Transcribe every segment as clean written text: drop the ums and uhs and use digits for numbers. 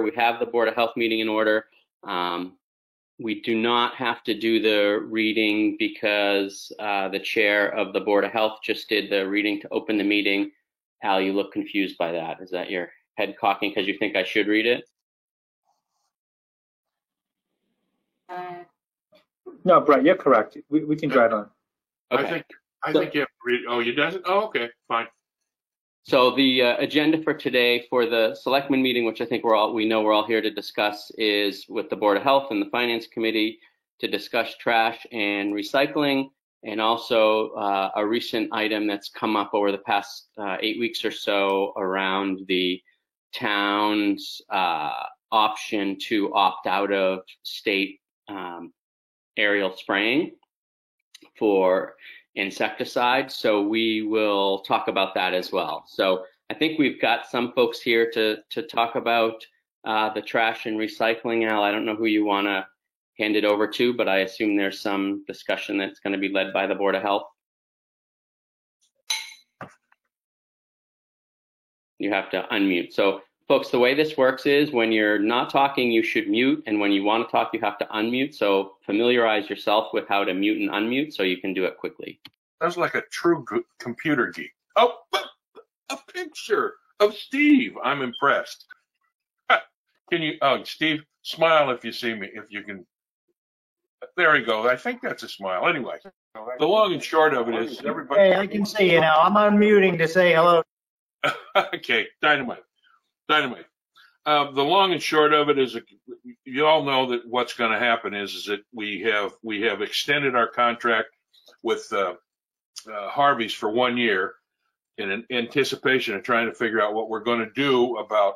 We have the Board of Health meeting in order. We do not have to do the reading because the chair of the Board of Health just did the reading to open the meeting. Al, you look confused by that. Is that your head cocking because you think I should read it? No, Brett, you're correct. We can drive on. Okay. I think you have to read. Oh, you doesn't? Oh, okay, fine. So the agenda for today for the selectmen meeting, which I think we know we're all here to discuss, is with the Board of Health and the Finance Committee to discuss trash and recycling, and also a recent item that's come up over the past 8 weeks or so around the town's option to opt out of state aerial spraying for insecticides. So we will talk about that as well. So I think we've got some folks here to talk about the trash and recycling. Al, I don't know who you want to hand it over to, but I assume there's some discussion that's going to be led by the Board of Health. You have to unmute. So folks, the way this works is when you're not talking, you should mute. And when you want to talk, you have to unmute. So familiarize yourself with how to mute and unmute so you can do it quickly. That's like a true computer geek. Oh, a picture of Steve. I'm impressed. Can you, Steve, smile if you see me, if you can. There we go. I think that's a smile. Anyway, the long and short of it is everybody. Hey, I can see you now. I'm unmuting to say hello. Okay, dynamite. The long and short of it is, you all know that what's going to happen is that we have extended our contract with Harvey's for 1 year in anticipation of trying to figure out what we're going to do about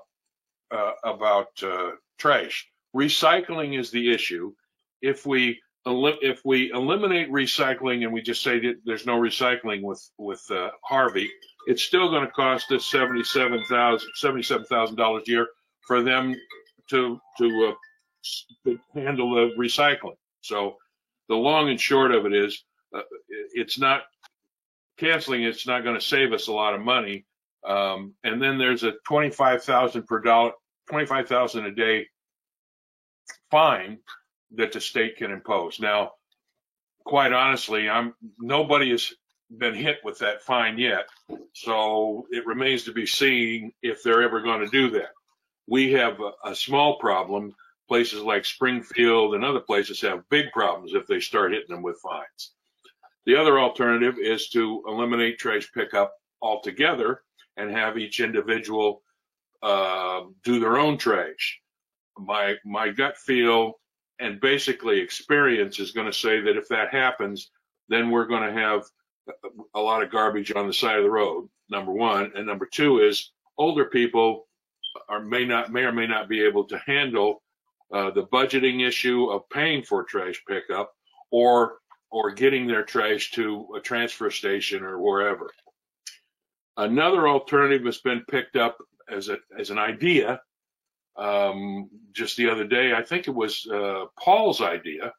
trash. Recycling is the issue. If we eliminate recycling and we just say that there's no recycling with Harvey, it's still going to cost us $77,000 a year for them to handle the recycling. So the long and short of it is, it's not canceling. It's not going to save us a lot of money. And then there's a $25,000 a day fine that the state can impose. Now, quite honestly, nobody has been hit with that fine yet, so it remains to be seen if they're ever going to do that. We have a small problem. Places like Springfield and other places have big problems if they start hitting them with fines. The other alternative is to eliminate trash pickup altogether and have each individual do their own trash. My gut feel and basically experience is going to say that if that happens, then we're going to have a lot of garbage on the side of the road, number one. And number two is older people may or may not be able to handle the budgeting issue of paying for trash pickup or getting their trash to a transfer station or wherever. Another alternative has been picked up as an idea just the other day. I think it was Paul's idea.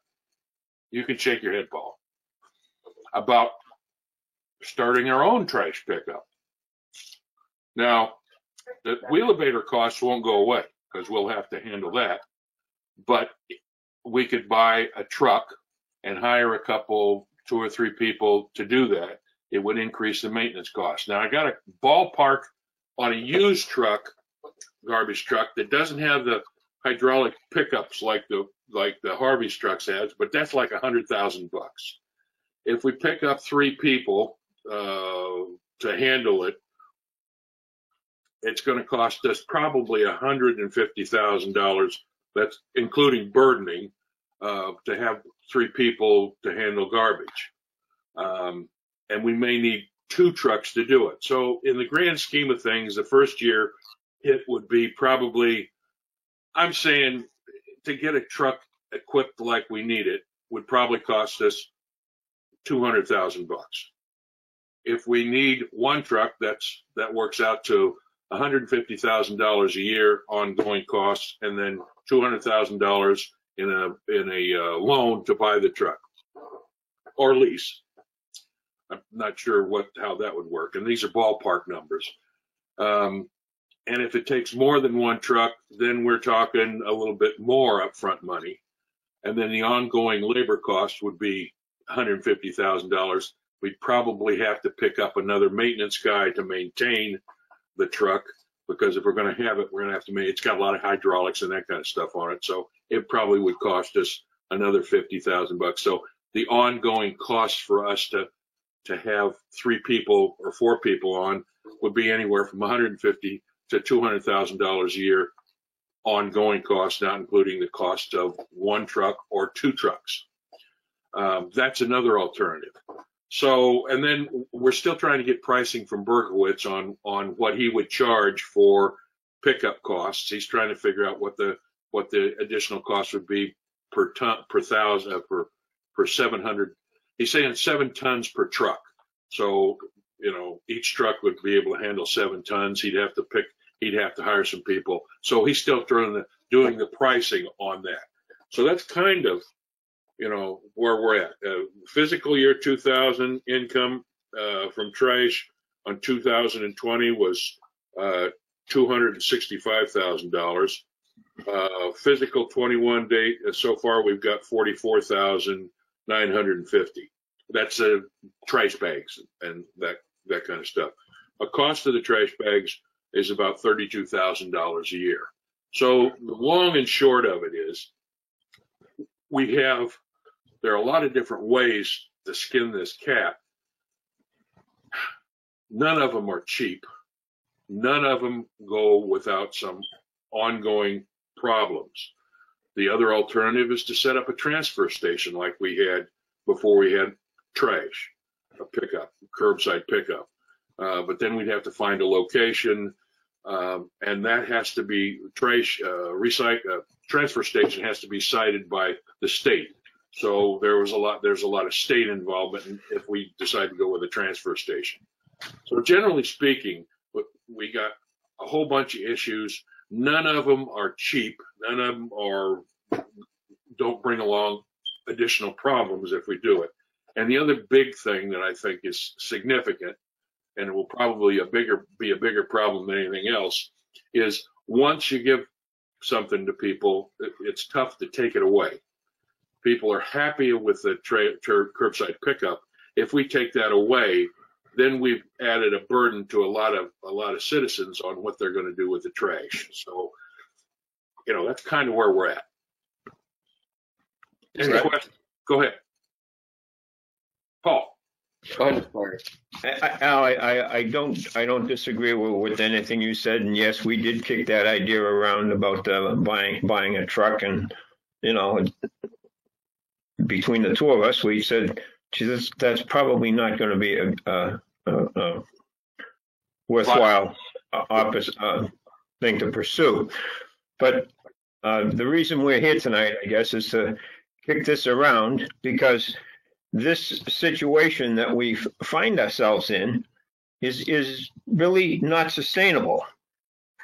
You can shake your head, Paul, about starting our own trash pickup. Now, the wheelabator costs won't go away because we'll have to handle that. But we could buy a truck and hire two or three people to do that. It would increase the maintenance cost. Now, I got a ballpark on a used truck, garbage truck, that doesn't have the hydraulic pickups like the Harvey's trucks has, but that's like $100,000. If we pick up 3 people to handle it, it's going to cost us probably $150,000. That's including burdening to have 3 people to handle garbage. And we may need 2 trucks to do it. So in the grand scheme of things, the first year it would be probably, I'm saying, to get a truck equipped like we need it would probably cost us $200,000. If we need 1 truck, that works out to $150,000 a year ongoing costs, and then $200,000 in a loan to buy the truck or lease. I'm not sure how that would work, and these are ballpark numbers. And if it takes more than one truck, then we're talking a little bit more upfront money. And then the ongoing labor cost would be $150,000. We'd probably have to pick up another maintenance guy to maintain the truck, because if we're going to have it, we're going to have to it's got a lot of hydraulics and that kind of stuff on it. So it probably would cost us another $50,000. So the ongoing cost for us to have 3 people or 4 people on would be anywhere from $150,000 to $200,000 a year ongoing costs, not including the cost of 1 truck or 2 trucks. That's another alternative. So, and then we're still trying to get pricing from Berkowitz on what he would charge for pickup costs. He's trying to figure out what the additional cost would be per ton, per 700. He's saying 7 tons per truck. So, each truck would be able to handle 7 tons. He'd have to hire some people. So he's still doing the pricing on that. So that's kind of, where we're at. Fiscal year 2000 income from trash on 2020 was $265,000. Physical 21 date so far we've got 44,950. That's trash bags and that kind of stuff. A cost of the trash bags is about $32,000 a year. So the long and short of it is, there are a lot of different ways to skin this cat. None of them are cheap. None of them go without some ongoing problems. The other alternative is to set up a transfer station like we had before we had trash, a pickup, curbside pickup. But then we'd have to find a location, and that has to be transfer station has to be cited by the state. So there's a lot of state involvement if we decide to go with a transfer station. So generally speaking, we got a whole bunch of issues. None of them are cheap. None of them don't bring along additional problems if we do it. And the other big thing that I think is significant, and it will probably be a bigger problem than anything else, is once you give something to people, it's tough to take it away. People are happy with the curbside pickup. If we take that away, then we've added a burden to a lot of citizens on what they're going to do with the trash. So, that's kind of where we're at. Any questions? Go ahead, Paul. Go ahead, Mark. Al, I don't disagree with anything you said, and yes, we did kick that idea around about buying a truck, and between the two of us, we said, geez, that's probably not going to be a worthwhile thing to pursue. But the reason we're here tonight, I guess, is to kick this around, because this situation that we find ourselves in is really not sustainable.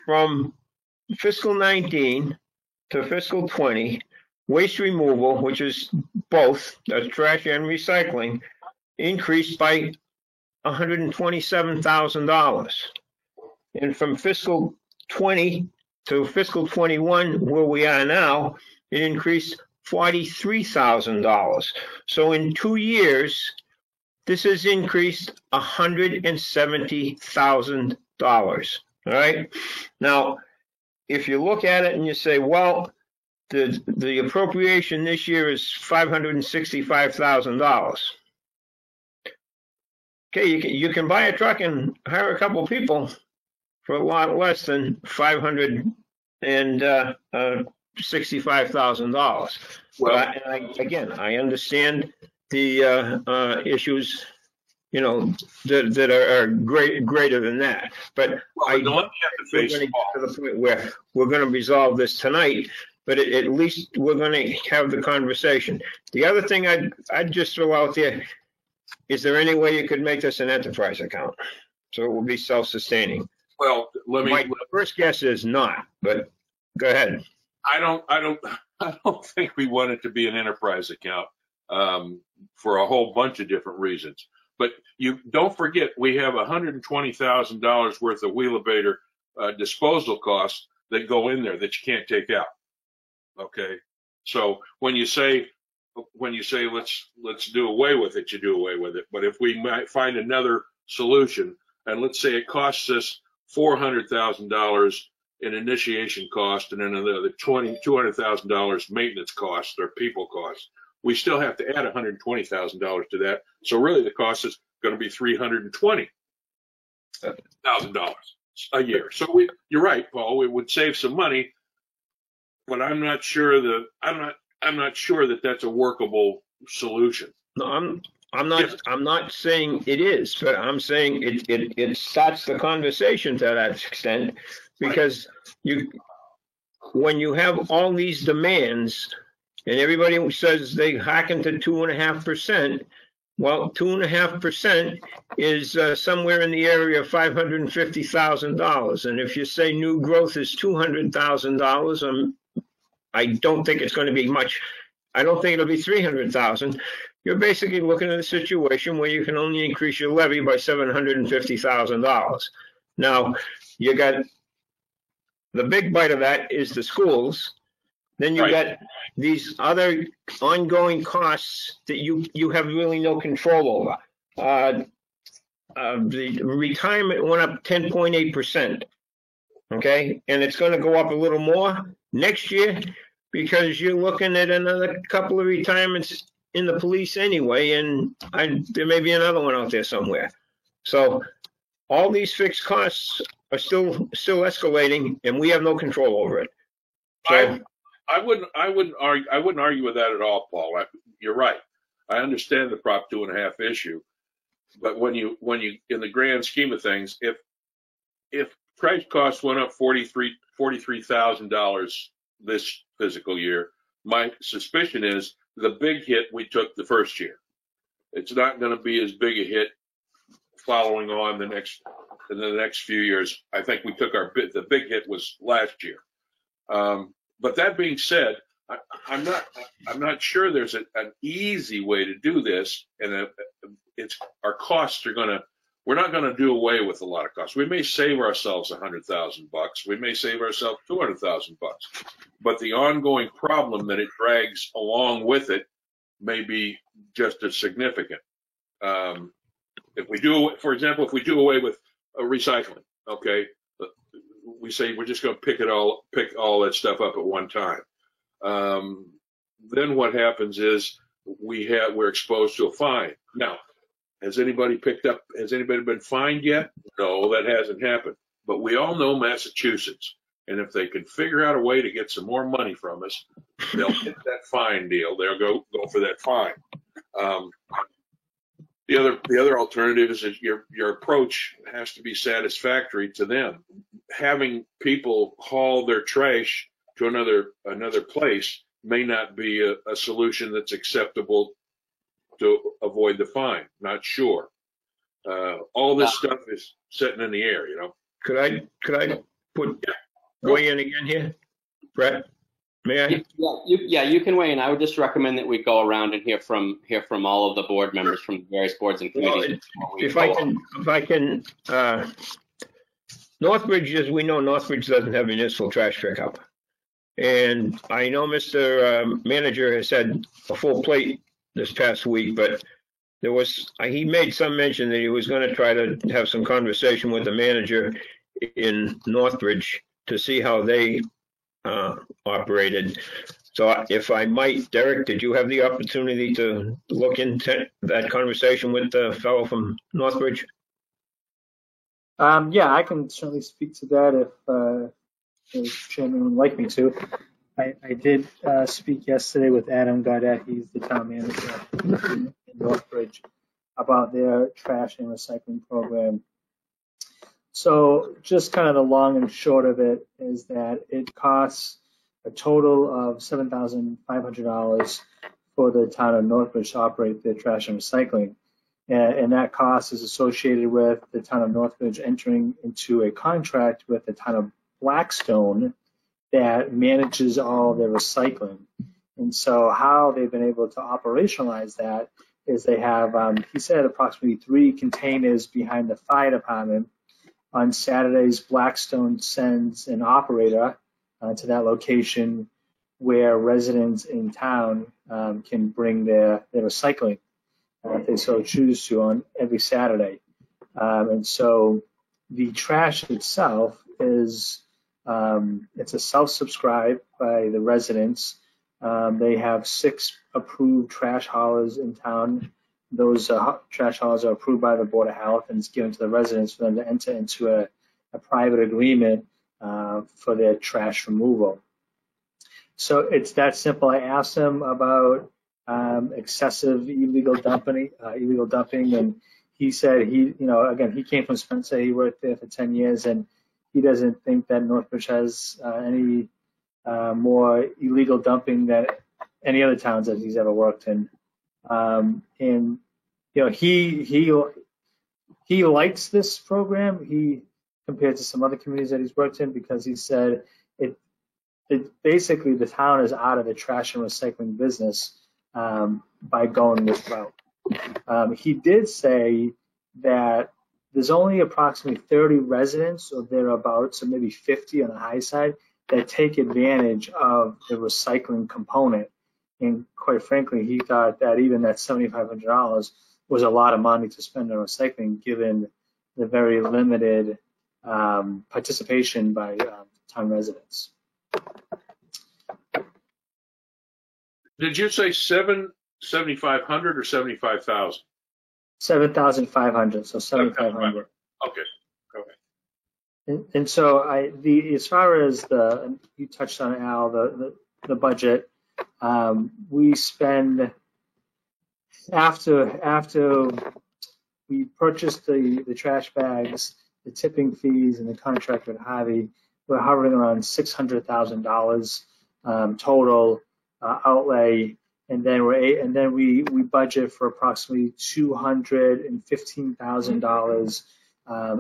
From fiscal 19 to fiscal 20, waste removal, which is both trash and recycling, increased by $127,000. And from fiscal 20 to fiscal 21, where we are now, it increased $43,000. So in 2 years, this has increased $170,000. All right. Now, if you look at it and you say, well, the appropriation this year is $565,000. Okay, you can buy a truck and hire a couple of people for a lot less than $565,000. Well, I understand the issues, that are greater than that. But we're going to get to the point where we're going to resolve this tonight. But at least we're going to have the conversation. The other thing I'd just throw out there, is there any way you could make this an enterprise account so it will be self-sustaining? Well, My first guess is not, but go ahead. I don't think we want it to be an enterprise account for a whole bunch of different reasons. But you don't forget, we have $120,000 worth of Wheelabrator disposal costs that go in there that you can't take out. Okay, so when you say let's do away with it, you do away with it. But if we might find another solution, and let's say it costs us $400,000 in initiation cost, and then another $200,000 maintenance costs or people costs, we still have to add $120,000 to that. So really, the cost is going to be $320,000 a year. So you're right, Paul. We would save some money, but I'm not sure that that's a workable solution. No, I'm not saying it is, but I'm saying it starts the conversation to that extent, because when you have all these demands and everybody says they hearken to 2.5%, well, 2.5% is somewhere in the area of $550,000. And if you say new growth is $200,000, I don't think it's going to be much. I don't think it'll be 300,000. You're basically looking at a situation where you can only increase your levy by $750,000. Now, you got the big bite of that is the schools. Then you got these other ongoing costs that you have really no control over. The retirement went up 10.8%. Okay, and it's going to go up a little more next year because you're looking at another couple of retirements in the police anyway, and there may be another one out there somewhere. So all these fixed costs are still escalating, and we have no control over it. So, I wouldn't argue with that at all, Paul. You're right. I understand the Prop 2.5 issue, but when you in the grand scheme of things, if trash costs went up $43,000 this fiscal year, my suspicion is the big hit we took the first year. It's not going to be as big a hit following on in the next few years. I think we took the big hit was last year. But that being said, I'm not sure there's an easy way to do this, and our costs we're not going to do away with a lot of costs. We may save ourselves $100,000. We may save ourselves $200,000, but the ongoing problem that it drags along with it may be just as significant. If we do, for example, if we do away with recycling, okay, we say we're just going to pick all that stuff up at one time. Then what happens is we're exposed to a fine. Now, has anybody been fined yet? No, that hasn't happened. But we all know Massachusetts, and if they can figure out a way to get some more money from us, they'll hit that fine deal. They'll go for that fine. The other alternative is that your approach has to be satisfactory to them. Having people haul their trash to another place may not be a solution that's acceptable to avoid the fine. Not sure. All this stuff is sitting in the air, you know. Could I weigh in again here, Brett? May I? Yeah, you can weigh in. I would just recommend that we go around and hear from all of the board members from various boards and committees. If I can, Northbridge, as we know, Northbridge doesn't have municipal trash pickup. And I know Mr. Manager has had a full plate this past week, but he made some mention that he was going to try to have some conversation with the manager in Northbridge to see how they operated. So if I might, Derek, did you have the opportunity to look into that conversation with the fellow from Northbridge? Yeah, I can certainly speak to that if the chairman would like me to. I did speak yesterday with Adam Gaudet. He's the town manager in Northbridge about their trash and recycling program. So just kind of the long and short of it is that it costs a total of $7,500 for the town of Northbridge to operate their trash and recycling. And that cost is associated with the town of Northbridge entering into a contract with the town of Blackstone that manages all their recycling. And so how they've been able to operationalize that is they have, he said, approximately 3 containers behind the fire department. On Saturdays, Blackstone sends an operator to that location where residents in town can bring their recycling if they so choose to on every Saturday. And so the trash itself is it's a self-subscribe by the residents. They have 6 approved trash haulers in town. Those trash haulers are approved by the Board of Health, and it's given to the residents for them to enter into a private agreement for their trash removal. So it's that simple. I asked him about excessive illegal dumping, and he said he came from Spencer. He worked there for 10 years, and he doesn't think that Northbridge has any more illegal dumping than any other towns that he's ever worked in. And he likes this program. He compared to some other communities that he's worked in, because he said it basically the town is out of the trash and recycling business by going this route. He did say that there's only approximately 30 residents or thereabouts, so maybe 50 on the high side, that take advantage of the recycling component. And quite frankly, he thought that even that $7,500 was a lot of money to spend on recycling, given the very limited participation by town residents. Did you say 7,500 or 75,000? 7,500, so 7,500. Okay. And so as far as you touched on, Al, the budget, we spend after we purchased the trash bags, the tipping fees, and the contract with Harvey, we're hovering around $600,000 total outlay, and then we budget for approximately $215,000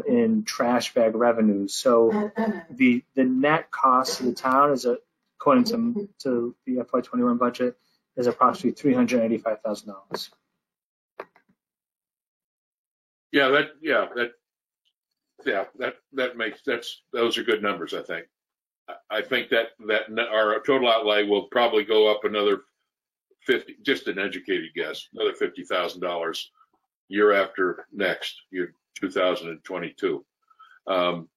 in trash bag revenues. So the net cost to the town is, according to the FY21 budget, is approximately $385,000. Those are good numbers. I think that our total outlay will probably go up another 50, just an educated guess, another $50,000 year after next, year 2022. Go.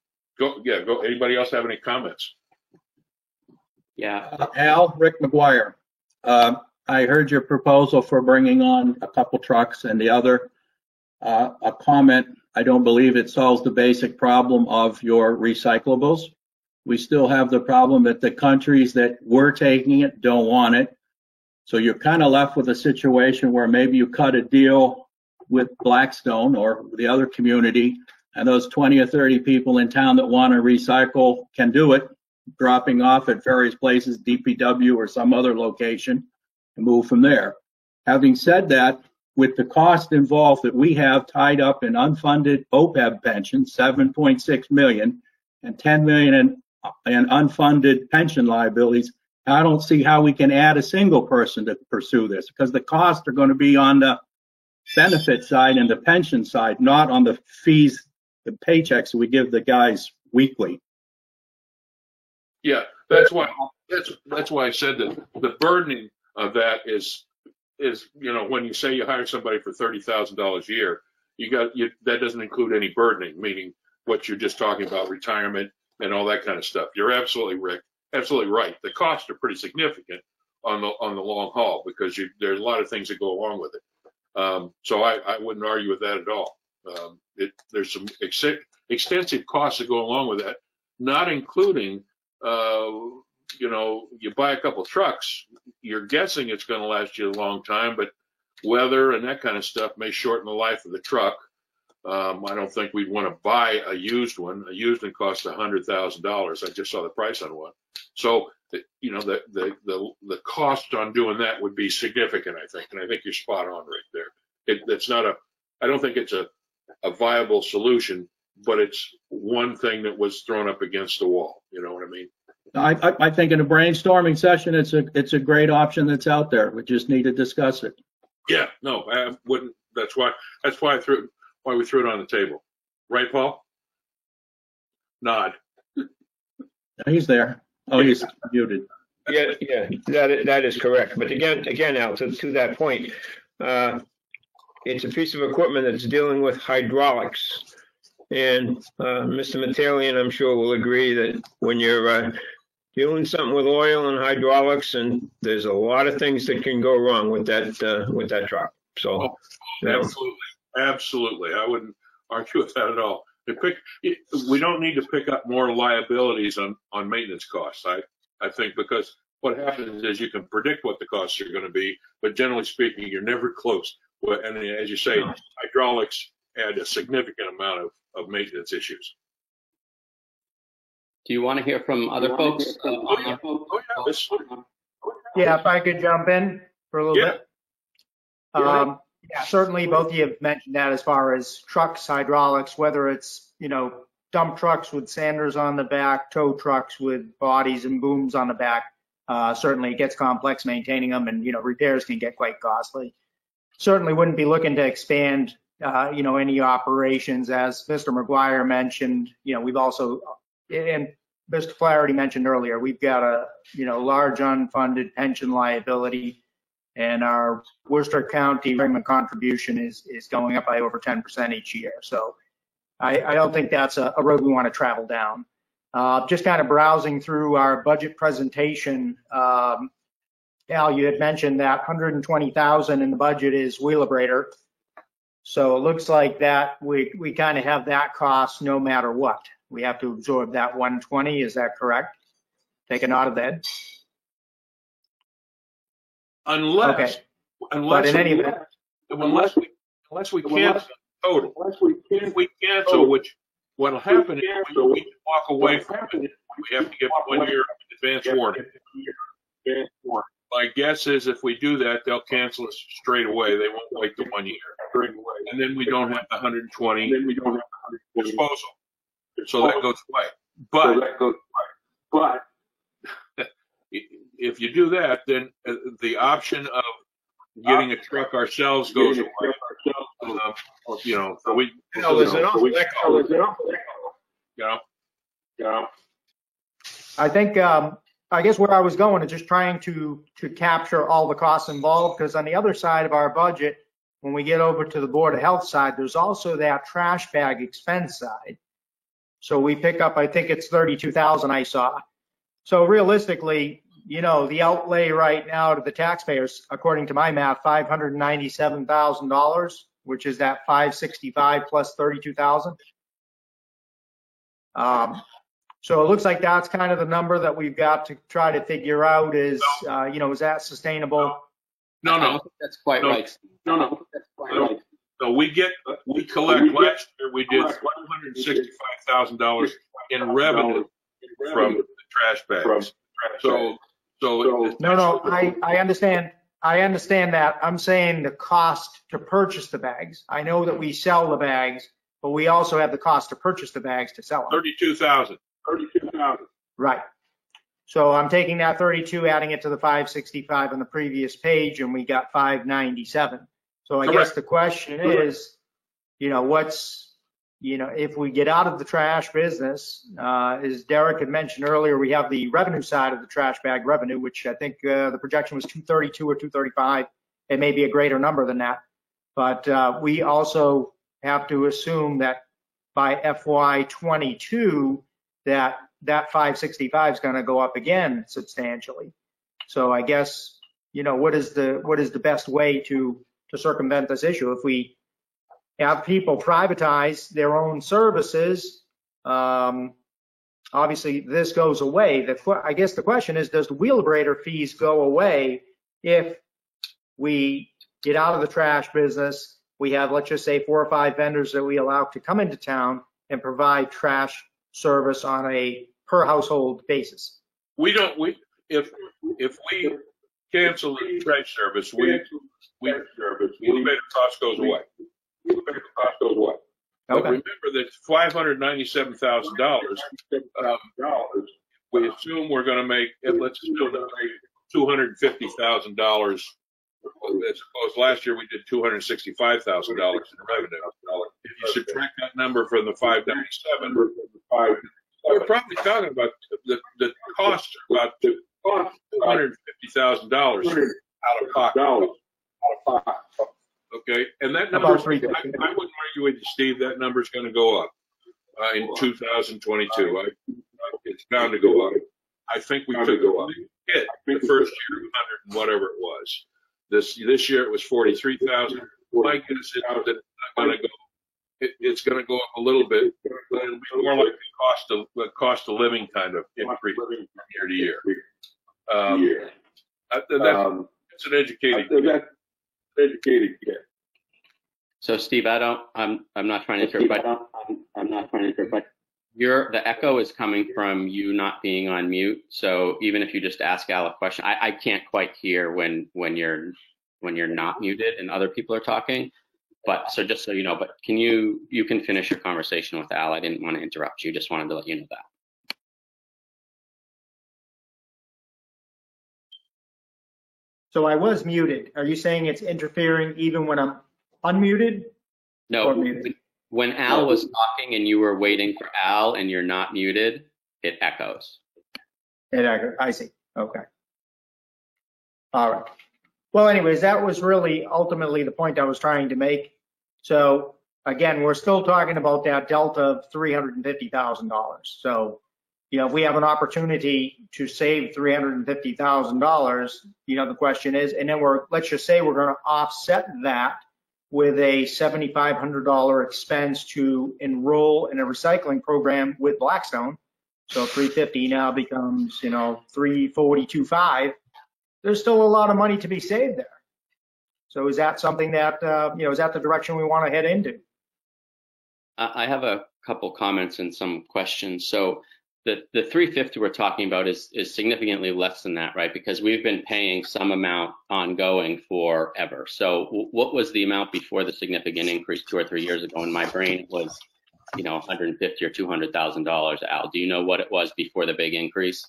Anybody else have any comments? Yeah. Al, Rick McGuire. I heard your proposal for bringing on a couple trucks, and the other, a comment. I don't believe it solves the basic problem of your recyclables. We still have the problem that the countries that were taking it don't want it. So you're kind of left with a situation where maybe you cut a deal with Blackstone or the other community, and those 20 or 30 people in town that want to recycle can do it, dropping off at various places, DPW or some other location, and move from there. Having said that, with the cost involved that we have tied up in unfunded OPEB pensions, $7.6 million, and $10 million in unfunded pension liabilities, I don't see how we can add a single person to pursue this, because the costs are going to be on the benefit side and the pension side, not on the fees, the paychecks we give the guys weekly. Yeah, that's why I said that the burdening of that is when you say you hire somebody for $30,000 a year, that doesn't include any burdening, meaning what you're just talking about, retirement and all that kind of stuff. You're absolutely right. The costs are pretty significant on the long haul, because there's a lot of things that go along with it. So I wouldn't argue with that at all. There's some extensive costs that go along with that, not including you buy a couple trucks, you're guessing it's going to last you a long time, but weather and that kind of stuff may shorten the life of the truck. I don't think we'd want to buy a used one. A used one costs $100,000. I just saw the price on one. So, the cost on doing that would be significant, I think. And I think you're spot on right there. I don't think it's a viable solution, but it's one thing that was thrown up against the wall. You know what I mean? I think in a brainstorming session, it's a great option that's out there. We just need to discuss it. Yeah, no, I wouldn't. That's why we threw it on the table. Right, Paul? Nod. He's there. Oh, he's muted. Yeah, that is correct. But again, Al, to that point, it's a piece of equipment that's dealing with hydraulics. And Mr. Matalian, I'm sure, will agree that when you're doing something with oil and hydraulics, and there's a lot of things that can go wrong with that truck. So, Absolutely. I wouldn't argue with that at all. We don't need to pick up more liabilities on maintenance costs. I think, because what happens is you can predict what the costs are going to be, but generally speaking, you're never close. And as you say, hydraulics add a significant amount of maintenance issues. Do you want to hear from other folks? Yeah, if I could jump in for a little bit. Yeah, certainly both of you have mentioned that as far as trucks, hydraulics, whether it's, dump trucks with sanders on the back, tow trucks with bodies and booms on the back. Certainly it gets complex maintaining them, and, repairs can get quite costly. Certainly wouldn't be looking to expand, any operations. As Mr. McGuire mentioned, we've also, and Mr. Flaherty mentioned earlier, we've got a, large unfunded pension liability, and our Worcester County retirement contribution is going up by over 10% each year. So I don't think that's a road we want to travel down. Just kind of browsing through our budget presentation, Al, you had mentioned that $120,000 in the budget is Wheelabrator. So it looks like that we kind of have that cost no matter what. We have to absorb that 120. Is that correct? Take a nod of that. Unless we cancel total. If we cancel, which what'll happen is we can walk away from it. We have to give 1 year advance warning. My guess is if we do that, they'll cancel us straight away. They won't wait the 1 year. And then we don't have the 120 disposal. So that goes away. But if you do that, then the option of getting a truck ourselves goes away. So we. There's an awful I think, I guess where I was going is just trying to capture all the costs involved, because on the other side of our budget, when we get over to the Board of Health side, there's also that trash bag expense side. So we pick up, I think it's 32,000 I saw. So realistically, the outlay right now to the taxpayers, according to my math, $597,000, which is that 565 plus 32,000. So it looks like that's kind of the number that we've got to try to figure out is, is that sustainable? No. That's quite right. No. So we collect, last year we did $165,000 in revenue from the trash bags. So No, I understand. I understand that. I'm saying the cost to purchase the bags. I know that we sell the bags, but we also have the cost to purchase the bags to sell them. 32,000. Right. So I'm taking that 32, adding it to the 565 on the previous page, and we got 597. So I guess the question is, if we get out of the trash business, as Derek had mentioned earlier, we have the revenue side of the trash bag revenue, which I think the projection was 232 or 235. It may be a greater number than that. But we also have to assume that by FY22, that 565 is going to go up again substantially. So I guess, what is the best way to circumvent this issue? If we have people privatize their own services, obviously this goes away. I guess the question is, does the Wheelabrator fees go away if we get out of the trash business? We have, let's just say, 4 or 5 vendors that we allow to come into town and provide trash service on a per household basis. If we cancel the trash service, the Wheelabrator cost goes away. But Okay. remember that $597,000, we assume we're going to make, let's assume $250,000. As opposed last year we did $265,000 in revenue. If you subtract that number from the 597, we're probably talking about the costs are about $250,000 out of pocket. Okay, and that number, About 350. I wouldn't argue with you, Steve, that number's going to go up in 2022. It's bound to go up. I think we took a hit the first year, 100 and whatever it was. This year it was 43,000. My guess is that it's not going to go. It's going to go up a little bit, but it'll be more like the cost of living kind of increase from year to year. That's an educated. So Steve, I'm not trying to interrupt, but the echo is coming from you not being on mute. So even if you just ask Al a question, I can't quite hear when you're not muted and other people are talking. But so just so you know, but you can finish your conversation with Al. I didn't want to interrupt you. Just wanted to let you know that. So I was muted. Are you saying it's interfering even when I'm unmuted? No, when Al was talking and you were waiting for Al and you're not muted, it echoes. I see. Okay. All right. Well, anyways, that was really ultimately the point I was trying to make. So again, we're still talking about that delta of $350,000. So, if we have an opportunity to save $350,000, the question is, and then let's just say we're going to offset that with a $7,500 expense to enroll in a recycling program with Blackstone. So 350 now becomes, 342.5. There's still a lot of money to be saved there. So is that something that, is that the direction we want to head into? I have a couple comments and some questions. So the 350 we're talking about is significantly less than that, right? Because we've been paying some amount ongoing forever. So what was the amount before the significant increase 2 or 3 years ago? In my brain, it was, $150,000 or $200,000. Al, do you know what it was before the big increase?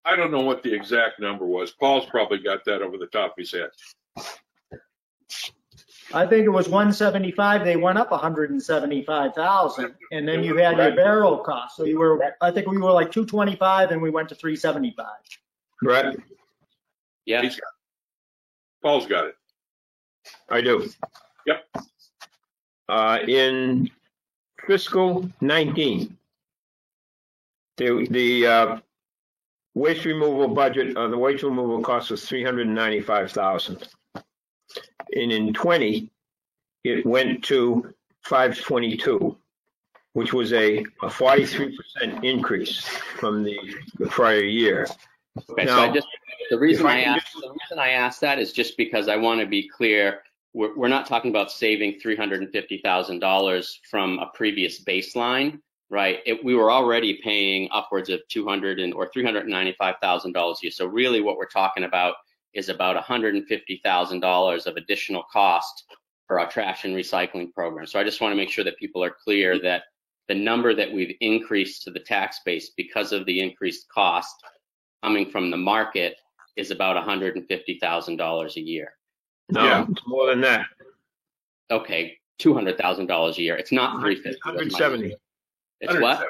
I don't know what the exact number was. Paul's probably got that over the top of his head. I think it was 175. They went up 175,000, and then you had your barrel cost. So I think we were like 225, and we went to 375. Right. Yeah. Paul's got it. I do. Yep. In fiscal 19, the waste removal budget, the waste removal cost was $395,000. And in 20, it went to 522, which was a 43% increase from the prior year. Okay, now, so the reason I asked that is just because I want to be clear. We're not talking about saving $350,000 from a previous baseline, right? We were already paying upwards of $200,000 or $395,000 a year. So really, what we're talking about is about $150,000 of additional cost for our trash and recycling program. So I just want to make sure that people are clear that the number that we've increased to the tax base because of the increased cost coming from the market is about $150,000 a year. No, yeah. It's more than that. Okay, $200,000 a year. It's not 350. 170. It's what?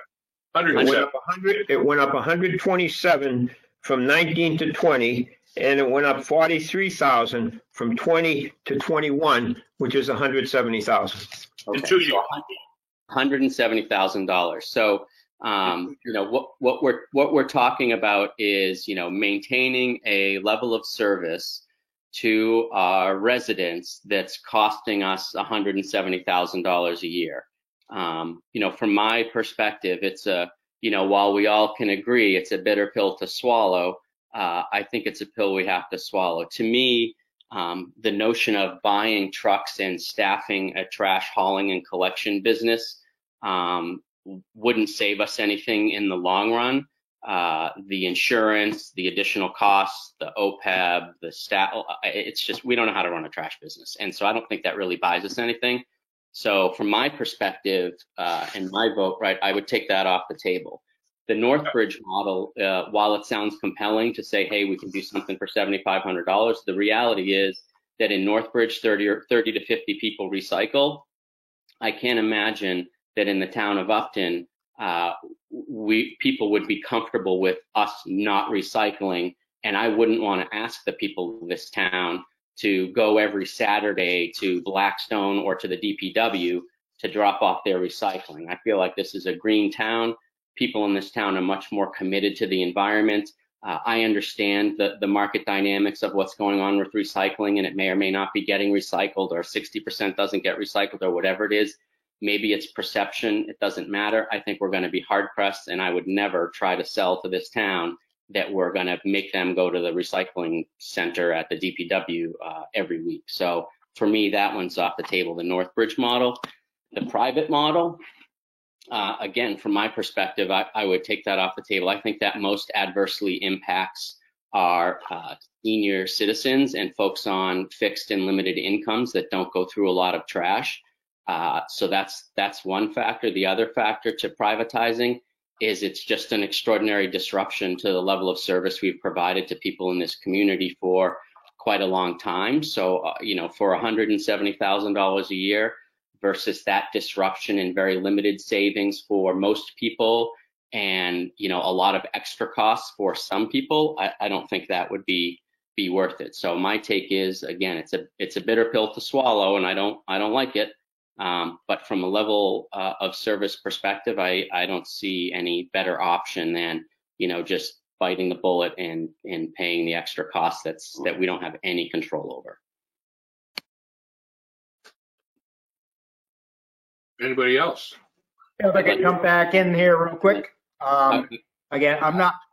170. It went up 127 from 19 to 20, and it went up 43,000 from 20 to 21, which is 170,000. Okay. In 2 years. $170,000. So, what we're talking about is, maintaining a level of service to our residents that's costing us $170,000 a year. From my perspective, it's while we all can agree it's a bitter pill to swallow, I think it's a pill we have to swallow. To me, the notion of buying trucks and staffing a trash hauling and collection business wouldn't save us anything in the long run. The insurance, the additional costs, the OPEB, the staff, it's just, we don't know how to run a trash business. And so I don't think that really buys us anything. So from my perspective, and my vote, right, I would take that off the table. The Northbridge model, while it sounds compelling to say, hey, we can do something for $7,500, the reality is that in Northbridge, 30 to 50 people recycle. I can't imagine that in the town of Upton, people would be comfortable with us not recycling. And I wouldn't want to ask the people of this town to go every Saturday to Blackstone or to the DPW to drop off their recycling. I feel like this is a green town. People in this town are much more committed to the environment. I understand the market dynamics of what's going on with recycling, and it may or may not be getting recycled, or 60% doesn't get recycled, or whatever it is. Maybe it's perception. It doesn't matter. I think we're going to be hard pressed, and I would never try to sell to this town that we're going to make them go to the recycling center at the DPW every week. So for me, that one's off the table. The Northbridge model, the private model. Again, from my perspective, I would take that off the table. I think that most adversely impacts our senior citizens and folks on fixed and limited incomes that don't go through a lot of trash. So that's one factor. The other factor to privatizing is it's just an extraordinary disruption to the level of service we've provided to people in this community for quite a long time. So, for $170,000 a year, versus that disruption and very limited savings for most people, and a lot of extra costs for some people, I don't think that would be worth it. So my take is, again, it's a bitter pill to swallow, and I don't like it. But from a level of service perspective, I don't see any better option than just biting the bullet and paying the extra costs that we don't have any control over. Anybody else? If I could jump back in here real quick. Again,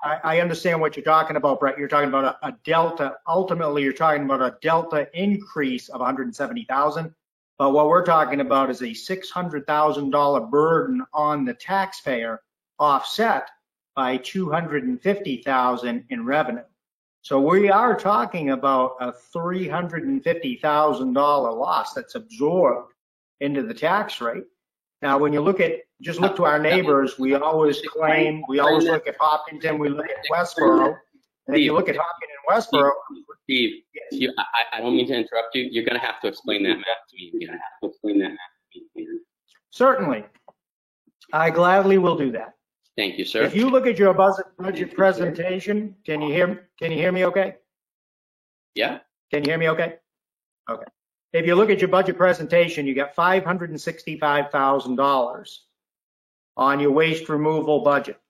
I understand what you're talking about, Brett. You're talking about a delta. Ultimately, you're talking about a delta increase of 170,000. But what we're talking about is a $600,000 burden on the taxpayer, offset by $250,000 in revenue. So we are talking about a $350,000 loss that's absorbed into the tax rate. Now, when you look to our neighbors, we always look at Hopkinton, we look at Westboro. And if you look at Hopkinton and Westboro. Steve, yes. I don't mean to interrupt you. You're going to have to explain that math to me. Certainly. I gladly will do that. Thank you, sir. If you look at your budget presentation, can you hear me okay? Yeah. Can you hear me okay? Okay. If you look at your budget presentation, you got $565,000 on your waste removal budget.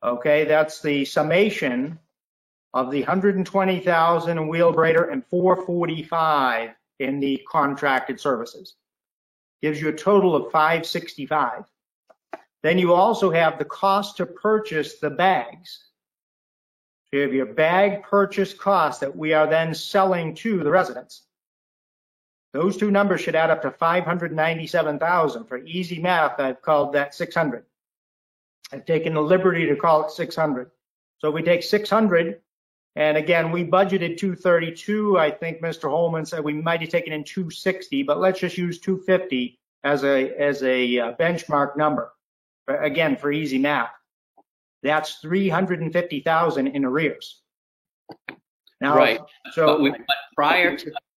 Okay, that's the summation of the $120,000 in Wheelbrader and $445,000 in the contracted services. Gives you a total of $565,000. Then you also have the cost to purchase the bags. So you have your bag purchase cost that we are then selling to the residents. Those two numbers should add up to $597,000. For easy math, I've called that 600. I've taken the liberty to call it 600. So if we take 600, and again, we budgeted 232. I think Mr. Holman said we might have taken in 260, but let's just use 250 as a benchmark number. Again, for easy math, that's $350,000 in arrears. Now, right. So,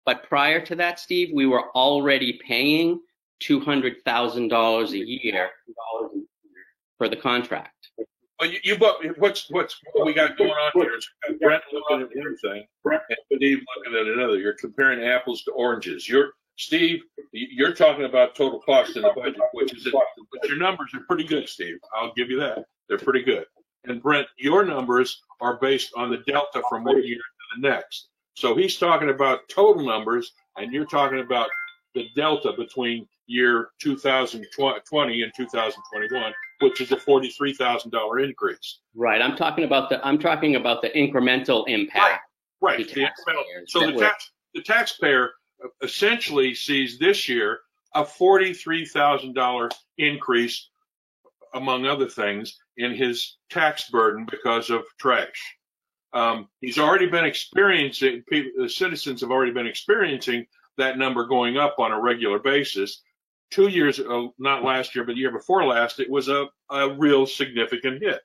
but prior to that, Steve, we were already paying $200,000 a year for the contract. Well, what's we got going on here is Brent looking at one thing and Steve looking at another. You're comparing apples to oranges. Steve, you're talking about total cost in the budget, but your numbers are pretty good, Steve. I'll give you that. They're pretty good. And Brent, your numbers are based on the delta from one year to the next. So he's talking about total numbers, and you're talking about the delta between year 2020 and 2021, which is a $43,000 increase. Right. I'm talking about the incremental impact. Right. So the taxpayer essentially sees this year a $43,000 increase, among other things, in his tax burden because of trash. He's already been experiencing, the citizens have already been experiencing that number going up on a regular basis. 2 years ago, not last year, but the year before last, it was a real significant hit.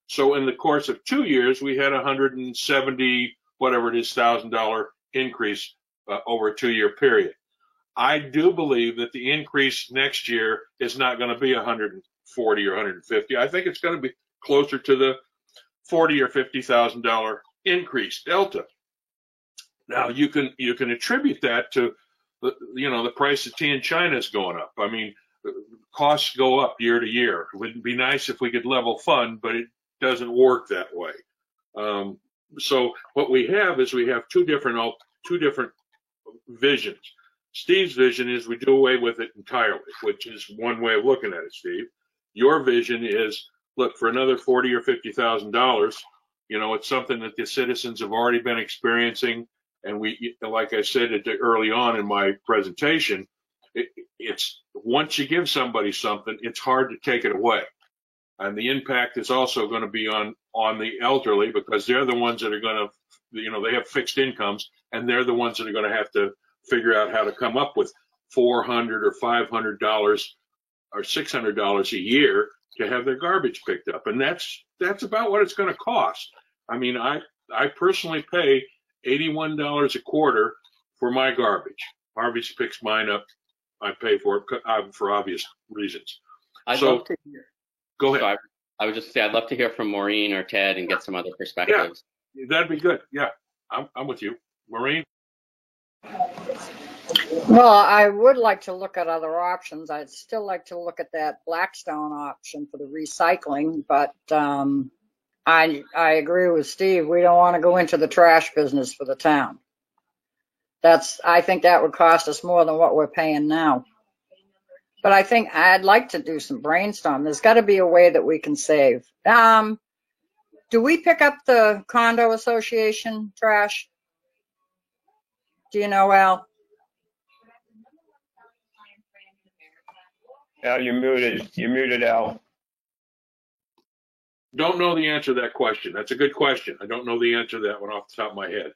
So in the course of 2 years, we had $170, whatever it is, $1,000 increase over a 2-year period. I do believe that the increase next year is not going to be $140,000. 140 or 150. I think it's going to be closer to the $40,000 or $50,000 increase delta. Now you can attribute that to the price of tea in China is going up. I mean, costs go up year to year. It would be nice if we could level fund, but it doesn't work that way. So what we have is we have two different visions. Steve's vision is we do away with it entirely, which is one way of looking at it, Steve. Your vision is, look, for another $40,000 or $50,000, it's something that the citizens have already been experiencing. And we, like I said early on in my presentation, it's once you give somebody something, it's hard to take it away. And the impact is also going to be on the elderly, because they're the ones that are going to, they have fixed incomes, and they're the ones that are going to have to figure out how to come up with $400 or $500 or $600 a year to have their garbage picked up. And that's about what it's going to cost. I mean, I personally pay $81 a quarter for my garbage. Harvey's picks mine up. I pay for it for obvious reasons. Love to hear. Go ahead. So I would just say I'd love to hear from Maureen or Ted and get some other perspectives. Yeah, that'd be good. Yeah, I'm with you. Maureen? Well, I would like to look at other options. I'd still like to look at that Blackstone option for the recycling, but I agree with Steve. We don't want to go into the trash business for the town. I think that would cost us more than what we're paying now. But I think I'd like to do some brainstorm. There's got to be a way that we can save. Do we pick up the condo association trash? Do you know, Al? Al, you're muted. You're muted, Al. Don't know the answer to that question. That's a good question. I don't know the answer to that one off the top of my head.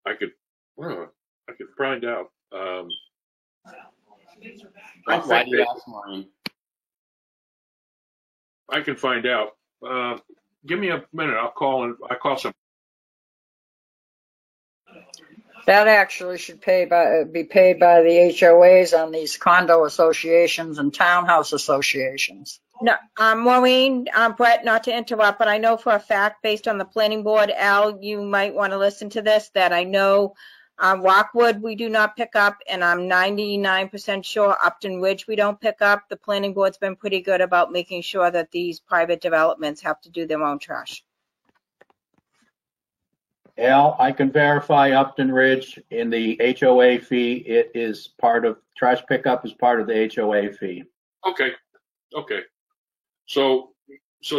I could find out. Why do you ask, Maureen? I can find out. Give me a minute. I'll call some. That actually should be paid by the HOAs on these condo associations and townhouse associations. No, Maureen, Brett, not to interrupt, but I know for a fact, based on the planning board, Al, you might want to listen to this, that I know Rockwood we do not pick up, and I'm 99% sure Upton Ridge we don't pick up. The planning board's been pretty good about making sure that these private developments have to do their own trash. Al, I can verify Upton Ridge in the HOA fee. It is part of, trash pickup is part of the HOA fee. Okay. So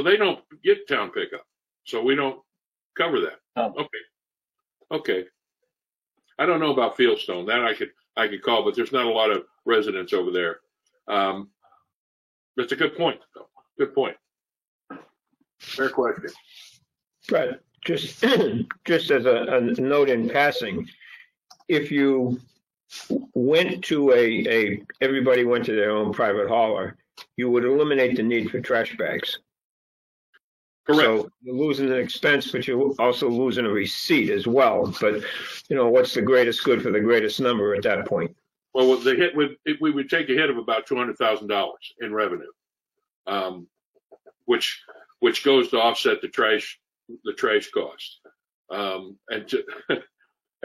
they don't get town pickup. So we don't cover that. Oh. Okay. I don't know about Fieldstone. That I could call, but there's not a lot of residents over there. That's a good point, though. Good point. Fair question. Right. Just as a note in passing, if you went to everybody went to their own private hauler, you would eliminate the need for trash bags. Correct. So you're losing an expense, but you're also losing a receipt as well. But, what's the greatest good for the greatest number at that point? Well, we would take a hit of about $200,000 in revenue, which goes to offset the trash cost. And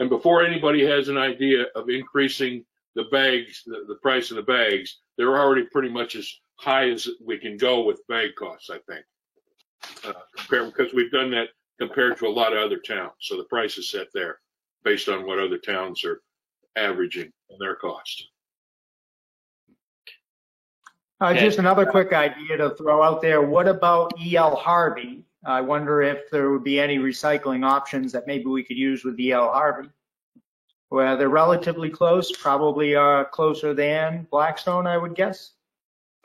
before anybody has an idea of increasing the bags, the price of the bags, they're already pretty much as high as we can go with bag costs, I think. Because we've done that compared to a lot of other towns. So the price is set there based on what other towns are averaging on their costs. Just another quick idea to throw out there. What about EL Harvey? I wonder if there would be any recycling options that maybe we could use with EL Harvey. Well, they're relatively close, probably closer than Blackstone, I would guess.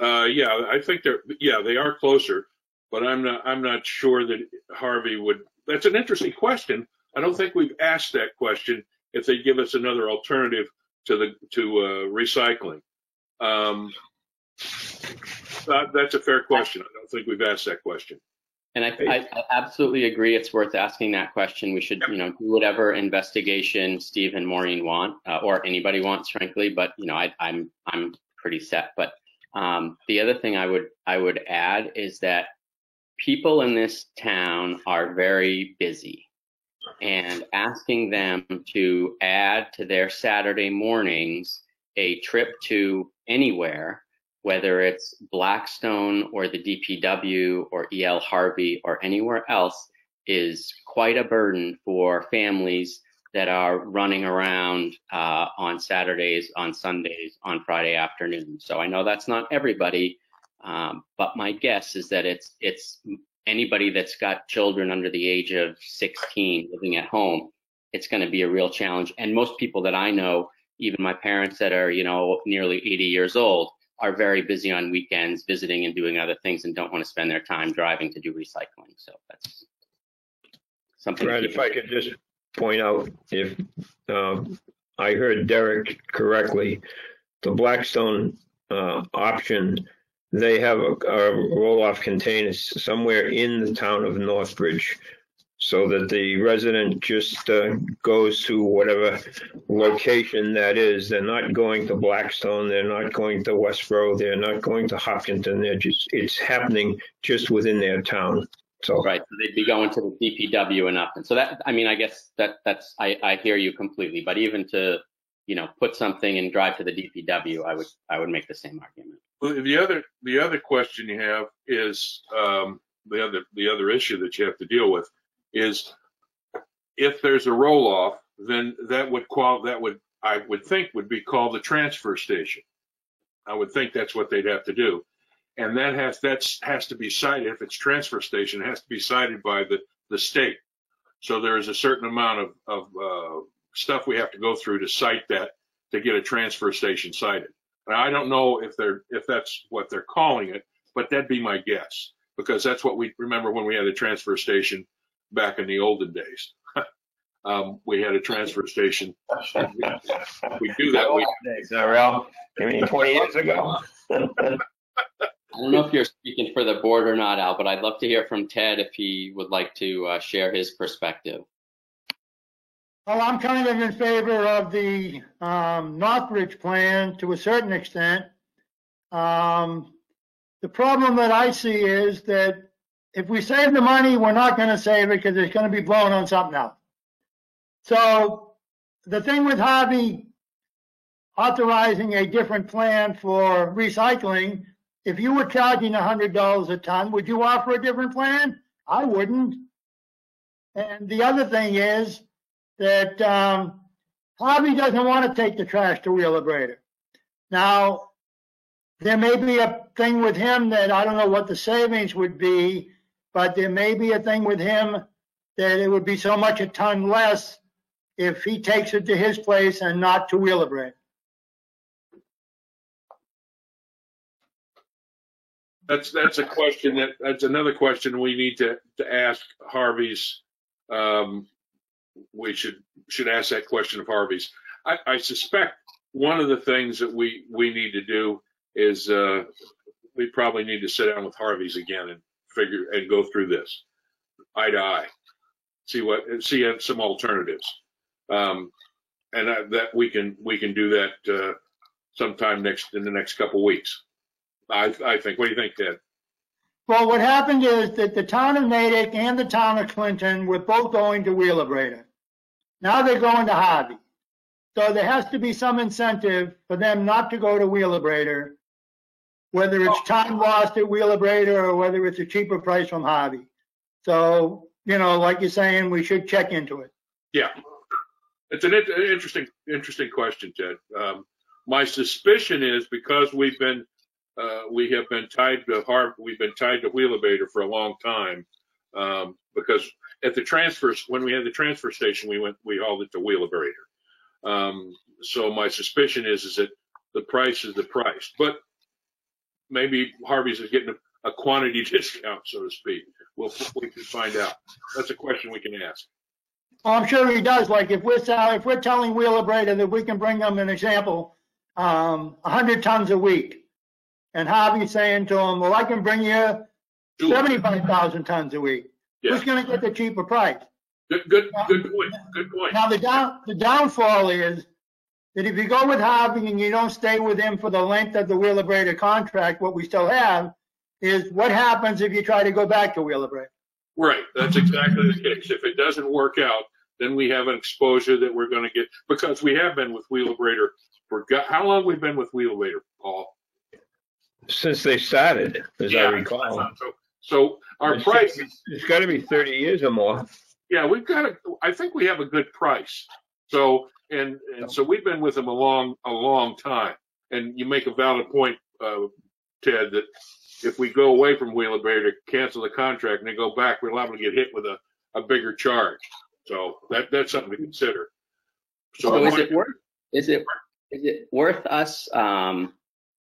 Yeah, I think they are closer, but I'm not sure that Harvey would. That's an interesting question. I don't think we've asked that question if they give us another alternative to recycling. That's a fair question. I don't think we've asked that question. And I absolutely agree. It's worth asking that question. We should, do whatever investigation Steve and Maureen want, or anybody wants, frankly. But I'm pretty set. But The other thing I would add is that people in this town are very busy, and asking them to add to their Saturday mornings a trip to anywhere, whether it's Blackstone or the DPW or EL Harvey or anywhere else, is quite a burden for families that are running around on Saturdays, on Sundays, on Friday afternoons. So I know that's not everybody, but my guess is that it's anybody that's got children under the age of 16 living at home. It's going to be a real challenge. And most people that I know, even my parents that are, nearly 80 years old, are very busy on weekends visiting and doing other things and don't want to spend their time driving to do recycling. So that's something. Brad, if I could just point out, if I heard Derek correctly, the Blackstone option, they have a roll-off containers somewhere in the town of Northbridge, so that the resident just goes to whatever location that is. They're not going to Blackstone, they're not going to Westboro, they're not going to Hopkinton. It's happening just within their town. So right, so they'd be going to the DPW and up, and so that, I guess that's I hear you completely. But even to put something and drive to the DPW, I would make the same argument. Well, the other question you have is the other issue that you have to deal with is if there's a roll off, then that would I would think would be called the transfer station. I would think that's what they'd have to do. And that has to be cited. If it's transfer station, it has to be cited by the state. So there is a certain amount of stuff we have to go through to cite that, to get a transfer station cited. Now, I don't know if that's what they're calling it, but that'd be my guess, because that's what we remember when we had a transfer station back in the olden days. We had a transfer station. We do that. Is that real? You mean 20 years ago? I don't know if you're speaking for the board or not, Al, but I'd love to hear from Ted if he would like to share his perspective. Well, I'm kind of in favor of the Northbridge plan to a certain extent. The problem that I see is that if we save the money, we're not going to save it because it's going to be blown on something else. So the thing with Harvey authorizing a different plan for recycling, if you were charging $100 a ton, would you offer a different plan? I wouldn't. And the other thing is that Harvey doesn't want to take the trash to Wheelabrator. Now, there may be a thing with him that I don't know what the savings would be, but there may be a thing with him that it would be so much a ton less if he takes it to his place and not to Wheelabrator. That's a question that's another question we need to ask Harvey's. We should ask that question of Harvey's. I suspect one of the things that we need to do is we probably need to sit down with Harvey's again and go through this eye to eye, see some alternatives, and that we can do that sometime in the next couple of weeks. I think. What do you think, Ted? Well, what happened is that the town of Natick and the town of Clinton were both going to Wheelabrator. Now they're going to Harvey. So there has to be some incentive for them not to go to Wheelabrator, whether it's time lost at Wheelabrator or whether it's a cheaper price from Harvey. So, like you're saying, we should check into it. Yeah. It's an interesting question, Ted. My suspicion is because we have been tied to Wheelabrator for a long time, because at when we had the transfer station, we hauled it to Wheelabrator. So my suspicion is that the price is the price, but maybe Harvey's is getting a quantity discount, so to speak. We can find out. That's a question we can ask. Well, I'm sure he does. Like if we're telling Wheelabrator that we can bring them an example, 100 tons a week. And Harvey's saying to him, well, I can bring you 75,000 tons a week. Yeah. Who's going to get the cheaper price? Good point. Good point. Now, the downfall is that if you go with Harvey and you don't stay with him for the length of the Wheelabrator contract, what we still have is what happens if you try to go back to Wheelabrator? Right, that's exactly the case. If it doesn't work out, then we have an exposure that we're going to get, because we have been with Wheelabrator for, how long we've been with Wheelabrator, Paul? Since they started, as I recall. So our price, it's got to be 30 years or more. Yeah, I think we have a good price. So, and so we've been with them a long time. And you make a valid point, Ted, that if we go away from Wheelabrator, cancel the contract, and then go back, we're liable to get hit with a bigger charge. So that's something to consider. So is it worth us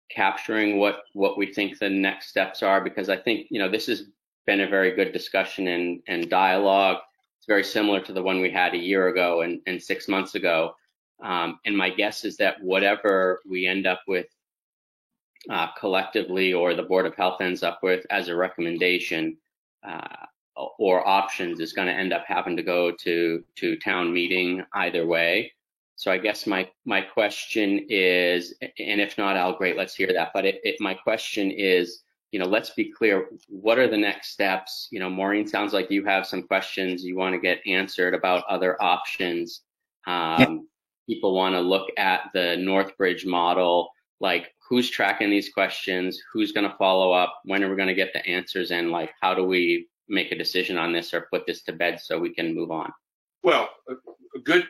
capturing what we think the next steps are? Because I think, this has been a very good discussion and dialogue. It's very similar to the one we had a year ago and 6 months ago. And my guess is that whatever we end up with collectively, or the Board of Health ends up with as a recommendation or options, is going to end up having to go to town meeting either way. So I guess my question is, and if not, Al, great, let's hear that. But my question is, let's be clear, what are the next steps? Maureen, sounds like you have some questions you want to get answered about other options. People want to look at the Northbridge model, like who's tracking these questions, who's going to follow up, when are we going to get the answers, and like how do we make a decision on this or put this to bed so we can move on? Well, good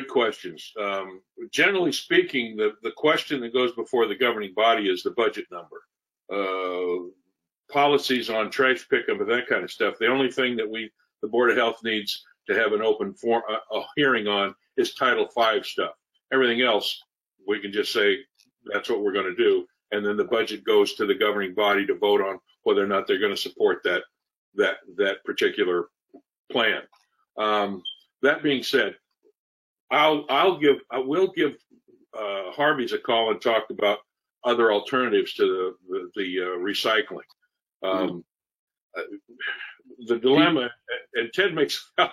questions. Generally speaking, the question that goes before the governing body is the budget number. Policies on trash pickup and that kind of stuff. The only thing that the Board of Health needs to have an open a hearing on is Title V stuff. Everything else, we can just say that's what we're going to do, and then the budget goes to the governing body to vote on whether or not they're going to support that particular plan. That being said, we'll give Harvey's a call and talk about other alternatives to the recycling. The dilemma, and Ted makes a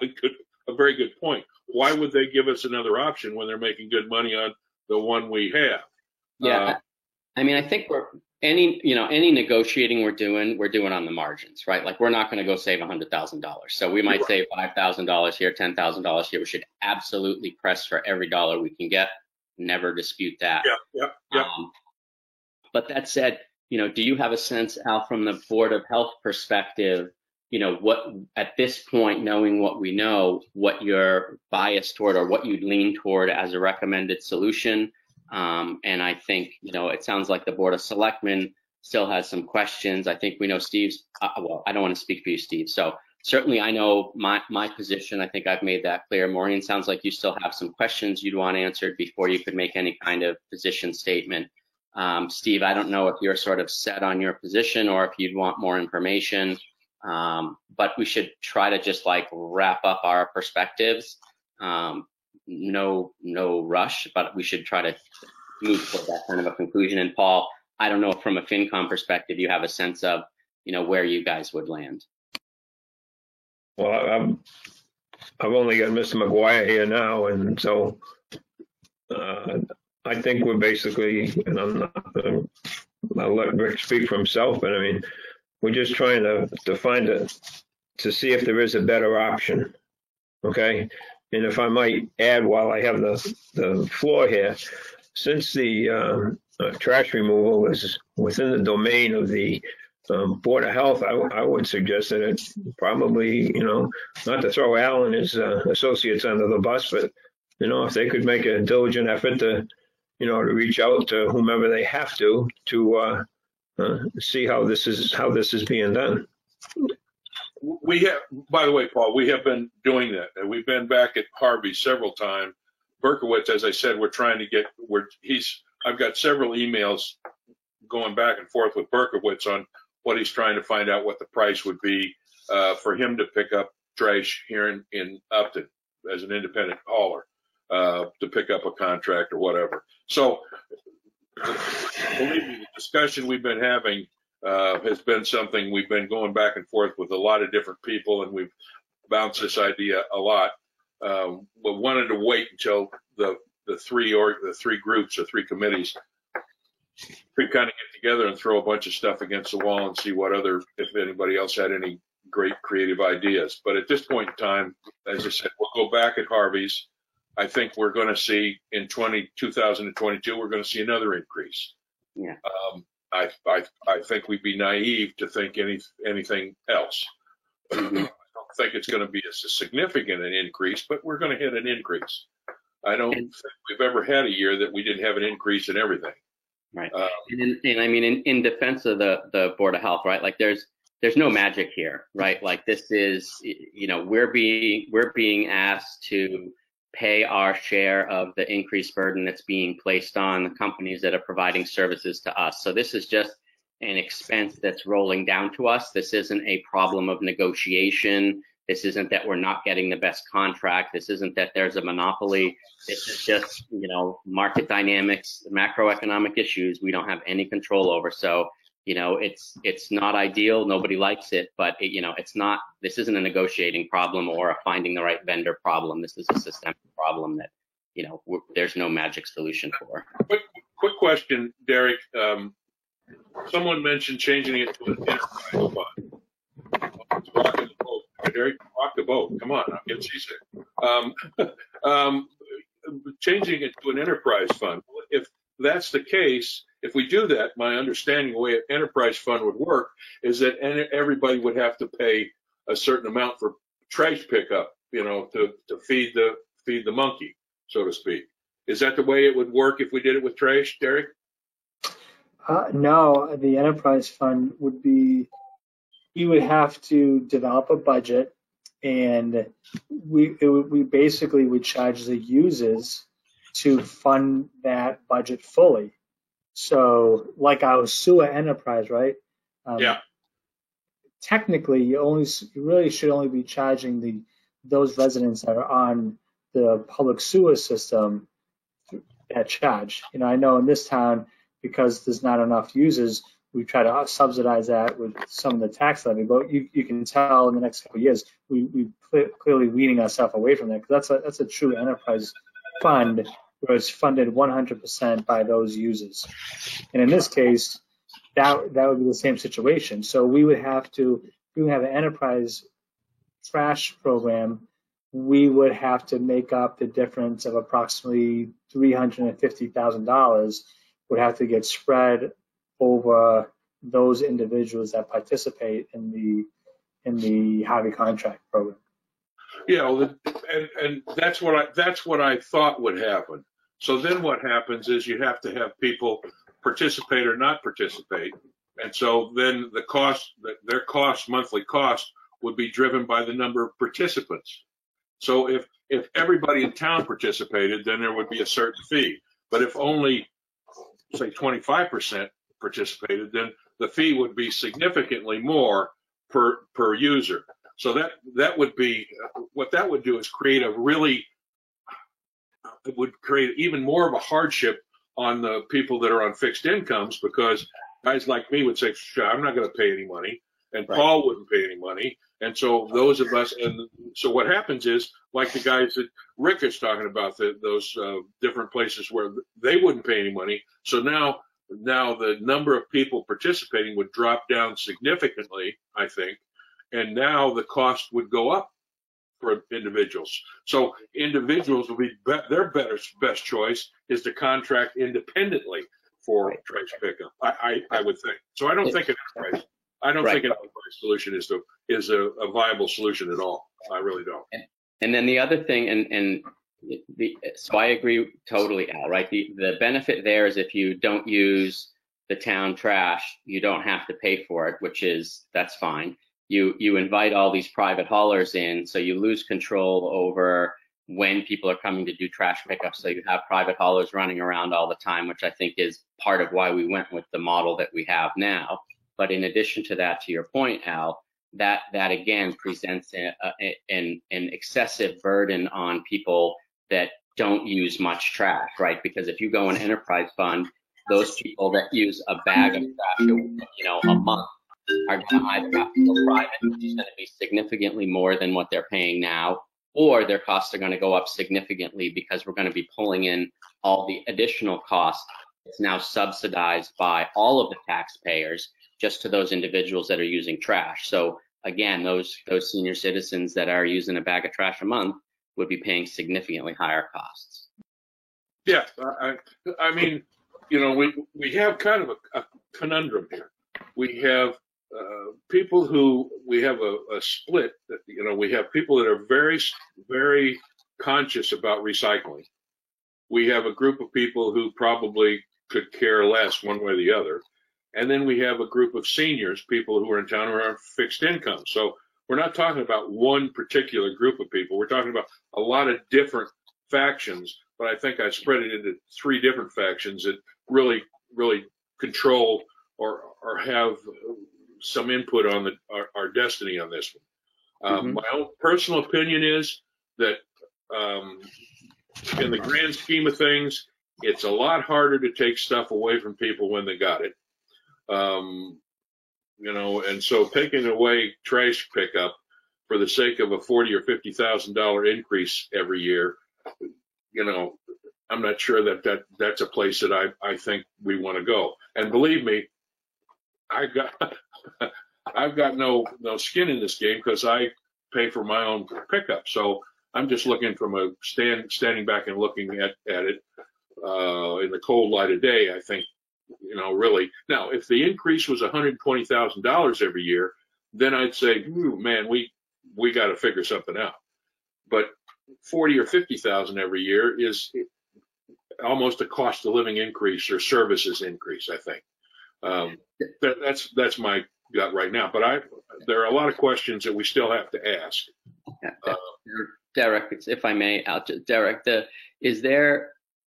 very good point. Why would they give us another option when they're making good money on the one we have? Yeah, I think any negotiating we're doing on the margins, right? Like, we're not going to go save $100,000. So we might save $5,000 here, $10,000 here. We should absolutely press for every dollar we can get. Never dispute that. Yeah. But that said, do you have a sense, Al, from the Board of Health perspective, what at this point, knowing what we know, what you're biased toward or what you'd lean toward as a recommended solution? And I think, it sounds like the Board of Selectmen still has some questions. I think we know Steve's, well, I don't want to speak for you, Steve. So certainly I know my position. I think I've made that clear. Maureen, sounds like you still have some questions you'd want answered before you could make any kind of position statement. Steve, I don't know if you're sort of set on your position or if you'd want more information. But we should try to just like wrap up our perspectives. No rush, but we should try to move toward that kind of a conclusion. And Paul, I don't know if from a FinCom perspective, you have a sense of, where you guys would land. Well, I've only got Mr. McGuire here now, and so I think we're basically, and I'll let Rick speak for himself, but we're just trying to see if there is a better option. Okay. And if I might add, while I have the floor here, since the trash removal is within the domain of the Board of Health, I would suggest that it's probably, not to throw Al and his associates under the bus, but, if they could make a diligent effort to reach out to whomever they have to see how this is being done. We have, by the way, Paul, we have been doing that. We've been back at Harvey several times. Berkowitz, as I said, we're trying to get I've got several emails going back and forth with Berkowitz on what he's trying to find out what the price would be for him to pick up trash here in Upton as an independent hauler, to pick up a contract or whatever. So believe me, the discussion we've been having has been something we've been going back and forth with a lot of different people, and we've bounced this idea a lot. But wanted to wait until the the three groups or three committees could kind of get together and throw a bunch of stuff against the wall and see if anybody else had any great creative ideas. But at this point in time, as I said, we'll go back at Harvey's. I think we're going to see in 2022, we're going to see another increase. Yeah. I think we'd be naive to think anything else. I don't think it's going to be as significant an increase, but we're going to hit an increase. I don't think we've ever had a year that we didn't have an increase in everything. Right. And I mean, in defense of the Board of Health, right? Like there's no magic here, right? Like this is, you know, we're being asked to pay our share of the increased burden that's being placed on the companies that are providing services to us. So this is just an expense that's rolling down to us. This isn't a problem of negotiation. This isn't that we're not getting the best contract. This isn't that there's a monopoly. This is just, you know, market dynamics, macroeconomic issues we don't have any control over. So, you know, it's not ideal. Nobody likes it, but this isn't a negotiating problem or a finding the right vendor problem. This is a systemic problem that, you know, there's no magic solution for. Quick question, Derek. Someone mentioned changing it to an enterprise fund. Rocking the boat. Derek, rock the boat. Come on, I'm getting seasick. Changing it to an enterprise fund. If that's the case, if we do that, my understanding of the way an enterprise fund would work is that everybody would have to pay a certain amount for trash pickup, you know, to feed the monkey, so to speak. Is that the way it would work if we did it with trash, Derek? No, the enterprise fund would be, you would have to develop a budget, and we basically would charge the users to fund that budget fully. So like our sewer enterprise, right? Yeah. Technically, you really should only be charging those residents that are on the public sewer system that charge. You know, I know in this town, because there's not enough users, we try to subsidize that with some of the tax levy. But you can tell in the next couple of years, we clearly weaning ourselves away from that, because that's a true enterprise fund where it's funded 100% by those users. And in this case, that would be the same situation. So we would have an enterprise trash program. We would have to make up the difference of approximately $350,000 would have to get spread over those individuals that participate in the Harvey contract program. Yeah, well, and that's what I thought would happen. So then what happens is you have to have people participate or not participate, and so then their monthly cost would be driven by the number of participants. So if everybody in town participated, then there would be a certain fee. But if only, say, 25% participated, then the fee would be significantly more per user. So that would be, what that would do is it would create even more of a hardship on the people that are on fixed incomes, because guys like me would say, I'm not going to pay any money, and right. Paul wouldn't pay any money. And so those of us, and so what happens is, like the guys that Rick is talking about, those different places where they wouldn't pay any money. So now the number of people participating would drop down significantly, I think, and now the cost would go up for individuals. So individuals will be their best choice is to contract independently for trash pickup. I would think. So I don't think an enterprise. I don't think an enterprise solution is a viable solution at all. I really don't. And then the other thing, so I agree totally, Al. Right. The benefit there is if you don't use the town trash, you don't have to pay for it, that's fine. You invite all these private haulers in, so you lose control over when people are coming to do trash pickup. So you have private haulers running around all the time, which I think is part of why we went with the model that we have now. But in addition to that, to your point, Al, that again presents an excessive burden on people that don't use much trash, right? Because if you go in enterprise fund, those people that use a bag of trash, a month, are going to either have to go private, which is going to be significantly more than what they're paying now, or their costs are going to go up significantly because we're going to be pulling in all the additional costs. It's now subsidized by all of the taxpayers just to those individuals that are using trash. So again, those senior citizens that are using a bag of trash a month would be paying significantly higher costs. Yeah, I mean, you know, we have kind of a conundrum here. We have people who, we have a split that, you know, we have people that are very, very conscious about recycling. We have a group of people who probably could care less one way or the other. And then we have a group of seniors, people who are in town who are on fixed income. So we're not talking about one particular group of people. We're talking about a lot of different factions, but I think I spread it into 3 different factions that really, really control or have some input on our destiny on this one. My own personal opinion is that in the grand scheme of things, it's a lot harder to take stuff away from people when they got it. You know, and so taking away trash pickup for the sake of a $40,000 or $50,000 increase every year, you know, I'm not sure that that's a place that I think we want to go. And believe me, I've got no skin in this game because I pay for my own pickup. So I'm just looking from a standing back and looking at it in the cold light of day. I think, you know, really. Now, if the increase was $120,000 every year, then I'd say, man, we got to figure something out. But 40 or 50,000 every year is almost a cost of living increase or services increase, I think. That's my gut right now. But there are a lot of questions that we still have to ask. Derek, if I may, Derek,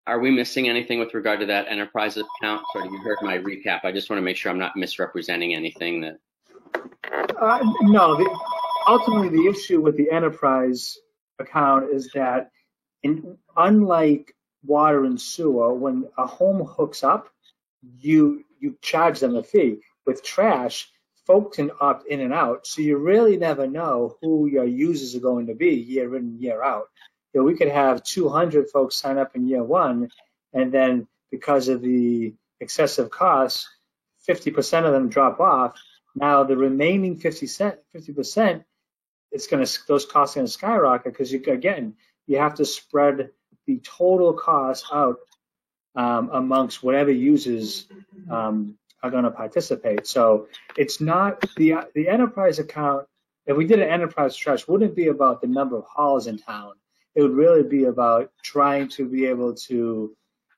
are we missing anything with regard to that enterprise account? Sorry, you heard my recap. I just want to make sure I'm not misrepresenting anything that. No, ultimately the issue with the enterprise account is that unlike water and sewer, when a home hooks up, you charge them a fee. With trash, folks can opt in and out, so you really never know who your users are going to be year in, year out. You know, we could have 200 folks sign up in year 1, and then because of the excessive costs, 50% of them drop off. Now the remaining 50%, those costs are going to skyrocket because you have to spread the total cost out amongst whatever users are going to participate. So it's not the enterprise account. If we did an enterprise trash, wouldn't be about the number of hauls in town. It would really be about trying to be able to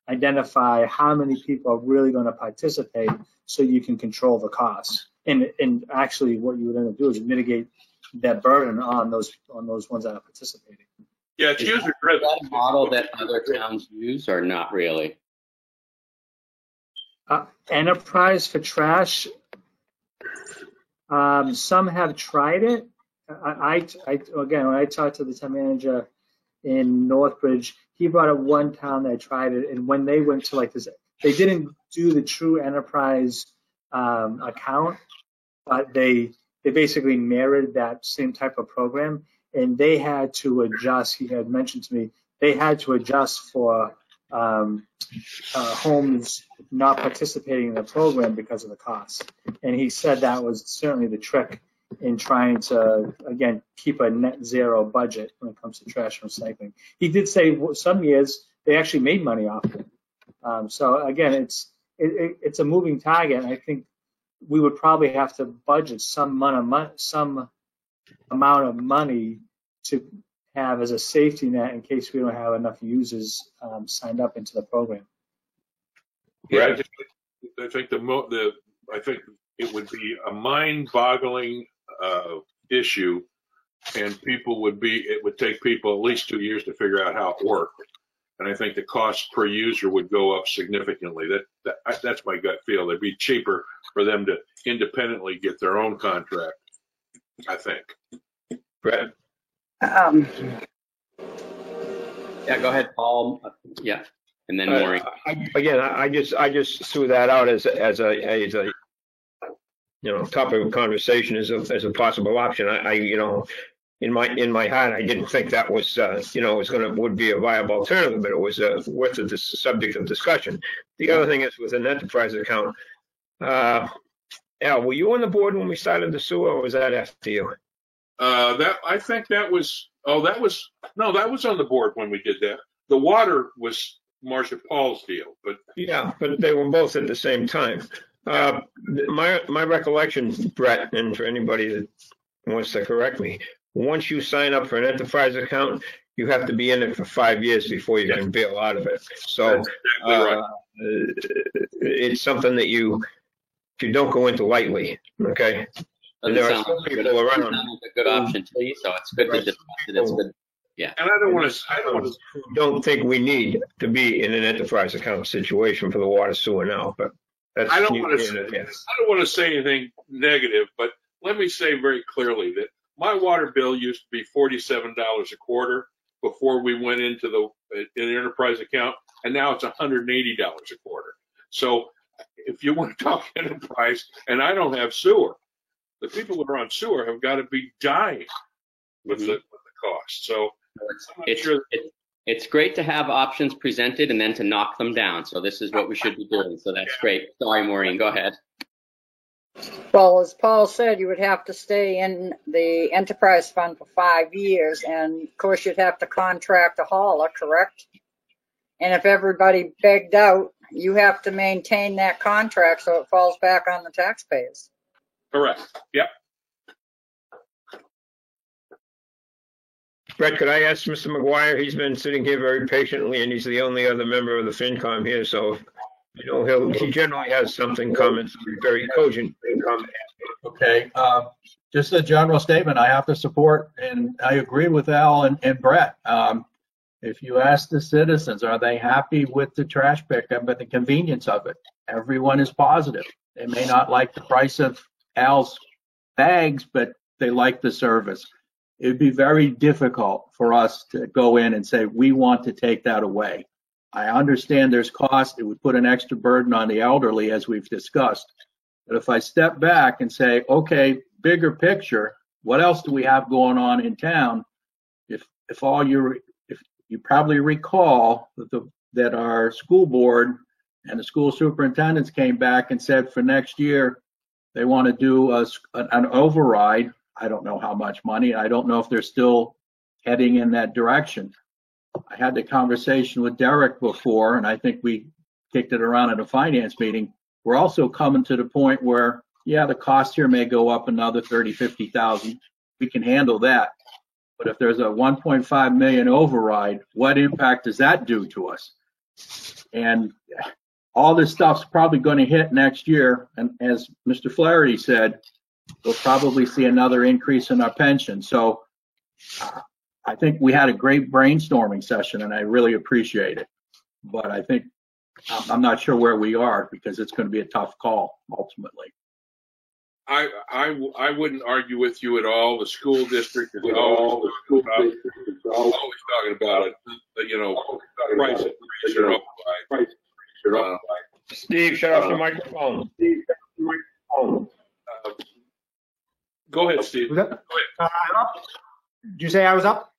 identify how many people are really going to participate so you can control the costs. And actually what you would end up doing is mitigate that burden on those ones that are participating. Yeah, it's user driven. Is that a model that other towns use or not really? Enterprise for trash, some have tried it. Again, when I talked to the town manager in Northbridge, he brought up one town that tried it, and when they went to like this, they didn't do the true enterprise account, but they basically mirrored that same type of program, and they had to adjust. He had mentioned to me they had to adjust for homes not participating in the program because of the cost. And he said that was certainly the trick in trying to, again, keep a net zero budget when it comes to trash and recycling. He did say some years they actually made money off it. So again, it's a moving target. I think we would probably have to budget some amount of money to have as a safety net in case we don't have enough users signed up into the program. Yeah, I think I think it would be a mind-boggling issue, and it would take people at least 2 years to figure out how it worked. And I think the cost per user would go up significantly. That's my gut feel. It'd be cheaper for them to independently get their own contract, I think. Brett? Yeah, go ahead, Paul. Yeah, and then Maureen. I just threw that out as a topic of conversation as a possible option. in my heart, I didn't think that was, would be a viable alternative, but it was worth the subject of discussion. The other thing is with an enterprise account. Al, were you on the board when we started the sewer, or was that after you? I think that was on the board when we did that. The water was Marcia Paul's deal, but yeah, but they were both at the same time. My recollection, Brett, and for anybody that wants to correct me, once you sign up for an enterprise account, you have to be in it for 5 years before you can bail out of it. So exactly right. It's something that you don't go into lightly. Okay. And there are some people around. It's a good option to you, so it's good to discuss it. It's good. Yeah. And I don't think we need to be in an enterprise account situation for the water sewer now, but that's. I don't want to say anything negative, but let me say very clearly that my water bill used to be $47 a quarter before we went into the enterprise account, and now it's $180 a quarter. So if you want to talk enterprise, and I don't have sewer, the people that are on sewer have got to be dying with the cost. So it's great to have options presented and then to knock them down. So this is what we should be doing. So that's great. Sorry, Maureen, go ahead. Well, as Paul said, you would have to stay in the enterprise fund for 5 years, and of course you'd have to contract a hauler, correct? And if everybody begged out, you have to maintain that contract so it falls back on the taxpayers. Correct. Yep. Brett, could I ask Mr. McGuire? He's been sitting here very patiently, and he's the only other member of the FinCom here, so he generally has something comments, very cogent comment. Okay. Just a general statement I have to support, and I agree with Al and Brett. If you ask the citizens, are they happy with the trash pickup and the convenience of it? Everyone is positive. They may not like the price of Al's bags, but they like the service. It'd be very difficult for us to go in and say, we want to take that away. I understand there's cost. It would put an extra burden on the elderly, as we've discussed. But if I step back and say, okay, bigger picture, what else do we have going on in town? If you probably recall that our school board and the school superintendents came back and said for next year, they want to do an override. I don't know how much money. I don't know if they're still heading in that direction. I had the conversation with Derek before, and I think we kicked it around at a finance meeting. We're also coming to the point where, yeah, the cost here may go up another 30, 50,000. We can handle that. But if there's a 1.5 million override, what impact does that do to us? And all this stuff's probably going to hit next year. And as Mr. Flaherty said, we'll probably see another increase in our pension. So I think we had a great brainstorming session, and I really appreciate it. But I think I'm not sure where we are, because it's going to be a tough call ultimately. I wouldn't argue with you at all. The school district is always talking about it. Price increase. Steve, shut off the microphone. Go ahead, Steve. Go ahead. Did you say I was up?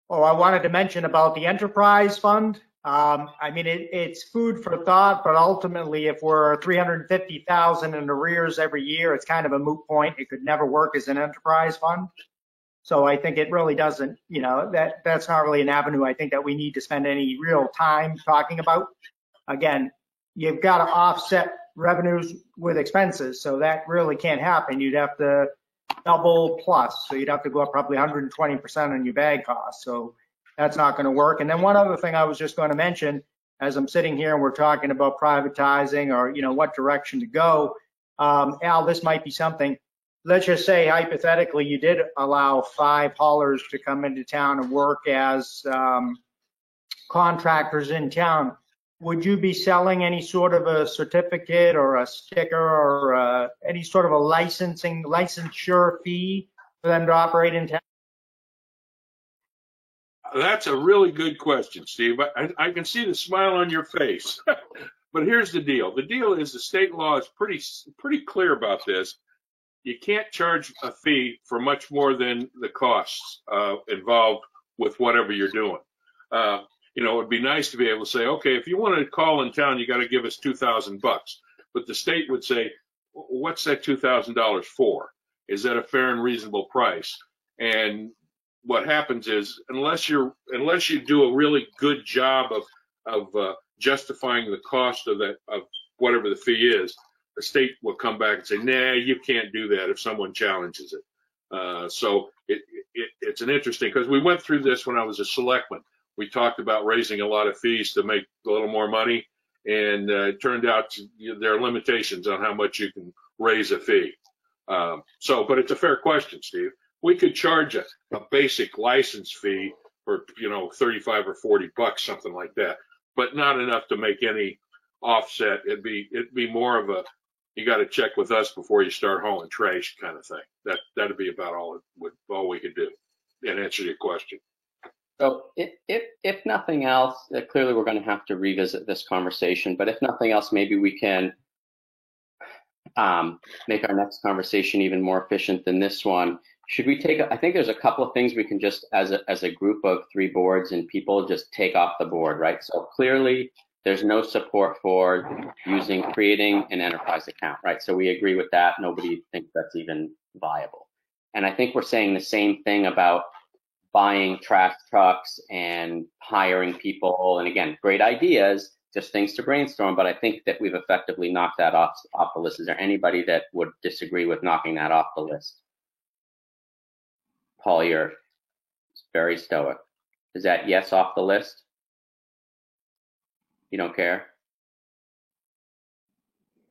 Oh, I wanted to mention about the enterprise fund. I mean, it's food for thought, but ultimately, if we're 350,000 in arrears every year, it's kind of a moot point. It could never work as an enterprise fund. So I think it really doesn't, that's not really an avenue I think that we need to spend any real time talking about. Again, you've got to offset revenues with expenses, so that really can't happen. You'd have to double plus, so you'd have to go up probably 120% on your bag costs. So that's not going to work. And then one other thing I was just going to mention, as I'm sitting here and we're talking about privatizing or, what direction to go, Al, this might be something. Let's just say hypothetically you did allow 5 haulers to come into town and work as contractors in town. Would you be selling any sort of a certificate or a sticker or any sort of a licensure fee for them to operate in town? That's a really good question, Steve. I can see the smile on your face. But here's the deal. The deal is the state law is pretty clear about this. you can't charge a fee for much more than the costs involved with whatever you're doing. You know, it'd be nice to be able to say, okay, if you want to call in town, you got to give us $2,000. But the state would say, what's that $2,000 for? Is that a fair and reasonable price? And what happens is, unless you do a really good job of justifying the cost of whatever the fee is, the state will come back and say, nah, you can't do that if someone challenges it. So it's an interesting, because we went through this when I was a selectman. We talked about raising a lot of fees to make a little more money, and it turned out there are limitations on how much you can raise a fee. But it's a fair question, Steve. We could charge a basic license fee for, you know, $35 or $40, something like that, but not enough to make any offset. It'd be more of a, you got to check with us before you start hauling trash kind of thing. That'd be about all we could do, and answer your question. So if nothing else, clearly we're going to have to revisit this conversation, but if nothing else, maybe we can make our next conversation even more efficient than this one. Should we I think there's a couple of things we can just, as a group of 3 boards and people, just take off the board, right? So clearly there's no support for creating an enterprise account, right? So we agree with that. Nobody thinks that's even viable. And I think we're saying the same thing about buying trash trucks and hiring people. And again, great ideas, just things to brainstorm, but I think that we've effectively knocked that off the list. Is there anybody that would disagree with knocking that off the list? Paul, you're very stoic. Is that yes off the list? You don't care?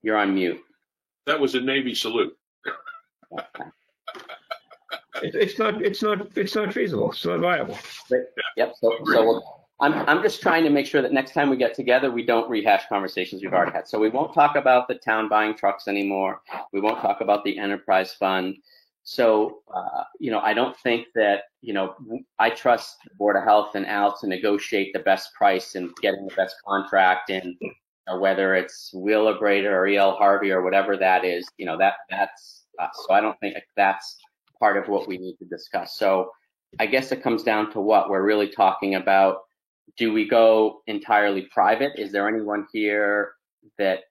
You're on mute. That was a Navy salute. Okay. It's not feasible. It's not viable. Yep. So I'm just trying to make sure that next time we get together, we don't rehash conversations we've already had. So we won't talk about the town buying trucks anymore. We won't talk about the enterprise fund. So, I don't think that, I trust the Board of Health and Al to negotiate the best price and getting the best contract, and whether it's Wheelabrator or E.L. Harvey or whatever that is, that's so I don't think that's part of what we need to discuss. So I guess it comes down to what we're really talking about. Do we go entirely private? Is there anyone here that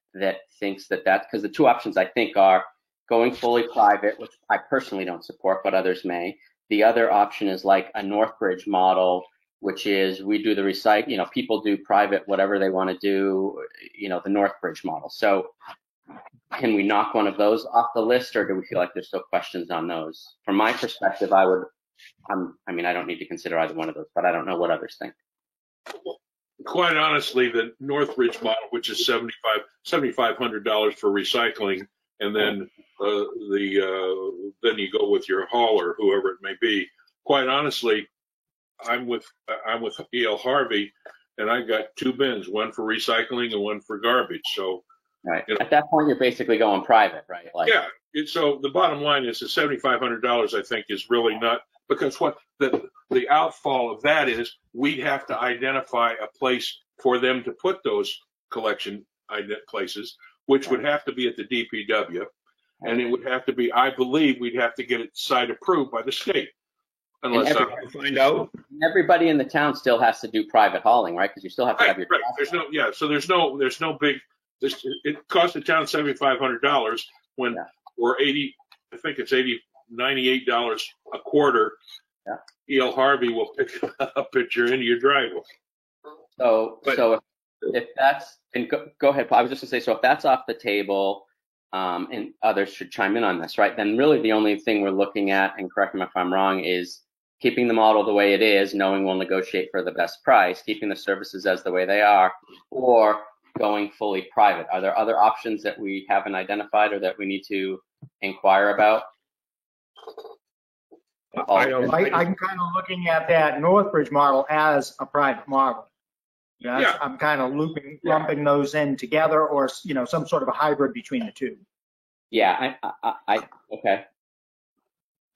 thinks that's, because the 2 options I think are going fully private, which I personally don't support, but others may. The other option is like a Northbridge model, which is we do the recycle, people do private, whatever they want to do, the Northbridge model. So can we knock one of those off the list, or do we feel like there's still questions on those? From my perspective, I don't need to consider either one of those, but I don't know what others think. Quite honestly, the Northbridge model, which is $7,500 for recycling, and then then you go with your hauler, whoever it may be. Quite honestly, I'm with E.L. Harvey, and I got 2 bins, one for recycling and one for garbage. So, right. At that point, you're basically going private, right? So the bottom line is the $7,500, I think, is really not, because what the outfall of that is, we'd have to identify a place for them to put those collection places, which would have to be at the DPW, and it would have to be, I believe, we'd have to get it site approved by the state. Unless I find out. Everybody in the town still has to do private hauling, right? Because you still have to have your. Right. There's no big. It costs the town $7,500 when we're $98 a quarter. Yeah. E.L. Harvey will pick up at your end of your driveway. So if that's, and go ahead, Paul. I was just gonna say, so if that's off the table, and others should chime in on this, right? Then really the only thing we're looking at, and correct me if I'm wrong, is keeping the model the way it is, knowing we'll negotiate for the best price, keeping the services as the way they are, or going fully private. Are there other options that we haven't identified or that we need to inquire about? I'm kind of looking at that Northbridge model as a private model. I'm kind of lumping those in together, or some sort of a hybrid between the 2. Yeah, okay.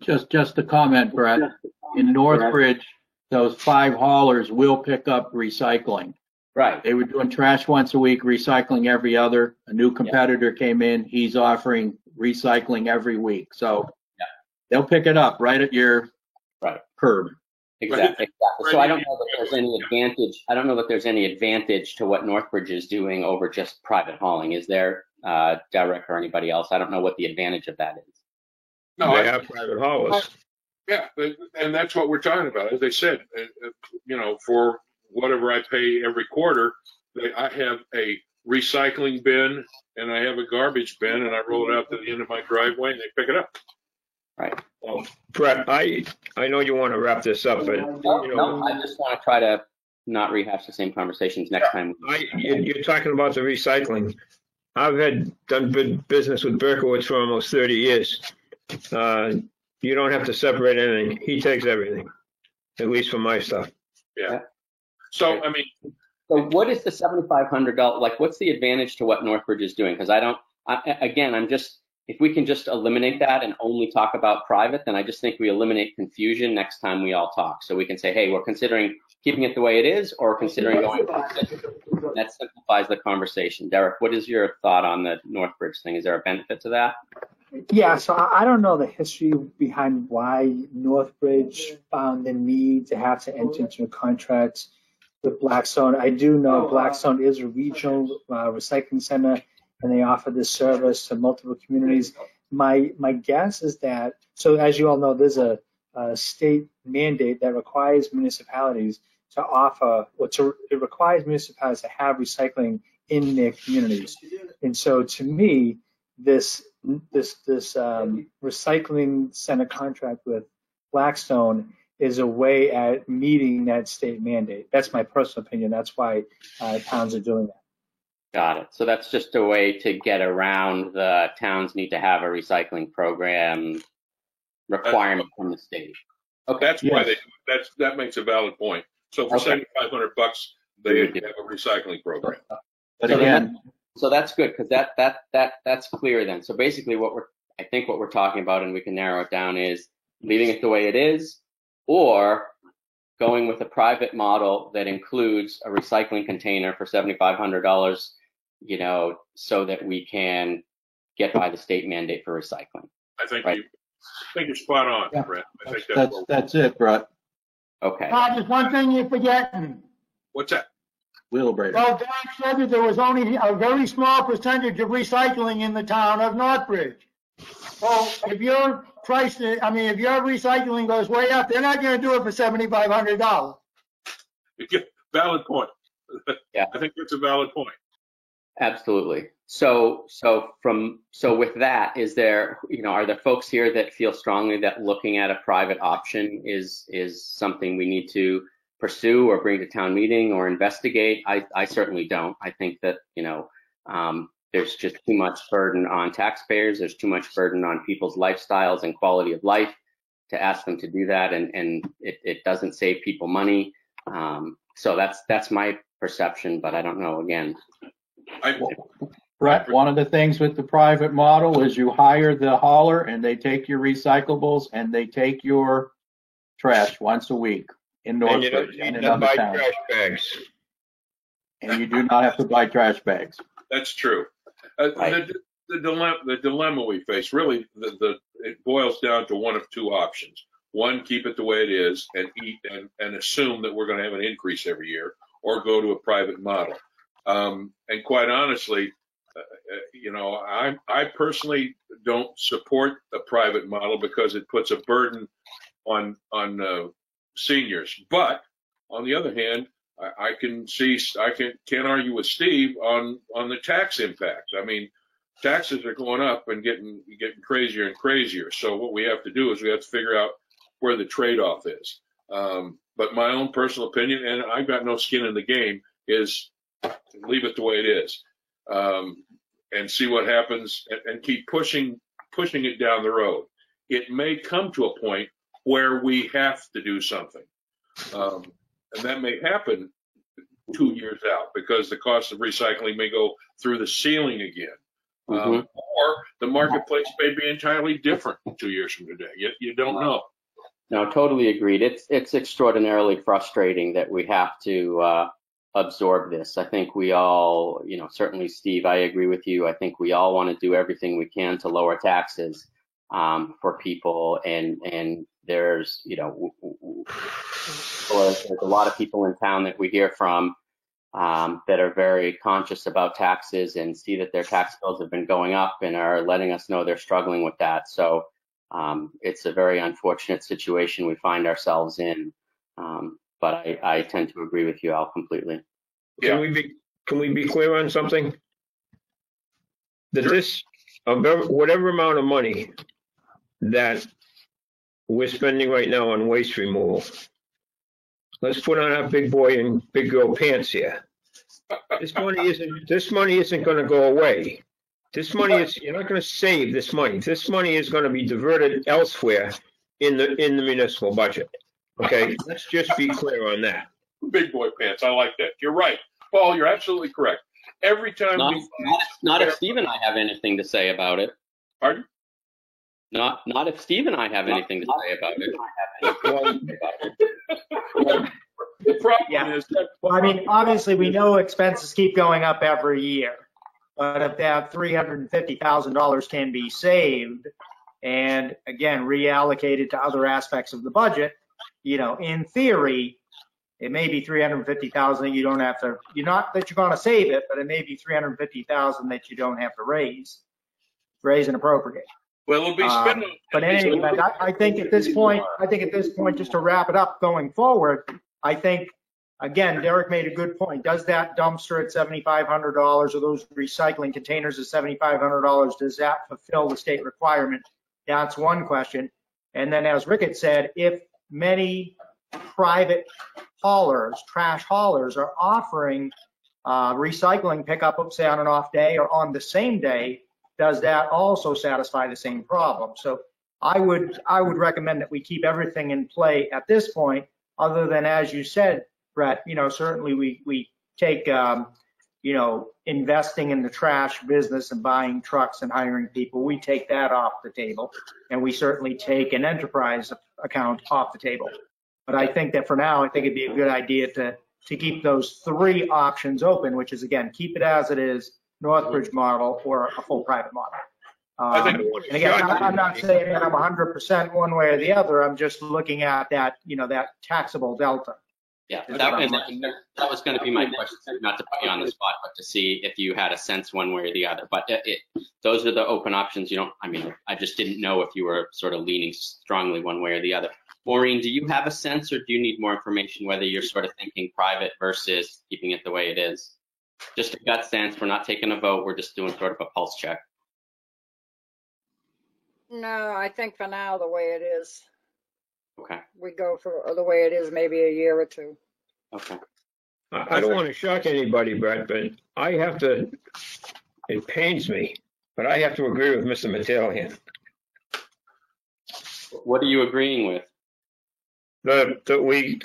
Just a comment, Brett. In Northbridge, those 5 haulers will pick up recycling. Right. They were doing trash once a week, recycling every other. A new competitor came in. He's offering recycling every week. So they'll pick it up right at your curb. Exactly. So I don't know that there's any advantage. I don't know that there's any advantage to what Northbridge is doing over just private hauling. Is there, Derek or anybody else? I don't know what the advantage of that is. No, They have private haulers. yeah, and that's what we're talking about. As I said, for whatever I pay every quarter, I have a recycling bin and I have a garbage bin, and I roll it out to the end of my driveway and they pick it up. Right. Well, Brett, I know you want to wrap this up, but No, I just want to try to not rehash the same conversations next time. you're talking about the recycling. I've done business with Berkowitz for almost 30 years. You don't have to separate anything. He takes everything, at least for my stuff. Yeah. So, So what is the $7,500? Like, what's the advantage to what Northbridge is doing? Because if we can just eliminate that and only talk about private, then I just think we eliminate confusion next time we all talk. So we can say, hey, we're considering keeping it the way it is or considering going private. That simplifies the conversation. Derek, what is your thought on the Northbridge thing? Is there a benefit to that? Yeah, so I don't know the history behind why Northbridge found the need to have to enter into a contract with Blackstone. I do know Blackstone is a regional recycling center, and they offer this service to multiple communities. My guess is that, so as you all know, there's a state mandate that requires municipalities to offer, it requires municipalities to have recycling in their communities. And so to me, this recycling center contract with Blackstone is a way at meeting that state mandate. That's my personal opinion. That's why towns are doing that. Got it. So that's just a way to get around the towns need to have a recycling program requirement from the state. Okay. That's why that makes a valid point. So for $7,500, they have a recycling program. But again, so that's good because that's clear then. So basically what we're talking about, and we can narrow it down, is leaving it the way it is, or going with a private model that includes a recycling container for $7,500, so that we can get by the state mandate for recycling. I think you're spot on, Brett. I think that's it, Brett. Okay. There's one thing you're forgetting. What's that? Wheelbarrow. Well, Derek said that there was only a very small percentage of recycling in the town of Northbridge. So if your recycling goes way up, they're not going to do it for $7,500. Valid point. Yeah. I think that's a valid point. Absolutely. So with that, is there, are there folks here that feel strongly that looking at a private option is something we need to pursue or bring to town meeting or investigate? I certainly don't. I think that, there's just too much burden on taxpayers. There's too much burden on people's lifestyles and quality of life to ask them to do that. And it doesn't save people money. So that's my perception, but I don't know, again. Brett, one of the things with the private model is you hire the hauler and they take your recyclables and they take your trash once a week in Northbridge and in other towns. Trash bags. And you do not have to buy trash bags. That's true. The dilemma we face, really, it boils down to one of two options. One, keep it the way it is and assume that we're going to have an increase every year, or go to a private model. And quite honestly, I personally don't support a private model because it puts a burden on seniors. But on the other hand, I can't argue with Steve on the tax impact. I mean, taxes are going up and getting crazier and crazier. So what we have to do is we have to figure out where the trade-off is. But my own personal opinion, and I've got no skin in the game, is leave it the way it is, and see what happens, and keep pushing it down the road. It may come to a point where we have to do something. And that may happen 2 years out because the cost of recycling may go through the ceiling again. Or the marketplace may be entirely different 2 years from today. You don't know. No, totally agreed. It's extraordinarily frustrating that we have to absorb this. I think we all, certainly Steve, I agree with you. I think we all want to do everything we can to lower taxes for people, and there's, there's a lot of people in town that we hear from that are very conscious about taxes and see that their tax bills have been going up and are letting us know they're struggling with that. So it's a very unfortunate situation we find ourselves in. But I tend to agree with you, Al, completely. Yeah. Can we be clear on something? That this, whatever amount of money that we're spending right now on waste removal, let's put on our big boy and big girl pants here. This money isn't going to go away. This money you're not going to save this money. This money is going to be diverted elsewhere in the municipal budget. Okay, let's just be clear on that. Big boy pants. I like that. You're right, Paul. You're absolutely correct. Every time not if Steve and I have anything to say about it. Pardon? Not if Steve and I have anything to say about it. The problem is that. Well, I mean, obviously, we know expenses keep going up every year, but if that $350,000 can be saved and again reallocated to other aspects of the budget, in theory, it may be $350,000 that you don't have to. Not that you're going to save it, but it may be $350,000 that you don't have to raise and appropriate. Well, it'll be spent. But anyway, I think at this point, just to wrap it up going forward, I think, again, Derek made a good point. Does that dumpster at $7,500 or those recycling containers at $7,500, does that fulfill the state requirement? That's one question. And then as Rick had said, if many private haulers, trash haulers are offering recycling pickup, say on an off day or on the same day, does that also satisfy the same problem? So I would recommend that we keep everything in play at this point, other than, as you said, Brett, certainly we take, investing in the trash business and buying trucks and hiring people, we take that off the table. And we certainly take an enterprise account off the table. But I think that for now, it'd be a good idea to keep those three options open, which is, again, keep it as it is, Northbridge model or a full private model. And again, I'm not saying that I'm 100% one way or the other. I'm just looking at that, that taxable delta. Yeah, that was going to be my question, not to put you on the spot, but to see if you had a sense one way or the other. But those are the open options. I just didn't know if you were sort of leaning strongly one way or the other. Maureen, do you have a sense, or do you need more information whether you're sort of thinking private versus keeping it the way it is? Just a gut sense. We're not taking a vote. We're just doing sort of a pulse check. No, I think for now, the way it is. Okay. We go for the way it is, maybe a year or two. Okay. I don't want to shock anybody, Brett, but it pains me, but I have to agree with Mr. Metallian. What are you agreeing with? That we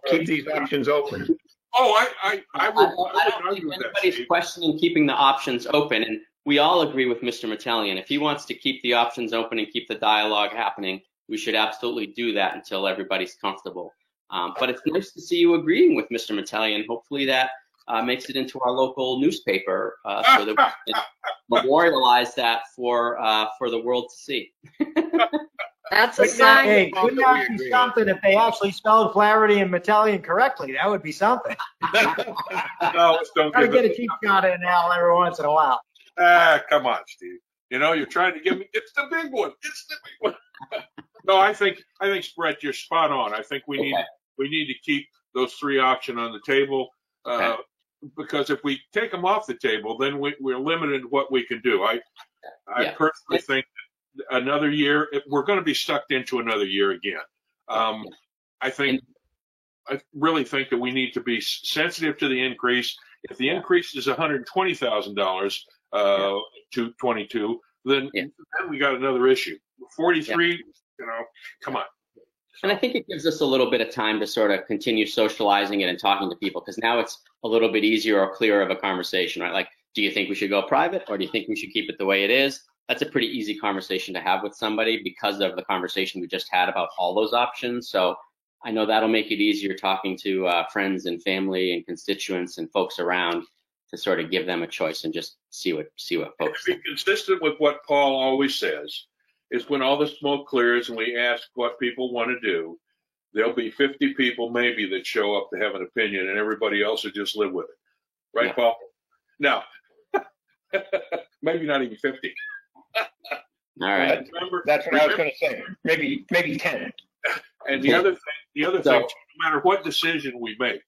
keep these options open. Oh, I don't think anybody's questioning keeping the options open, and we all agree with Mr. Metallian. If he wants to keep the options open and keep the dialogue happening, we should absolutely do that until everybody's comfortable. But it's nice to see you agreeing with Mr. Metallian. Hopefully that makes it into our local newspaper so that we can memorialize that for the world to see. That's a sign. Hey, wouldn't that be something if they actually spelled Flaherty and Metallian correctly? That would be something. No, don't Gotta get a cheap shot in Al every once in a while. Come on, Steve. You're trying to give me. It's the big one. It's the big one. No, I think Brett, you're spot on. I think we need to keep those three options on the table because if we take them off the table, then we're limited in what we can do. I personally think that another year we're going to be sucked into another year again. I really think that we need to be sensitive to the increase. If the increase is $120,000 to 22, then we got another issue. 43, come on. And I think it gives us a little bit of time to sort of continue socializing it and talking to people, because now it's a little bit easier or clearer of a conversation, right? Like, do you think we should go private, or do you think we should keep it the way it is? That's a pretty easy conversation to have with somebody because of the conversation we just had about all those options. So I know that'll make it easier talking to friends and family and constituents and folks around to sort of give them a choice and just see what folks To be think. consistent with what Paul always says, is when all the smoke clears and we ask what people want to do, there'll be 50 people maybe that show up to have an opinion, and everybody else will just live with it. Right, Yeah. Paul? No. Maybe not even 50. All right. Remember, That's what I was going to say. Maybe 10. and the other thing, So- no matter what decision we make,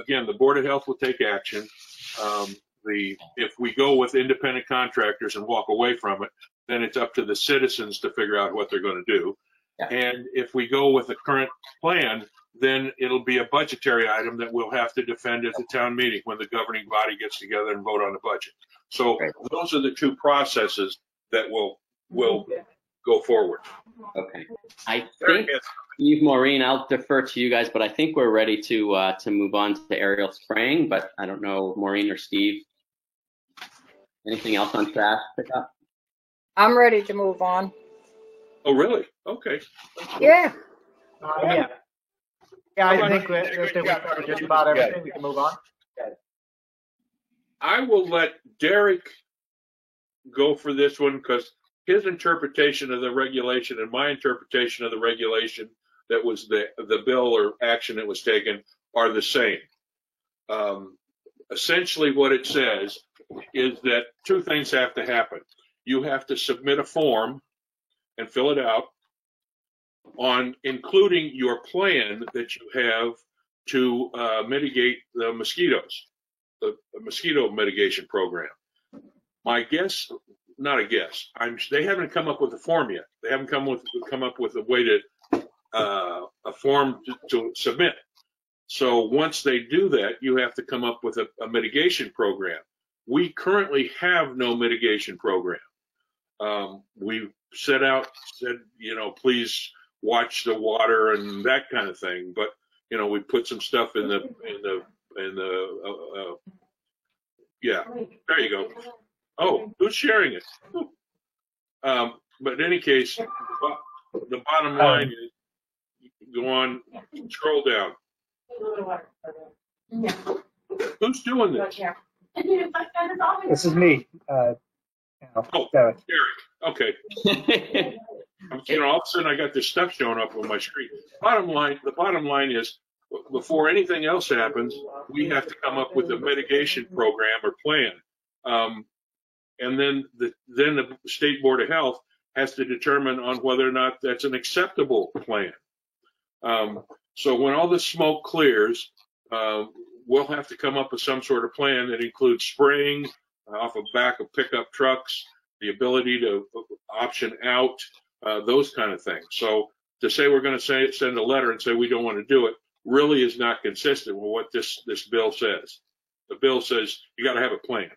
again, the Board of Health will take action. If we go with independent contractors and walk away from it, then it's up to the citizens to figure out what they're going to do. Yeah. And if we go with the current plan, then it'll be a budgetary item that we'll have to defend at the town meeting when the governing body gets together and vote on the budget. So Right. those are the two processes that will go forward. Okay. I Very think, good. Steve, Maureen, I'll defer to you guys, but I think we're ready to move on to aerial spraying, but I don't know, Maureen or Steve. Anything else on trash pickup? I'm ready to move on. Oh, really? Okay. Yeah. Yeah. Yeah, I think we covered just about everything. We can move on. I will let Derek go for this one because his interpretation of the regulation and my interpretation of the regulation that was the bill or action that was taken are the same. Essentially what it says is that two things have to happen. You have to submit a form and fill it out on including your plan that you have to mitigate the mosquitoes, the mosquito mitigation program. My guess, not a guess, they haven't come up with a form yet. They haven't come up with a way to a form to submit. So once they do that, you have to come up with a mitigation program. We currently have no mitigation program. We said, please watch the water and that kind of thing. But, we put some stuff in the yeah, there you go. Oh, who's sharing it? But in any case, the bottom line is, go on, scroll down. Who's doing this? This is me. Oh, Derek. Derek. Okay. All of a sudden I got this stuff showing up on my screen. The bottom line is, before anything else happens, we have to come up with a mitigation program or plan. And then the State Board of Health has to determine on whether or not that's an acceptable plan. So when all the smoke clears, we'll have to come up with some sort of plan that includes spraying off the back of pickup trucks, the ability to option out, those kind of things. So to say we're going to send a letter and say we don't want to do it really is not consistent with what this bill says. The bill says you got to have a plan.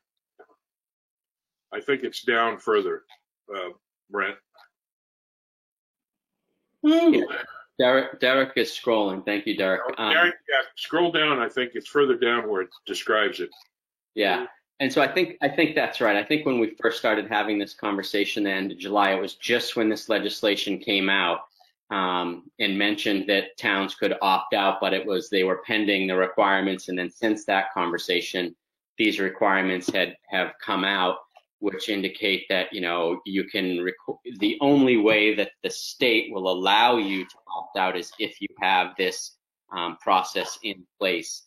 I think it's down further, Brent. Yeah. Derek is scrolling. Thank you, Derek. Derek, yeah, scroll down. I think it's further down where it describes it. Yeah. And so I think that's right. I think when we first started having this conversation, the end of July, it was just when this legislation came out and mentioned that towns could opt out, but they were pending the requirements. And then since that conversation, these requirements have come out, which indicate that, you can the only way that the state will allow you to opt out is if you have this process in place.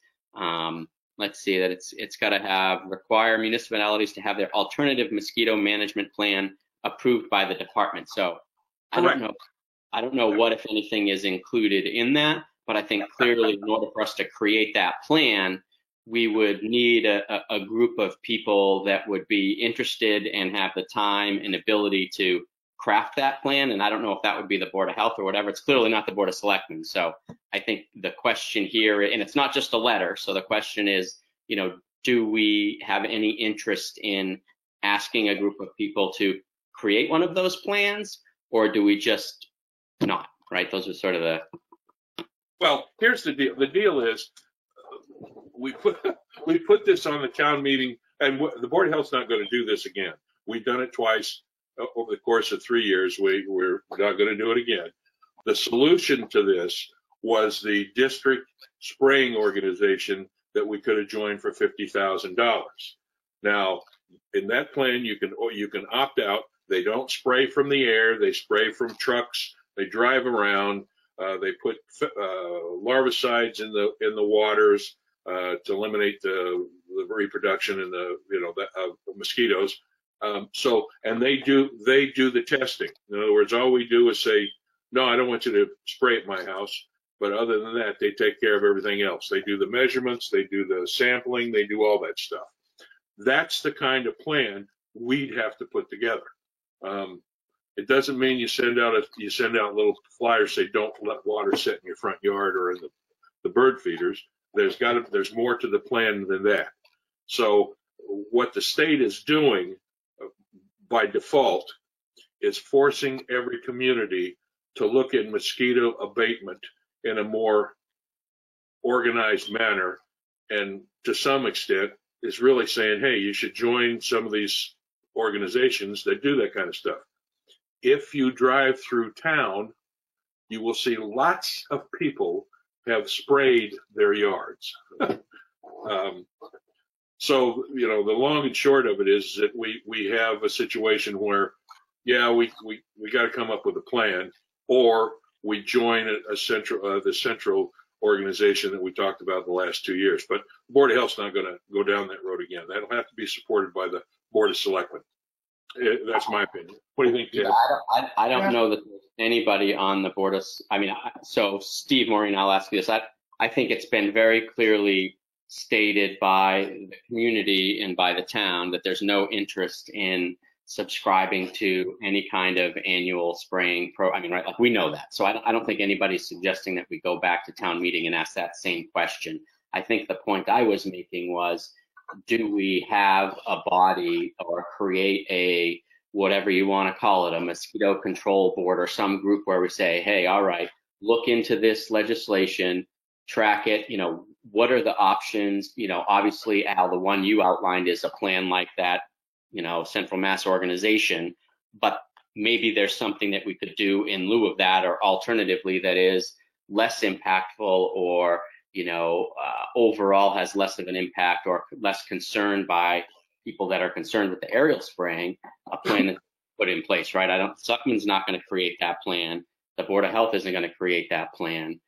Let's see that it's got to require municipalities to have their alternative mosquito management plan approved by the department. So I don't know what, if anything, is included in that, but I think clearly in order for us to create that plan, we would need a group of people that would be interested and have the time and ability to craft that plan. And I don't know if that would be the Board of Health or whatever. It's clearly not the Board of Selectmen. So I think the question here, and it's not just a letter. So the question is, do we have any interest in asking a group of people to create one of those plans, or do we just not, right? Those are sort of Well, here's the deal. The deal is we put this on the town meeting, and the Board of Health's not going to do this again. We've done it twice over the course of 3 years. We're not going to do it again. The solution to this was the district spraying organization that we could have joined for $50,000. Now, in that plan, you can opt out. They don't spray from the air. They spray from trucks. They drive around. They put larvicides in the waters to eliminate the reproduction and the mosquitoes. And they do the testing. In other words, all we do is say, no, I don't want you to spray at my house. But other than that, they take care of everything else. They do the measurements, they do the sampling, they do all that stuff. That's the kind of plan we'd have to put together. It doesn't mean you send out little flyers say don't let water sit in your front yard or in the bird feeders. There's more to the plan than that. So what the state is doing by default is forcing every community to look at mosquito abatement in a more organized manner, and to some extent is really saying, hey, you should join some of these organizations that do that kind of stuff. If you drive through town, you will see lots of people have sprayed their yards. So, the long and short of it is that we have a situation where, yeah, we got to come up with a plan, or we join the central organization that we talked about the last 2 years. But the Board of Health's not going to go down that road again. That'll have to be supported by the Board of Selectmen. That's my opinion. What do you think, Ted? Yeah, I don't know that there's anybody on the board of, so Steve, Maureen, I'll ask you this. I think it's been very clearly stated by the community and by the town that there's no interest in subscribing to any kind of annual spraying right? Like, we know that. So I don't think anybody's suggesting that we go back to town meeting and ask that same question. I think the point I was making was, do we have a body or create a, whatever you want to call it, a mosquito control board or some group where we say, hey, all right, look into this legislation, track it, what are the options? Obviously, Al, the one you outlined is a plan like that, Central Mass organization, but maybe there's something that we could do in lieu of that, or alternatively that is less impactful, or overall has less of an impact, or less concerned by people that are concerned with the aerial spraying, a plan that's put in place, right? Suckman's not going to create that plan. The Board of Health isn't going to create that plan.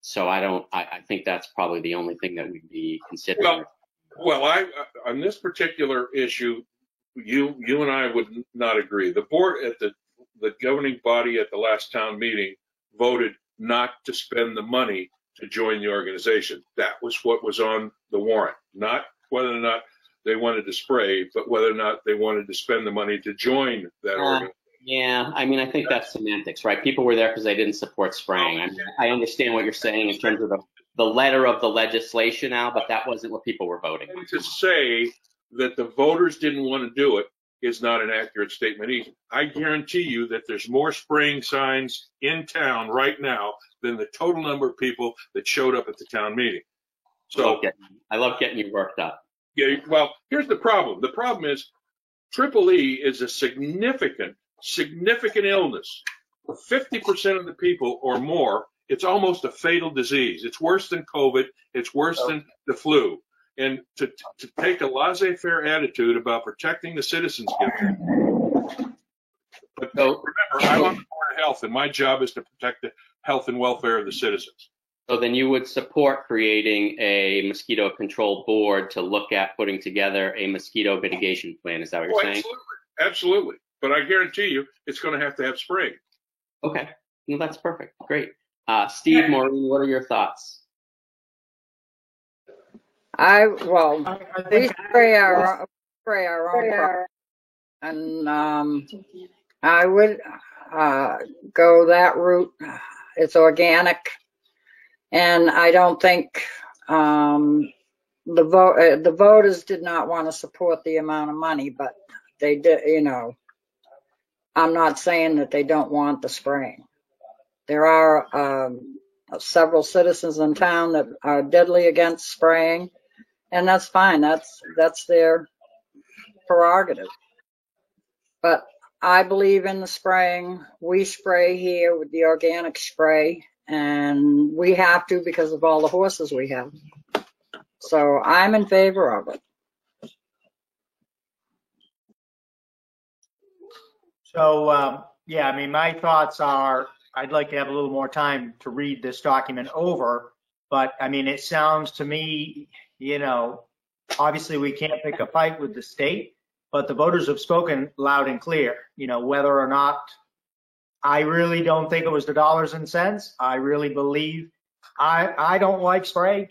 So I think that's probably the only thing that we'd be considering. Well, on this particular issue, you and I would not agree. The board at the governing body at the last town meeting voted not to spend the money to join the organization. That was what was on the warrant, not whether or not they wanted to spray, but whether or not they wanted to spend the money to join that organization. Yeah, I think that's semantics, right? People were there because they didn't support spraying. I understand what you're saying in terms of the letter of the legislation now, but that wasn't what people were voting. And to say that the voters didn't want to do it is not an accurate statement either. I guarantee you that there's more spraying signs in town right now than the total number of people that showed up at the town meeting. So I love getting you worked up. Yeah, well, here's the problem. The problem is Triple E is a significant illness. 50% of the people or more, it's almost a fatal disease. It's worse than COVID. It's worse than the flu. And to take a laissez-faire attitude about protecting the citizens. But remember, I'm on the Board of Health, and my job is to protect the health and welfare of the citizens. So then you would support creating a mosquito control board to look at putting together a mosquito mitigation plan. Is that what you're saying? Absolutely. But I guarantee you it's going to have spraying. Okay. Well, that's perfect. Great. Steve, Maureen, what are your thoughts? We spray our own product, and I would go that route. It's organic, and I don't think the voters did not want to support the amount of money, but they did. I'm not saying that they don't want the spraying. There are several citizens in town that are deadly against spraying, and that's fine. That's their prerogative. But I believe in the spraying. We spray here with the organic spray, and we have to because of all the horses we have. So I'm in favor of it. So, yeah, I mean, my thoughts are, I'd like to have a little more time to read this document over, but I mean, it sounds to me, obviously we can't pick a fight with the state, but the voters have spoken loud and clear, whether or not, I really don't think it was the dollars and cents. I really believe, I don't like spray,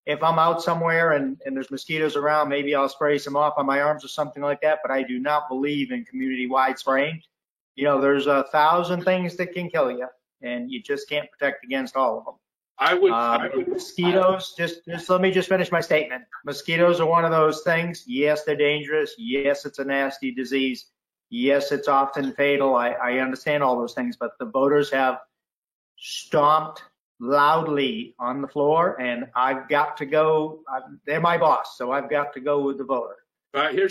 if I'm out somewhere and there's mosquitoes around, maybe I'll spray some off on my arms or something like that, but I do not believe in community-wide spraying. There's 1,000 things that can kill you, and you just can't protect against all of them. I would Mosquitoes, just let me just finish my statement. Mosquitoes are one of those things. Yes, they're dangerous. Yes, it's a nasty disease. Yes, it's often fatal. I understand all those things, but the voters have stomped loudly on the floor, and I've got to go. They're my boss, so I've got to go with the voter. I agree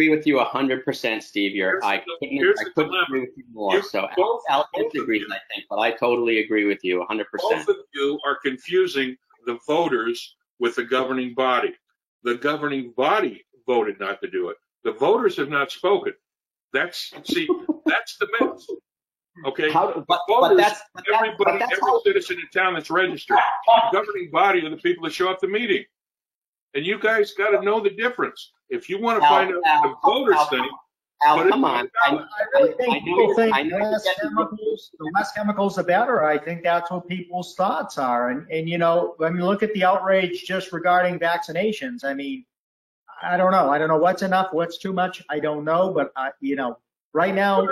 with you 100%, Steve. I couldn't agree with you more. So Al disagrees, I think, but I totally agree with you 100%. Both of you are confusing the voters with the governing body. The governing body voted not to do it. The voters have not spoken. That's the mess. Okay, every citizen in town that's registered. The governing body are the people that show up to the meeting. And you guys got to know the difference. If you want to find out the voters think, Al, come on. I really think people think the less chemicals, the better. I think that's what people's thoughts are. And when you look at the outrage just regarding vaccinations, I mean, I don't know. I don't know what's enough, what's too much. I don't know. But, right now,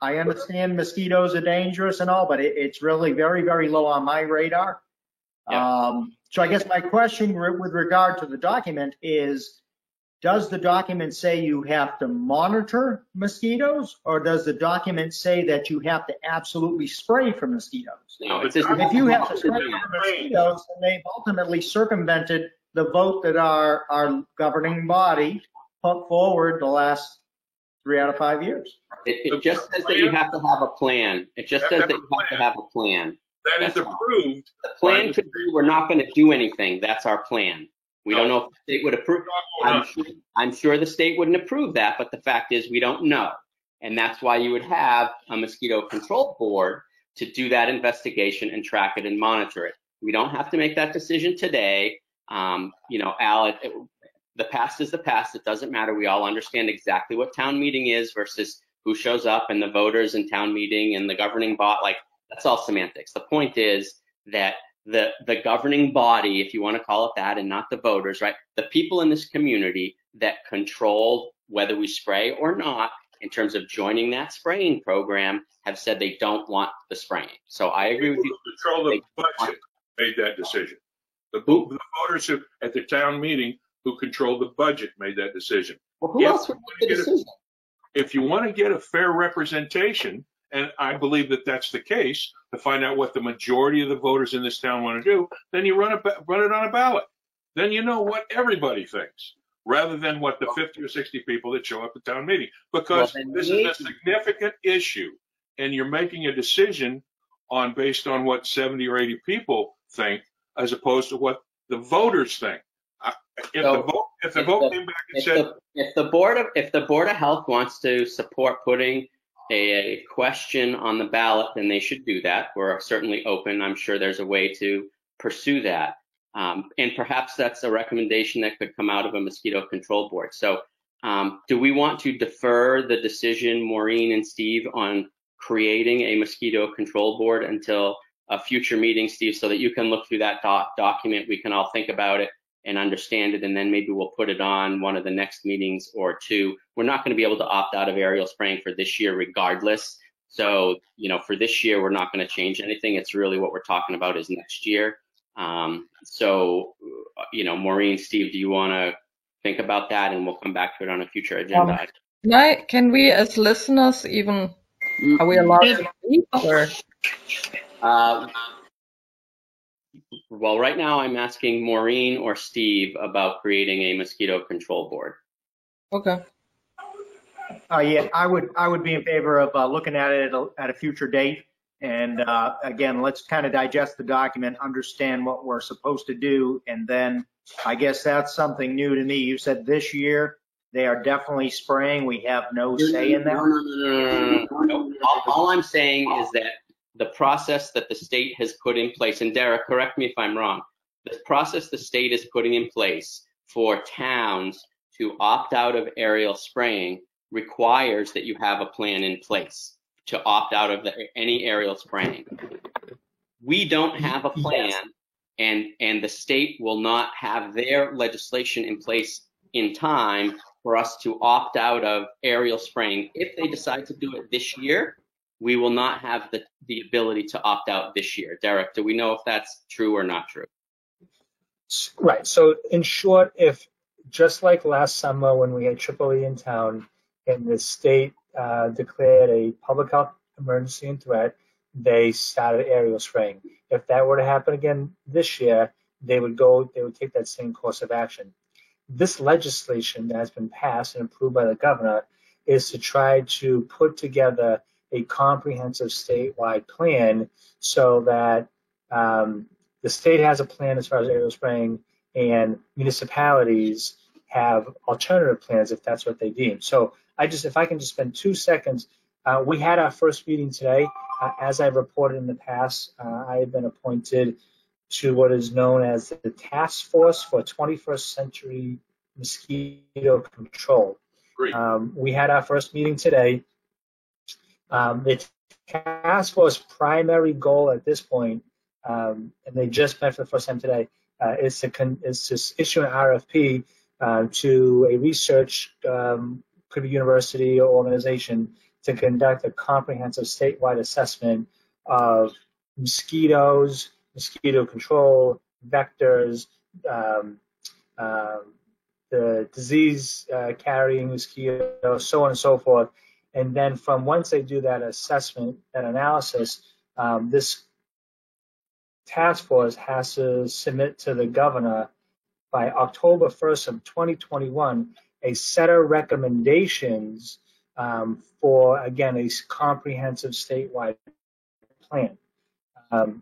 I understand mosquitoes are dangerous and all, but it's really very, very low on my radar. Yeah. So I guess my question with regard to the document is, does the document say you have to monitor mosquitoes, or does the document say that you have to absolutely spray for mosquitoes? No, if you have to spray for mosquitoes, then they've ultimately circumvented the vote that our governing body put forward the last 3 out of 5 years. It just says that you have to have a plan. It just says that you have to have a plan. That is approved. The plan could be we're not going to do anything. That's our plan. We don't know if the state would approve. I'm sure the state wouldn't approve that, but the fact is we don't know. And that's why you would have a mosquito control board to do that investigation and track it and monitor it. We don't have to make that decision today. Al, the past is the past. It doesn't matter. We all understand exactly what town meeting is versus who shows up and the voters in town meeting and the governing body. That's all semantics. The point is that the governing body, if you want to call it that, and not the voters, right? The people in this community that control whether we spray or not in terms of joining that spraying program have said they don't want the spraying. So I agree with you. Control the budget made that decision. The voters at the town meeting who controlled the budget made that decision. Well, who else would make the decision? If you want to get a fair representation, and I believe that that's the case, to find out what the majority of the voters in this town want to do, then you run it on a ballot. Then you know what everybody thinks, rather than what the 50 or 60 people that show up at town meeting. Because this is a significant issue, and you're making a decision based on what 70 or 80 people think, as opposed to what the voters think. If the vote came back and said, if the Board of Health wants to support putting a question on the ballot, then they should do that. We're certainly open. I'm sure there's a way to pursue that. And perhaps that's a recommendation that could come out of a mosquito control board. So do we want to defer the decision, Maureen and Steve, on creating a mosquito control board until a future meeting, Steve, so that you can look through that document, we can all think about it and understand it, and then maybe we'll put it on one of the next meetings or two. We're not going to be able to opt out of aerial spraying for this year regardless. So, for this year, we're not going to change anything. It's really what we're talking about is next year. Maureen, Steve, do you want to think about that, and we'll come back to it on a future agenda? Can we as listeners even, are we allowed to speak, or? Well, right now I'm asking Maureen or Steve about creating a mosquito control board. Okay. Yeah, I would be in favor of looking at it at a future date. And again, let's kind of digest the document, understand what we're supposed to do. And then I guess that's something new to me. You said this year they are definitely spraying. We have no say in that. No. All I'm saying is that the process that the state has put in place, and Derek, correct me if I'm wrong, the process the state is putting in place for towns to opt out of aerial spraying requires that you have a plan in place to opt out of any aerial spraying. We don't have a plan, and the state will not have their legislation in place in time for us to opt out of aerial spraying. If they decide to do it this year, we will not have the ability to opt out this year. Derek, do we know if that's true or not true? Right. So in short, if just like last summer when we had EEE in town and the state declared a public health emergency and threat, they started aerial spraying. If that were to happen again this year, they would take that same course of action. This legislation that has been passed and approved by the governor is to try to put together a comprehensive statewide plan so that the state has a plan as far as aerial spraying and municipalities have alternative plans if that's what they deem. So if I can just spend 2 seconds, we had our first meeting today. As I've reported in the past, I have been appointed to what is known as the Task Force for 21st Century Mosquito Control. Great. We had our first meeting today. The Task Force primary goal at this point, and they just met for the first time today, is to issue an RFP to a research, could be university or organization, to conduct a comprehensive statewide assessment of mosquitoes, mosquito control, vectors, the disease carrying mosquitoes, so on and so forth. And then once they do that assessment, that analysis, this task force has to submit to the governor by October 1st of 2021 a set of recommendations for, again, a comprehensive statewide plan.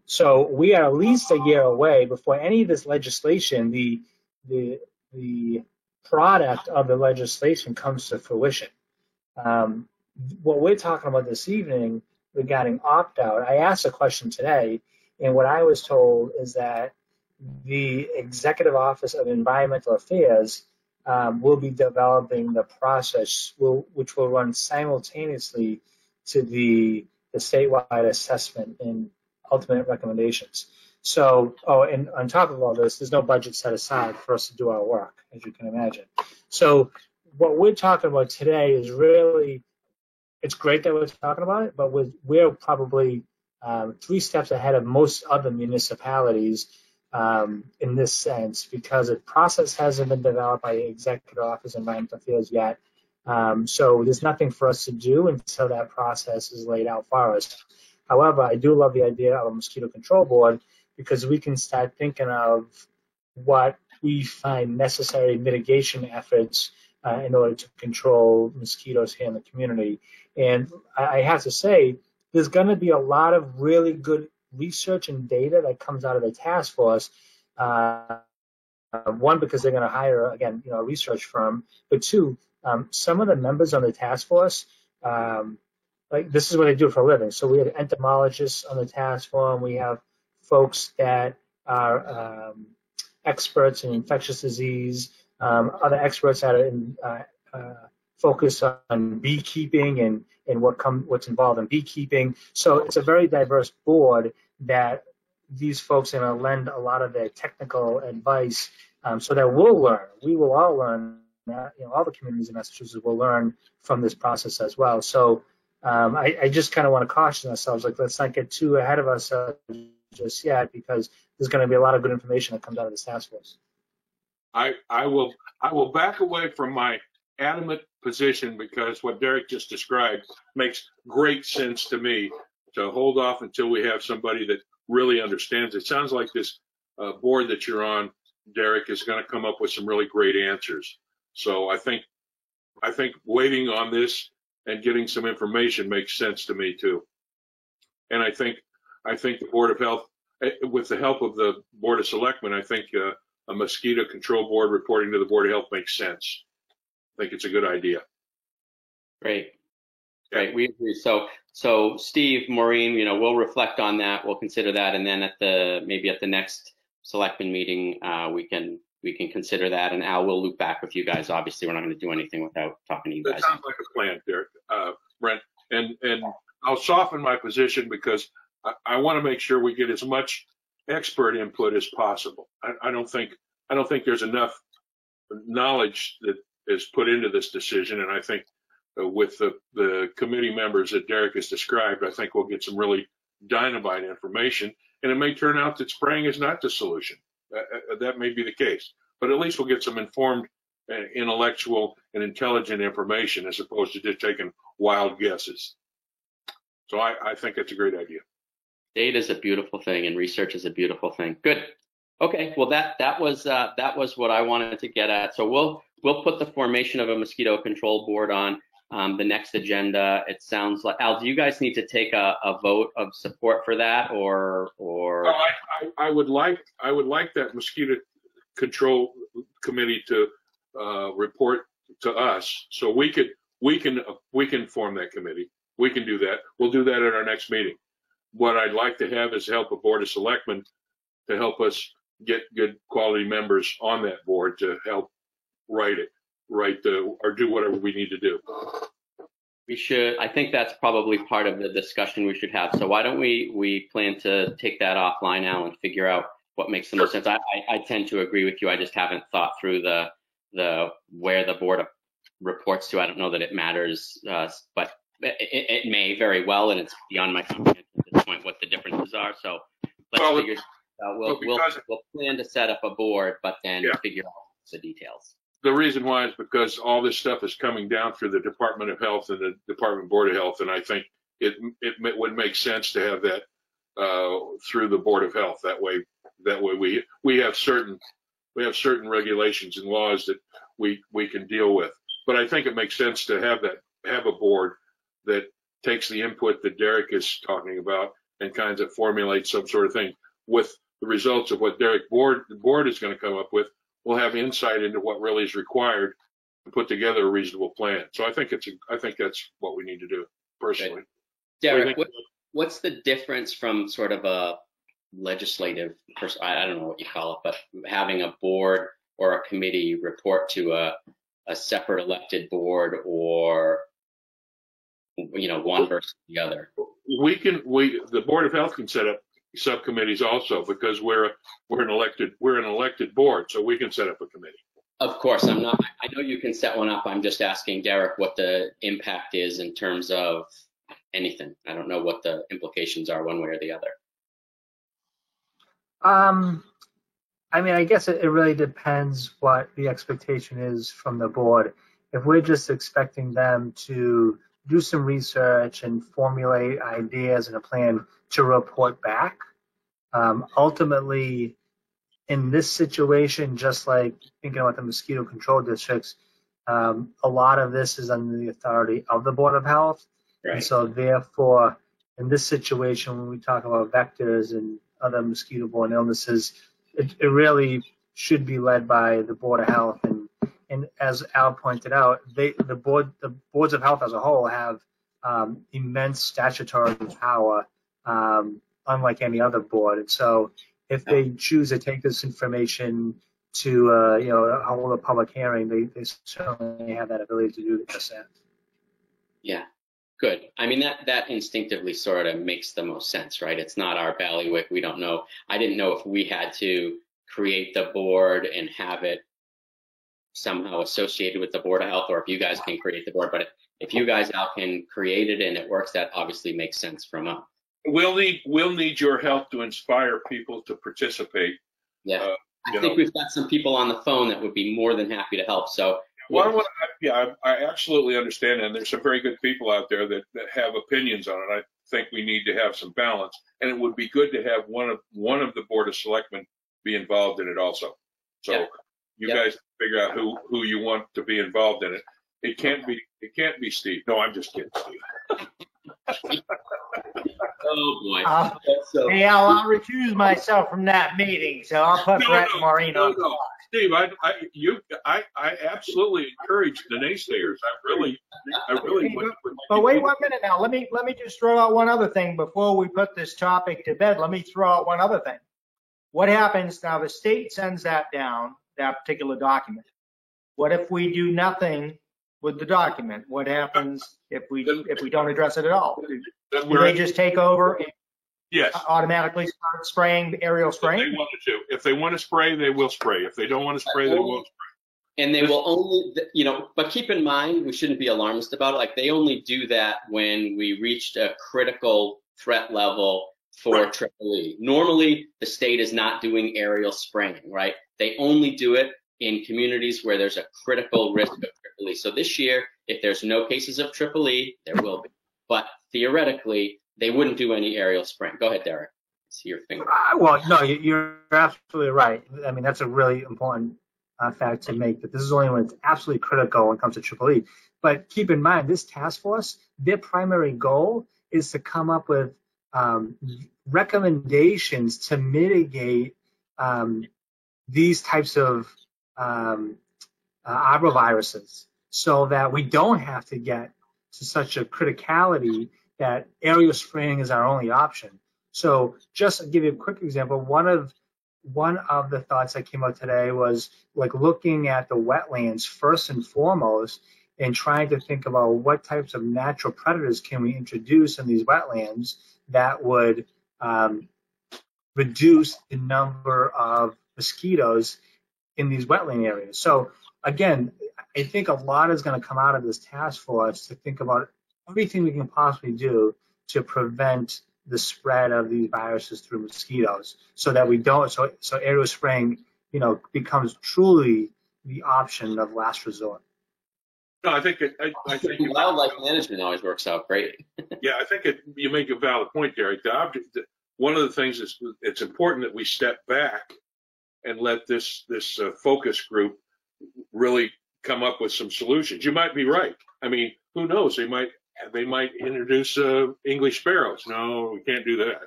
So we are at least a year away before any of this legislation, the product of the legislation comes to fruition. What we're talking about this evening regarding opt-out, I asked a question today, and what I was told is that the Executive Office of Environmental Affairs will be developing the process, which will run simultaneously to the statewide assessment and ultimate recommendations. So, and on top of all this, there's no budget set aside for us to do our work, as you can imagine. So what we're talking about today is really, it's great that we're talking about it, but we're probably 3 steps ahead of most other municipalities in this sense, because the process hasn't been developed by the Executive Office of Environmental Affairs yet. So there's nothing for us to do until that process is laid out for us. However, I do love the idea of a mosquito control board because we can start thinking of what we find necessary mitigation efforts in order to control mosquitoes here in the community. And I have to say, there's going to be a lot of really good research and data that comes out of the task force. One, because they're going to hire, again, a research firm, but 2, some of the members on the task force, like this is what they do for a living. So we have entomologists on the task force, and we have folks that are experts in infectious disease, other experts that are focused on beekeeping and what's involved in beekeeping. So it's a very diverse board that these folks are going to lend a lot of their technical advice so that we will all learn, all the communities in Massachusetts will learn from this process as well. So I just kind of want to caution ourselves, like, let's not get too ahead of ourselves just yet, because there's going to be a lot of good information that comes out of this task force. I will back away from my adamant position, because what Derek just described makes great sense to me, to hold off until we have somebody that really understands. It sounds like this board that you're on, Derek, is going to come up with some really great answers. So I think I think waiting on this and getting some information makes sense to me too. And I think the Board of Health, with the help of the Board of Selectmen, I think a mosquito control board reporting to the Board of Health makes sense. I think it's a good idea. Great. Great. We agree. So Steve, Maureen, we'll reflect on that. We'll consider that. And then maybe at the next Selectmen meeting, we can consider that. And Al will loop back with you guys. Obviously, we're not going to do anything without talking to you guys. That sounds like a plan, Derek, Brent. And I'll soften my position because I want to make sure we get as much expert input as possible. I don't think there's enough knowledge that is put into this decision. And I think with the committee members that Derek has described, I think we'll get some really dynamite information. And it may turn out that spraying is not the solution. That may be the case. But at least we'll get some informed, intellectual, and intelligent information as opposed to just taking wild guesses. So I think that's a great idea. Data is a beautiful thing, and research is a beautiful thing. Good. Okay. Well, that was what I wanted to get at. So we'll put the formation of a mosquito control board on the next agenda. It sounds like, Al, do you guys need to take a vote of support for that, or? I would like that mosquito control committee to report to us, so we can form that committee. We can do that. We'll do that at our next meeting. What I'd like to have is help a Board of Selectmen to help us get good quality members on that board to help write or do whatever we need to do. I think that's probably part of the discussion we should have. So why don't we plan to take that offline now and figure out what makes the most sense. I tend to agree with you. I just haven't thought through the where the board reports to. I don't know that it matters, but it may very well, and it's beyond my comprehension at this point what the differences are. So let's figure out. We'll plan to set up a board, but then figure out the details. The reason why is because all this stuff is coming down through the Department of Health and the Department Board of Health, and I think it would make sense to have that through the Board of Health. That way we have certain regulations and laws that we can deal with. But I think it makes sense to have a board that takes the input that Derek is talking about and kind of formulates some sort of thing with the results of what the board is going to come up with. We'll have insight into what really is required to put together a reasonable plan. So I think that's what we need to do personally. Okay. Derek, what's the difference from sort of a legislative person? I don't know what you call it, but having a board or a committee report to a separate elected board, or one versus the other? The Board of Health can set up subcommittees also, because we're an elected board, so we can set up a committee. Of course, I know you can set one up. I'm just asking Derek what the impact is in terms of anything. I don't know what the implications are one way or the other. I guess it really depends what the expectation is from the board. If we're just expecting them to do some research and formulate ideas and a plan to report back, ultimately, in this situation, just like thinking about the mosquito control districts, a lot of this is under the authority of the Board of Health. Right. And so therefore, in this situation, when we talk about vectors and other mosquito-borne illnesses, it really should be led by the Board of Health. And as Al pointed out, the boards of health as a whole have immense statutory power, unlike any other board. And so if they choose to take this information to hold a public hearing, they certainly have that ability to do just that. Yeah. Good. That instinctively sort of makes the most sense, right? It's not our bailiwick. We don't know. I didn't know if we had to create the board and have it somehow associated with the Board of Health, or if you guys can create the board. But if you guys now can create it and it works, that obviously makes sense from us. We'll need your help to inspire people to participate. Yeah. I think we've got some people on the phone that would be more than happy to help. So. I absolutely understand, and there's some very good people out there that have opinions on it. I think we need to have some balance, and it would be good to have one of the Board of Selectmen be involved in it also. So you guys figure out who you want to be involved in it. It can't be Steve. No, I'm just kidding, Steve. Oh boy. Hey, I'll recuse myself from that meeting, so I'll put Brett and Maureen on. No. Steve, I absolutely encourage the naysayers. I really would. But wait 1 minute now. Let me just throw out one other thing before we put this topic to bed. Let me throw out one other thing. What happens now? The state sends that down, that particular document. What if we do nothing with the document? What happens if we don't address it at all? Do they just take over and yes, automatically start spraying, aerial spraying? If they wanted to. If they want to spray, they will spray. If they don't want to spray, they won't spray. And they will only, but keep in mind, we shouldn't be alarmist about it. Like, they only do that when we reached a critical threat level for EEE. Normally, the state is not doing aerial spraying, right? They only do it in communities where there's a critical risk of EEE. So this year, if there's no cases of EEE, there will be. But theoretically, they wouldn't do any aerial spraying. Go ahead, Derek. I see your finger. Well, no, you're absolutely right. I mean, that's a really important fact to make, that this is only when it's absolutely critical when it comes to EEE. But keep in mind, this task force, their primary goal is to come up with recommendations to mitigate these types of arboviruses, so that we don't have to get to such a criticality that aerial spraying is our only option. So just to give you a quick example, one of the thoughts that came out today was like looking at the wetlands first and foremost, and trying to think about what types of natural predators can we introduce in these wetlands that would reduce the number of mosquitoes in these wetland areas. So again, I think a lot is going to come out of this task force to think about everything we can possibly do to prevent the spread of these viruses through mosquitoes, so that we don't, so aerial spraying, becomes truly the option of last resort. No, I think wildlife management always works out great. Yeah, I think you make a valid point, Derek. One of the things is it's important that we step back and let this focus group really come up with some solutions. You might be right. I mean, who knows? They might introduce English sparrows. No, we can't do that.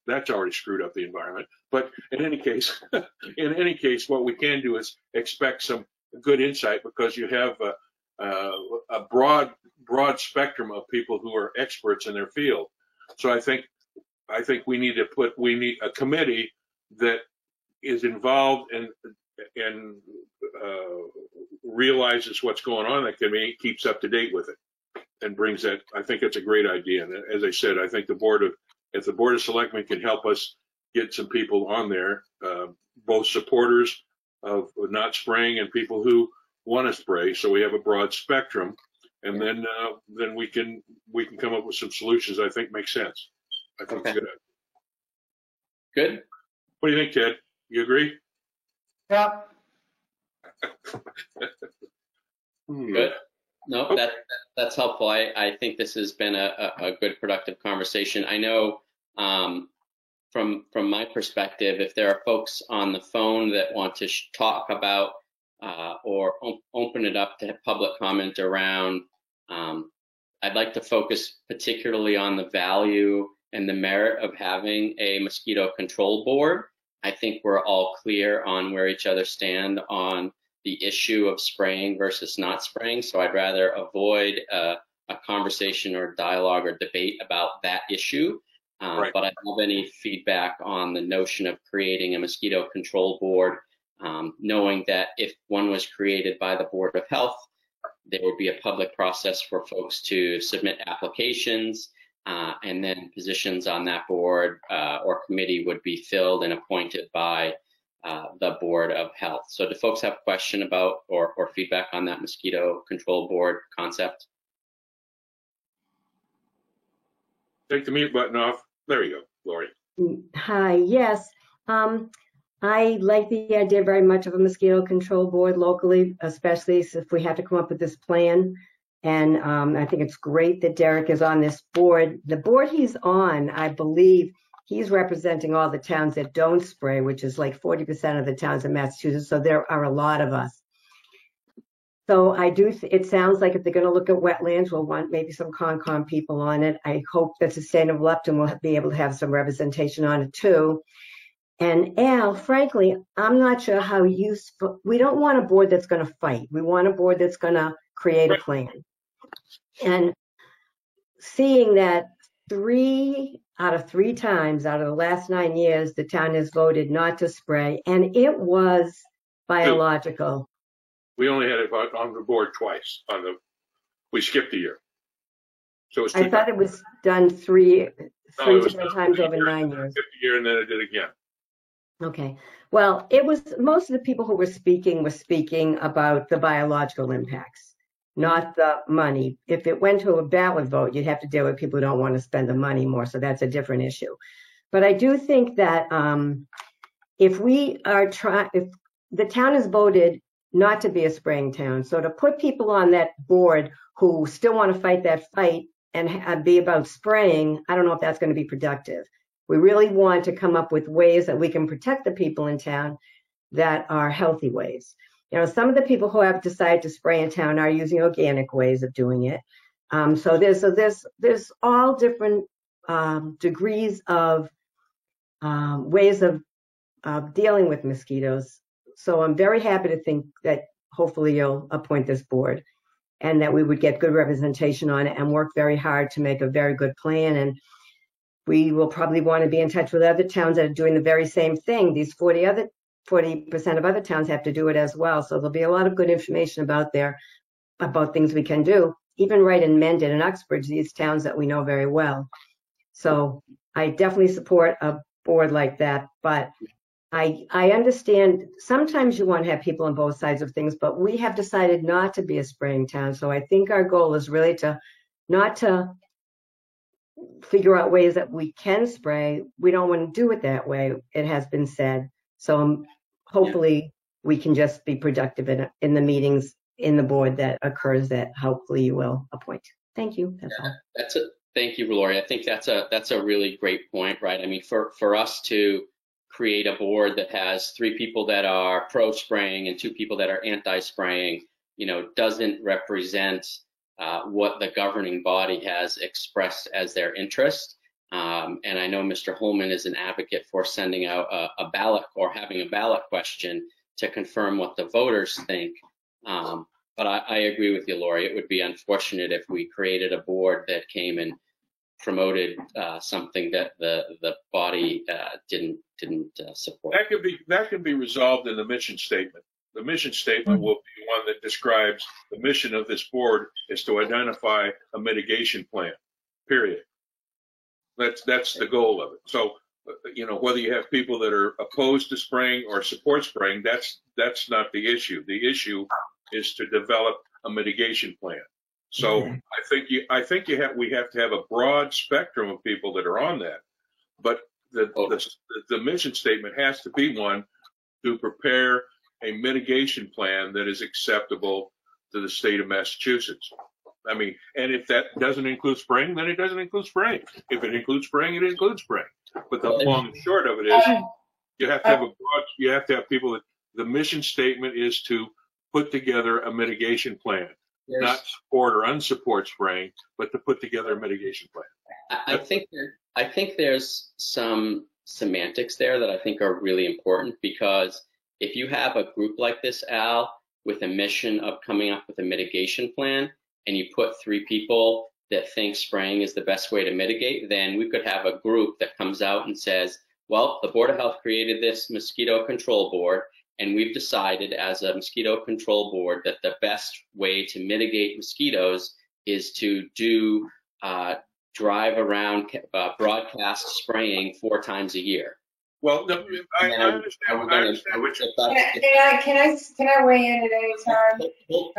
That's already screwed up the environment. But in any case, what we can do is expect some good insight, because you have a broad spectrum of people who are experts in their field. So I think we need a committee that is involved and realizes what's going on. That committee keeps up to date with it and brings that. I think it's a great idea. And as I said, I think if the Board of Selectmen can help us get some people on there, both supporters of not spraying and people who want to spray, so we have a broad spectrum, and then we can come up with some solutions. I think makes sense. I think it's good. Good. What do you think, Ted? You agree? Yeah. Good. No, that's helpful. I think this has been a good, productive conversation. I know from my perspective, if there are folks on the phone that want to talk about or open it up to public comment around, I'd like to focus particularly on the value and the merit of having a mosquito control board. I think we're all clear on where each other stand on the issue of spraying versus not spraying. So I'd rather avoid a conversation or dialogue or debate about that issue. Right. But I don't have any feedback on the notion of creating a mosquito control board, knowing that if one was created by the Board of Health, there would be a public process for folks to submit applications, and then positions on that board or committee would be filled and appointed by the Board of Health. So do folks have a question about or feedback on that mosquito control board concept? Take the mute button off. There you go, Lori. Hi, yes. I like the idea very much of a mosquito control board locally, especially if we have to come up with this plan. And I think it's great that Derek is on this board. The board he's on, I believe, he's representing all the towns that don't spray, which is like 40% of the towns in Massachusetts. So there are a lot of us. So it sounds like if they're going to look at wetlands, we'll want maybe some Concom people on it. I hope that Sustainable Upton will be able to have some representation on it too. And Al, frankly, I'm not sure how useful, we don't want a board that's going to fight. We want a board that's going to create a plan. And seeing that 3 out of 3 times out of the last 9 years, the town has voted not to spray, and it was biological. We only had it on the board twice. We skipped a year. So it's I thought it was done three different times over 9 years. Skipped a year and then it did again. Okay. Well, it was most of the people who were speaking about the biological impacts, not the money. If it went to a ballot vote, you'd have to deal with people who don't want to spend the money more. So that's a different issue. But I do think that if the town has voted not to be a spraying town, so to put people on that board who still want to fight that fight and be about spraying, I don't know if that's going to be productive. We really want to come up with ways that we can protect the people in town that are healthy ways. You know, some of the people who have decided to spray in town are using organic ways of doing it. So there's all different degrees of ways of dealing with mosquitoes. So I'm very happy to think that hopefully you'll appoint this board and that we would get good representation on it and work very hard to make a very good plan. And we will probably want to be in touch with other towns that are doing the very same thing. These 40% of other towns have to do it as well. So there'll be a lot of good information about things we can do, even right in Mendon and Uxbridge, these towns that we know very well. So I definitely support a board like that, but I understand sometimes you want to have people on both sides of things, but we have decided not to be a spraying town. So I think our goal is really not to figure out ways that we can spray. We don't want to do it that way, it has been said. So hopefully we can just be productive in the meetings in the board that occurs that hopefully you will appoint. Thank you. That's all. Thank you, Lori. I think that's a really great point, right? I mean, for us to create a board that has 3 people that are pro spraying and 2 people that are anti-spraying, doesn't represent what the governing body has expressed as their interest. And I know Mr. Holman is an advocate for sending out a ballot or having a ballot question to confirm what the voters think. But I agree with you, Lori. It would be unfortunate if we created a board that came and promoted something that the body didn't support. That can be resolved in the mission statement. The mission statement will be one that describes the mission of this board is to identify a mitigation plan, period. That's the goal of it. So, whether you have people that are opposed to spraying or support spraying, that's not the issue. The issue is to develop a mitigation plan. So I think we have to have a broad spectrum of people that are on that, but the mission statement has to be one to prepare a mitigation plan that is acceptable to the state of Massachusetts. I mean, and if that doesn't include spraying, then it doesn't include spraying. If it includes spraying, it includes spraying. But the long and short of it is, you have to have people that the mission statement is to put together a mitigation plan, not support or unsupport spraying, but to put together a mitigation plan. I think there's some semantics there that I think are really important, because if you have a group like this, Al, with a mission of coming up with a mitigation plan, and you put 3 people that think spraying is the best way to mitigate, then we could have a group that comes out and says, well, the Board of Health created this mosquito control board, and we've decided as a mosquito control board that the best way to mitigate mosquitoes is to do drive around broadcast spraying 4 times a year. Well, no, I understand what you're saying. Can I weigh in at any time?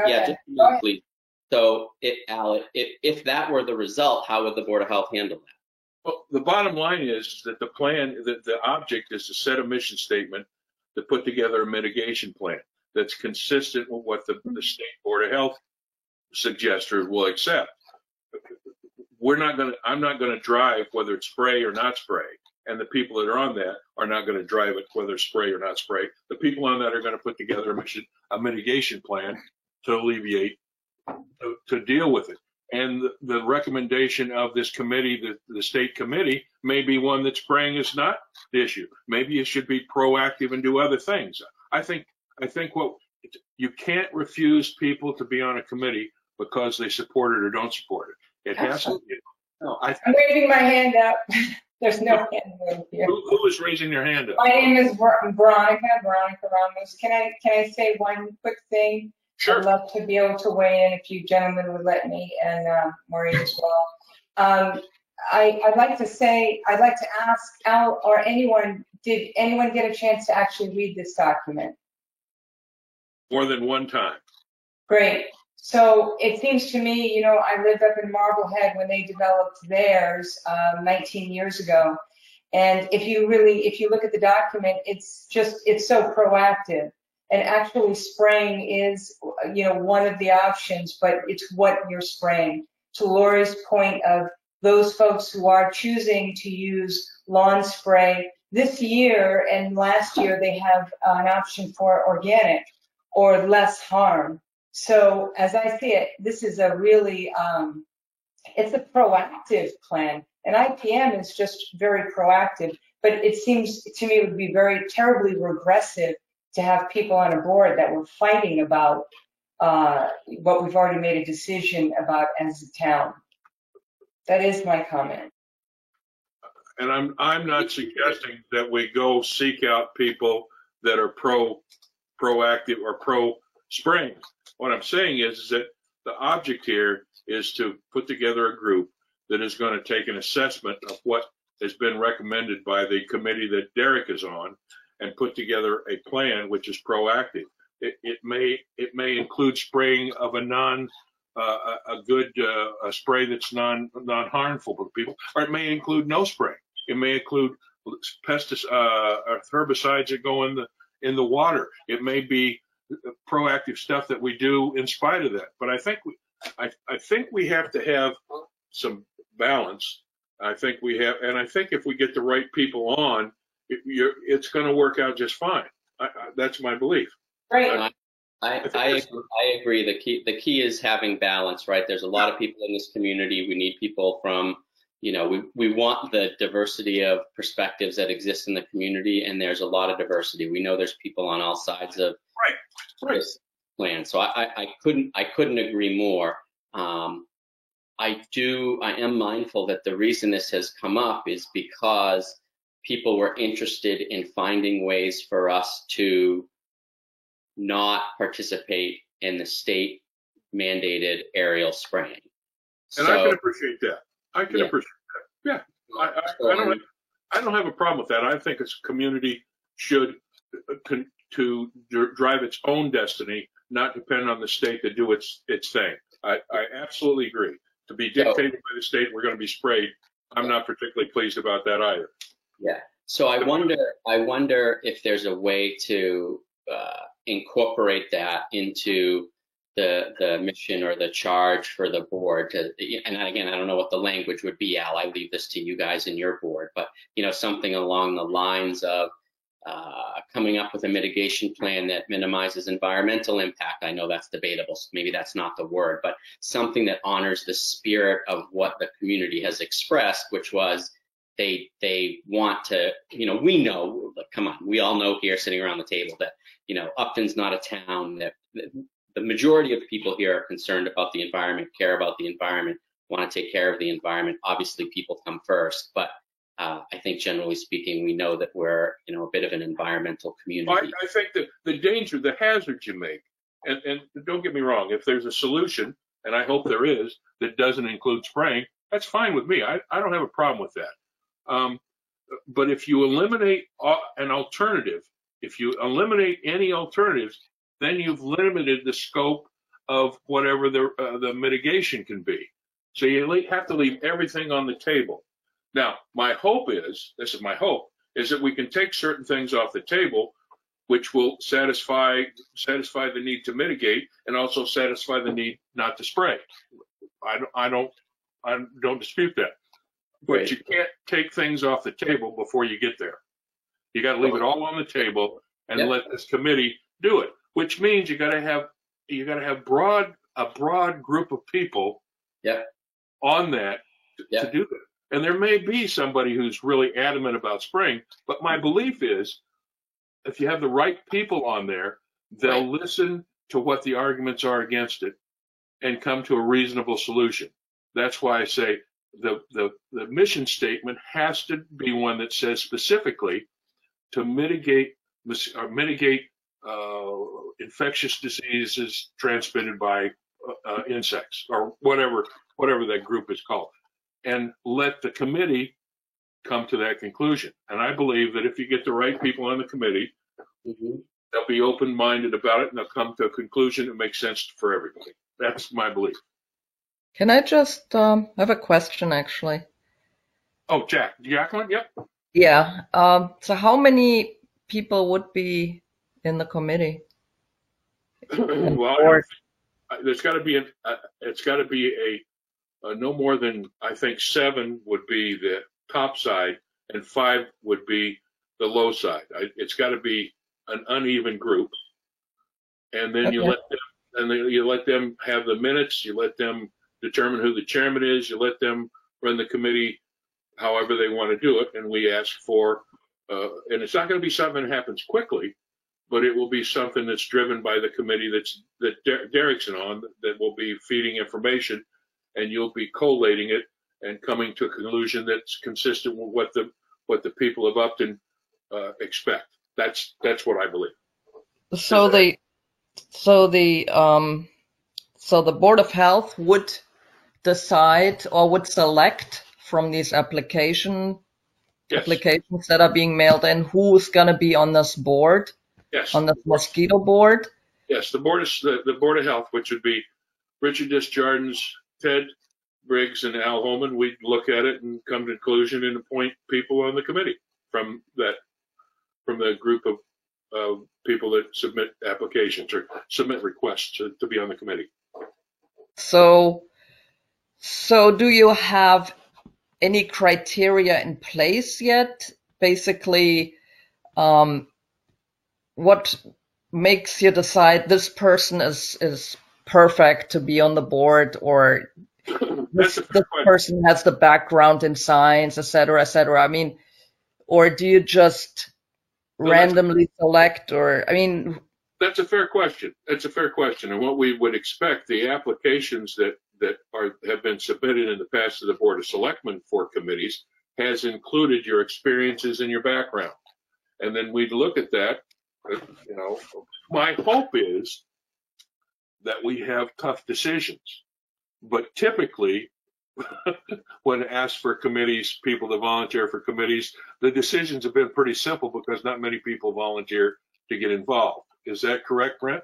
Yeah, just a minute, please. So, Al, if that were the result, how would the Board of Health handle that? Well, the bottom line is that the object is to set a mission statement to put together a mitigation plan that's consistent with what the State Board of Health suggests or will accept. I'm not going to drive whether it's spray or not spray. And the people that are on that are not going to drive it whether it's spray or not spray. The people on that are going to put together a mitigation plan to alleviate, to deal with it. And the recommendation of this committee, the state committee, may be one that spraying is not the issue. Maybe it should be proactive and do other things. I think what you can't refuse people to be on a committee because they support it or don't support it. It has to. I'm raising my hand up. There's no hand raised here. Who is raising their hand up? My name is Veronica Ramos. Can I say one quick thing? Sure. I'd love to be able to weigh in if you gentlemen would let me, and Maureen as well. I'd like to ask Al or anyone, did anyone get a chance to actually read this document? More than one time. Great. So it seems to me, I lived up in Marblehead when they developed theirs 19 years ago. And if you look at the document, it's so proactive. And actually spraying is, one of the options, but it's what you're spraying. To Lori's point of those folks who are choosing to use lawn spray this year and last year, they have an option for organic or less harm. So as I see it, this is a really, it's a proactive plan. And IPM is just very proactive, but it seems to me it would be terribly regressive to have people on a board that were fighting about what we've already made a decision about as a town. That is my comment. And I'm not suggesting that we go seek out people that are proactive or pro-spraying. What I'm saying is that the object here is to put together a group that is going to take an assessment of what has been recommended by the committee that Derek is on and put together a plan which is proactive. It may include spraying of a good spray that's non-harmful to people, or it may include no spraying. It may include herbicides that go in the water. It may be proactive stuff that we do in spite of that. But I think we have to have some balance. I think if we get the right people on, it's going to work out just fine. That's my belief. Right. I agree. The key is having balance, right? There's a lot of people in this community. We need people from, we want the diversity of perspectives that exist in the community, and there's a lot of diversity. We know there's people on all sides of this plan. So I couldn't agree more. I am mindful that the reason this has come up is because people were interested in finding ways for us to not participate in the state mandated aerial spraying. And I can appreciate that. I can appreciate that. Yeah. I don't have a problem with that. I think a community should to drive its own destiny, not depend on the state to do its thing. I absolutely agree. To be dictated by the state, we're going to be sprayed. I'm not particularly pleased about that either. Yeah. So I wonder if there's a way to incorporate that into the mission or the charge for the board. And again, I don't know what the language would be, Al. I leave this to you guys and your board. But something along the lines of coming up with a mitigation plan that minimizes environmental impact. I know that's debatable, so maybe that's not the word, but something that honors the spirit of what the community has expressed, which was they want to, we know, come on, we all know here sitting around the table that, Upton's not a town that the majority of people here are concerned about the environment, care about the environment, want to take care of the environment. Obviously, people come first, but I think generally speaking, we know that we're, a bit of an environmental community. I think that the danger, the hazards you make, and don't get me wrong, if there's a solution, and I hope there is, that doesn't include spraying, that's fine with me. I don't have a problem with that. But if you eliminate an alternative, if you eliminate any alternatives, then you've limited the scope of whatever the mitigation can be. So you have to leave everything on the table. Now, my hope is, is that we can take certain things off the table, which will satisfy the need to mitigate and also satisfy the need not to spray. I don't dispute that. But you can't take things off the table before you get there. You got to leave it all on the table and let this committee do it, which means you got to have you got to have a broad group of people on that to do that. And there may be somebody who's really adamant about spring, but my belief is if you have the right people on there, they'll listen to what the arguments are against it and come to a reasonable solution. That's why I say the mission statement has to be one that says specifically to mitigate infectious diseases transmitted by insects or whatever that group is called, and let the committee come to that conclusion. And I believe that if you get the right people on the committee, they'll be open-minded about it and they'll come to a conclusion that makes sense for everybody. That's my belief. Can I just have a question, actually? Oh, Jacqueline, yep. Yeah. So how many people would be in the committee? Well, there's got to be it's got to be a no more than, I think 7 would be the top side and 5 would be the low side. It's got to be an uneven group, and then you let them have the minutes. You let them determine who the chairman is. You let them run the committee however they want to do it, and we ask for. And it's not going to be something that happens quickly, but it will be something that's driven by the committee that Derek's on, that will be feeding information, and you'll be collating it and coming to a conclusion that's consistent with what the people of Upton expect. That's what I believe. So the Board of Health would decide or would select from these applications that are being mailed in who's going to be on this board, on this mosquito board. Yes, the Board of Health, which would be Richard Desjardins, Ted Briggs, and Al Holman. We'd look at it and come to a conclusion and appoint people on the committee from the group of people that submit applications or submit requests to be on the committee. So do you have any criteria in place yet? Basically, what makes you decide this person is perfect to be on the board, or this person has the background in science, et cetera, et cetera? I mean, or do you just randomly select, or, I mean? That's a fair question. And what we would expect, the applications that have been submitted in the past to the Board of Selectmen for committees has included your experiences and your background. And then we'd look at that. My hope is that we have tough decisions, but typically when asked for committees, people to volunteer for committees, the decisions have been pretty simple because not many people volunteer to get involved. Is that correct, Brent?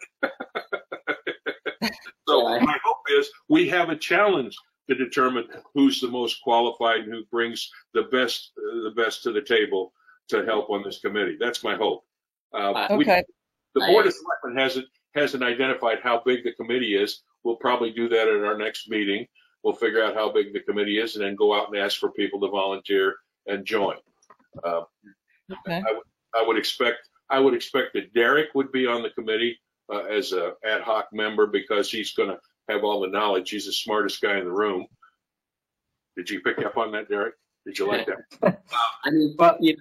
So my hope is we have a challenge to determine who's the most qualified and who brings the best to the table to help on this committee. That's my hope. The Board of Selectmen hasn't identified how big the committee is. We'll probably do that at our next meeting. We'll figure out how big the committee is and then go out and ask for people to volunteer and join. I would expect that Derek would be on the committee as an ad hoc member because he's going to have all the knowledge. He's the smartest guy in the room. Did you pick up on that, Derek? Did you like that? I mean, but it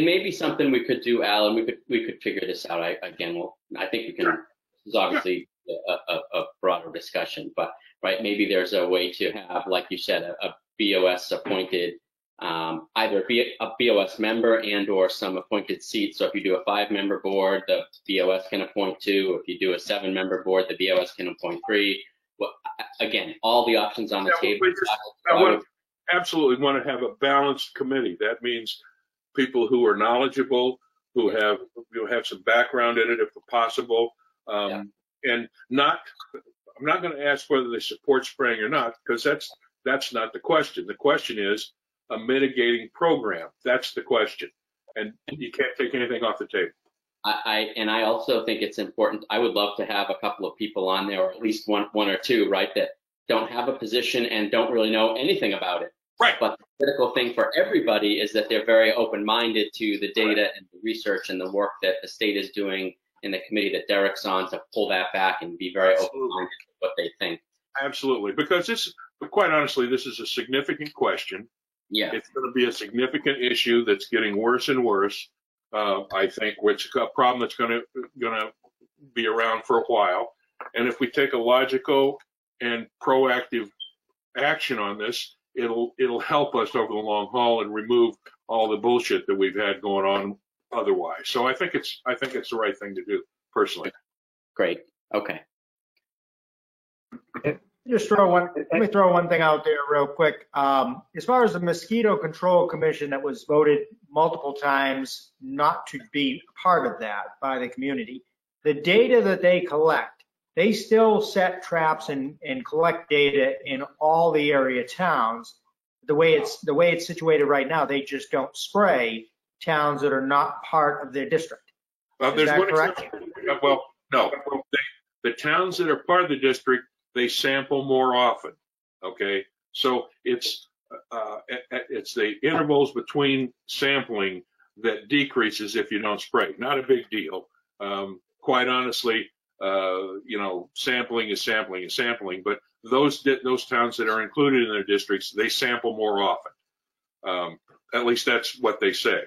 may be something we could do, Alan. We could figure this out. I think we can. Sure. This is obviously a broader discussion, but right, maybe there's a way to have, like you said, a BOS appointed, either a BOS member and or some appointed seats. So if you do a 5-member board, the BOS can appoint 2. If you do a 7-member board, the BOS can appoint 3. Well, again, all the options on the table. Absolutely want to have a balanced committee. That means people who are knowledgeable, who have some background in it if possible, and I'm not going to ask whether they support spraying or not, because that's not the question. The question is a mitigating program. That's the question, and you can't take anything off the table. I also think it's important. I would love to have a couple of people on there, or at least one or two, right, that don't have a position and don't really know anything about it. Right. But the critical thing for everybody is that they're very open-minded to the data and the research and the work that the state is doing in the committee that Derek's on to pull that back and be very open to what they think. Absolutely, because quite honestly, this is a significant question. Yeah. It's going to be a significant issue that's getting worse and worse. I think, which a problem that's going to be around for a while. And if we take a logical and proactive action on this, it'll help us over the long haul and remove all the bullshit that we've had going on otherwise. So I think it's the right thing to do, personally. Great. Okay. Let me throw one thing out there real quick. As far as the Mosquito Control Commission that was voted multiple times not to be part of that by the community, the data that they collect, they still set traps and collect data in all the area towns. The way it's situated right now, they just don't spray towns that are not part of their district. Is that correct? Well, no. The towns that are part of the district, they sample more often. Okay, so it's the intervals between sampling that decreases if you don't spray. Not a big deal. Quite honestly, sampling is sampling. But those towns that are included in their districts, they sample more often. At least that's what they say.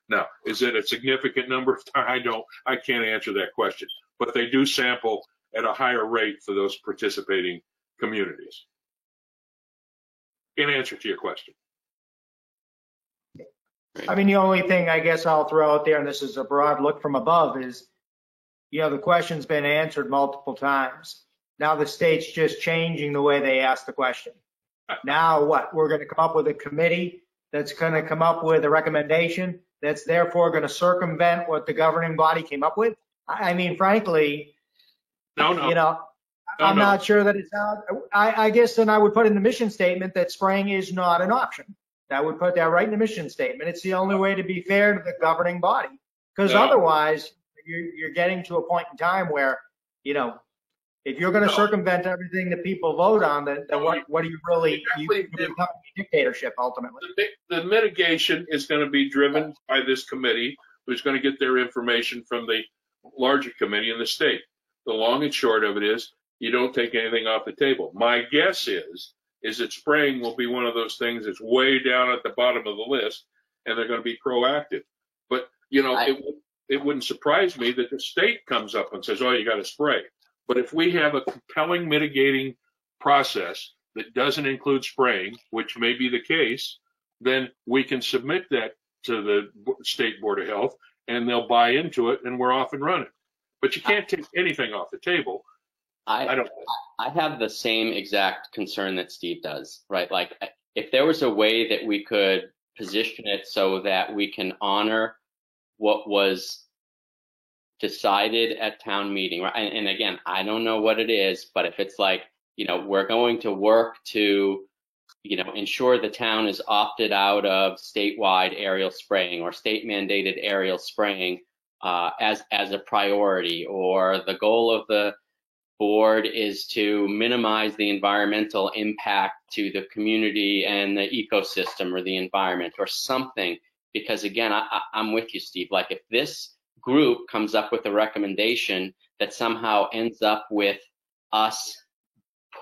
Now, is it a significant number of times? I can't answer that question. But they do sample at a higher rate for those participating communities. In answer to your question. I mean, the only thing I guess I'll throw out there, and this is a broad look from above, is, the question's been answered multiple times. Now the state's just changing the way they ask the question. Now what? We're going to come up with a committee that's going to come up with a recommendation that's therefore going to circumvent what the governing body came up with? I mean, frankly, I'm not sure that it's out. I guess then I would put in the mission statement that spraying is not an option. That would put that right in the mission statement. It's the only way to be fair to the governing body. Because otherwise, you're getting to a point in time where, if you're going to circumvent everything that people vote on, then what do you really, you become a dictatorship ultimately. The mitigation is going to be driven by this committee, who's going to get their information from the larger committee in the state. The long and short of it is, you don't take anything off the table. My guess is that spraying will be one of those things that's way down at the bottom of the list, and they're going to be proactive. But, it wouldn't surprise me that the state comes up and says, oh, you got to spray. But if we have a compelling mitigating process that doesn't include spraying, which may be the case, then we can submit that to the State Board of Health, and they'll buy into it, and we're off and running. But you can't take anything off the table. I have the same exact concern that Steve does, right? Like, if there was a way that we could position it so that we can honor what was decided at town meeting, right? And again, I don't know what it is, but if it's like, we're going to work to, ensure the town is opted out of statewide aerial spraying or state mandated aerial spraying as a priority, or the goal of the board is to minimize the environmental impact to the community and the ecosystem or the environment or something. Because again, I'm with you, Steve. Like, if this group comes up with a recommendation that somehow ends up with us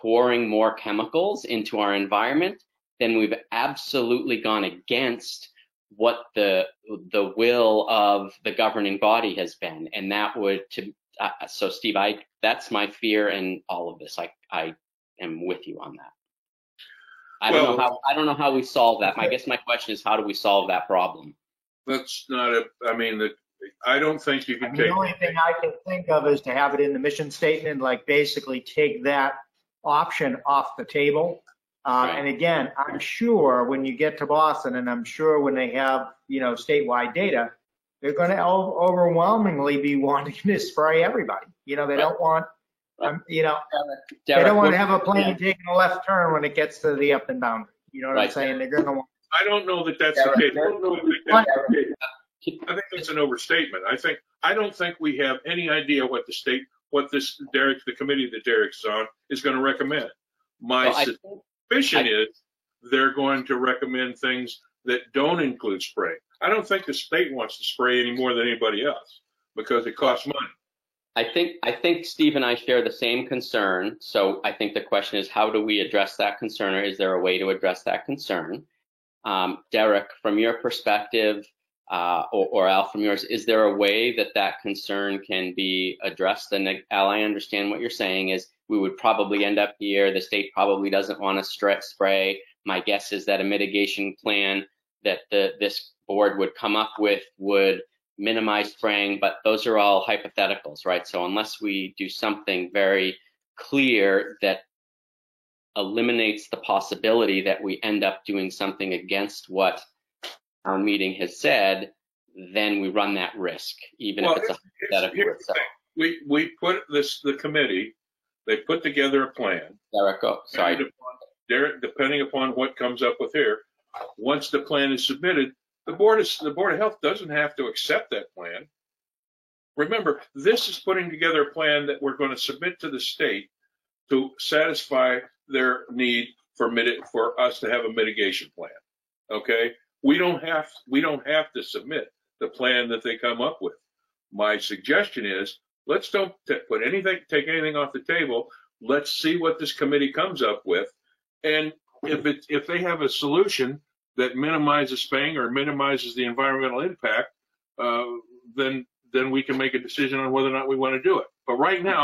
pouring more chemicals into our environment, then we've absolutely gone against what the will of the governing body has been. And that would, so Steve, that's my fear in all of this. I am with you on that. I don't know how we solve that. I guess my question is, how do we solve that problem? That's not I don't think you can take. The only thing I can think of is to have it in the mission statement, like basically take that option off the table. Right. And again, I'm sure when you get to Boston, and I'm sure when they have, statewide data, they're going to overwhelmingly be wanting to spray everybody. They don't want, they don't want to have a plane taking a left turn when it gets to the Upton boundary. You know what I'm saying? They're going to want. I don't know that that's the case. I think that's an overstatement. I don't think we have any idea what the committee that Derek's on is going to recommend. My suspicion is they're going to recommend things that don't include spraying. I don't think the state wants to spray any more than anybody else. because it costs money. I think Steve and I share the same concern. So I think the question is, how do we address that concern, or is there a way to address that concern? Derek, from your perspective, or Al, from yours, is there a way that that concern can be addressed? And Al, I understand what you're saying is we would probably end up here. The state probably doesn't want to spray. My guess is that a mitigation plan that this board would come up with would minimize spraying, but those are all hypotheticals, right? So unless we do something very clear that eliminates the possibility that we end up doing something against what our meeting has said, then we run that risk, even if it's a hypothetical. Here's the thing. We put the committee, they put together a plan. Derek, sorry. Depending upon what comes up with here, once the plan is submitted, the Board of Health doesn't have to accept that plan. Remember, this is putting together a plan that we're going to submit to the state to satisfy their need for us to have a mitigation plan. Okay, we don't have to submit the plan that they come up with. My suggestion is, let's don't take anything off the table. Let's see what this committee comes up with, and if they have a solution that minimizes spraying or minimizes the environmental impact, then we can make a decision on whether or not we want to do it. But right now,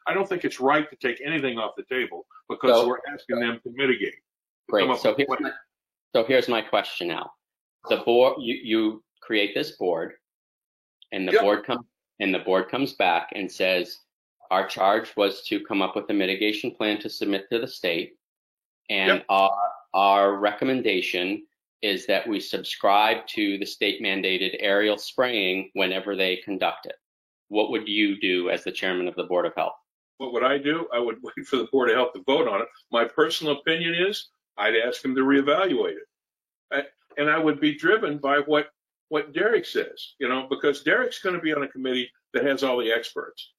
I don't think it's right to take anything off the table because we're asking them to mitigate. Great. So here's my question now. The board, you create this board, and the board comes back and says, our charge was to come up with a mitigation plan to submit to the state, and our recommendation is that we subscribe to the state mandated aerial spraying whenever they conduct it. What would you do as the chairman of the Board of Health? What would I do? I would wait for the Board of Health to vote on it. My personal opinion is I'd ask them to reevaluate it. And I would be driven by what Derek says, because Derek's going to be on a committee that has all the experts.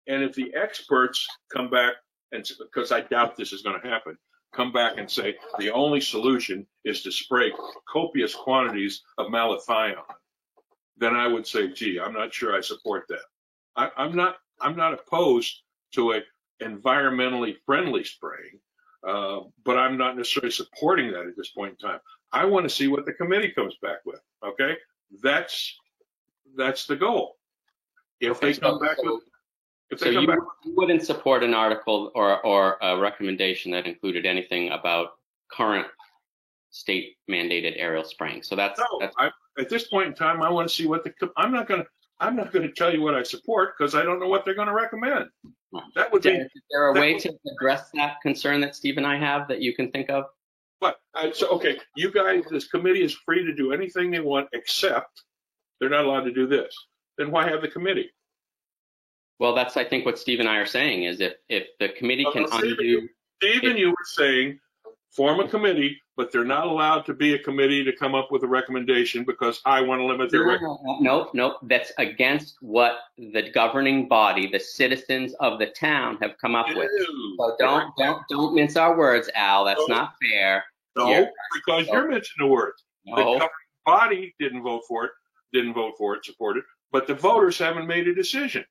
And if the experts come back, and because I doubt this is going to happen, come back and say the only solution is to spray copious quantities of malathion, then I would say, gee, I'm not sure I support that. I'm not opposed to a environmentally friendly spraying, but I'm not necessarily supporting that at this point in time. I want to see what the committee comes back with. Okay, that's the goal. If they come back with. You wouldn't support an article or a recommendation that included anything about current state mandated aerial spraying. So that's at this point in time, I want to see what I'm not going to tell you what I support because I don't know what they're going to recommend. That would be. Is there a way to address that concern that Steve and I have that you can think of? But okay, you guys, this committee is free to do anything they want, except they're not allowed to do this. Then why have the committee? Well, that's, I think, what Steve and I are saying is if the committee can undo. Steve, you were saying form a committee, but they're not allowed to be a committee to come up with a recommendation because I want to limit their recommendation. No, that's against what the governing body, the citizens of the town, have come up with. So don't mince our words, Al. That's not fair. No, because you're mincing the words. No. The governing body didn't vote for it, support it, but the voters haven't made a decision.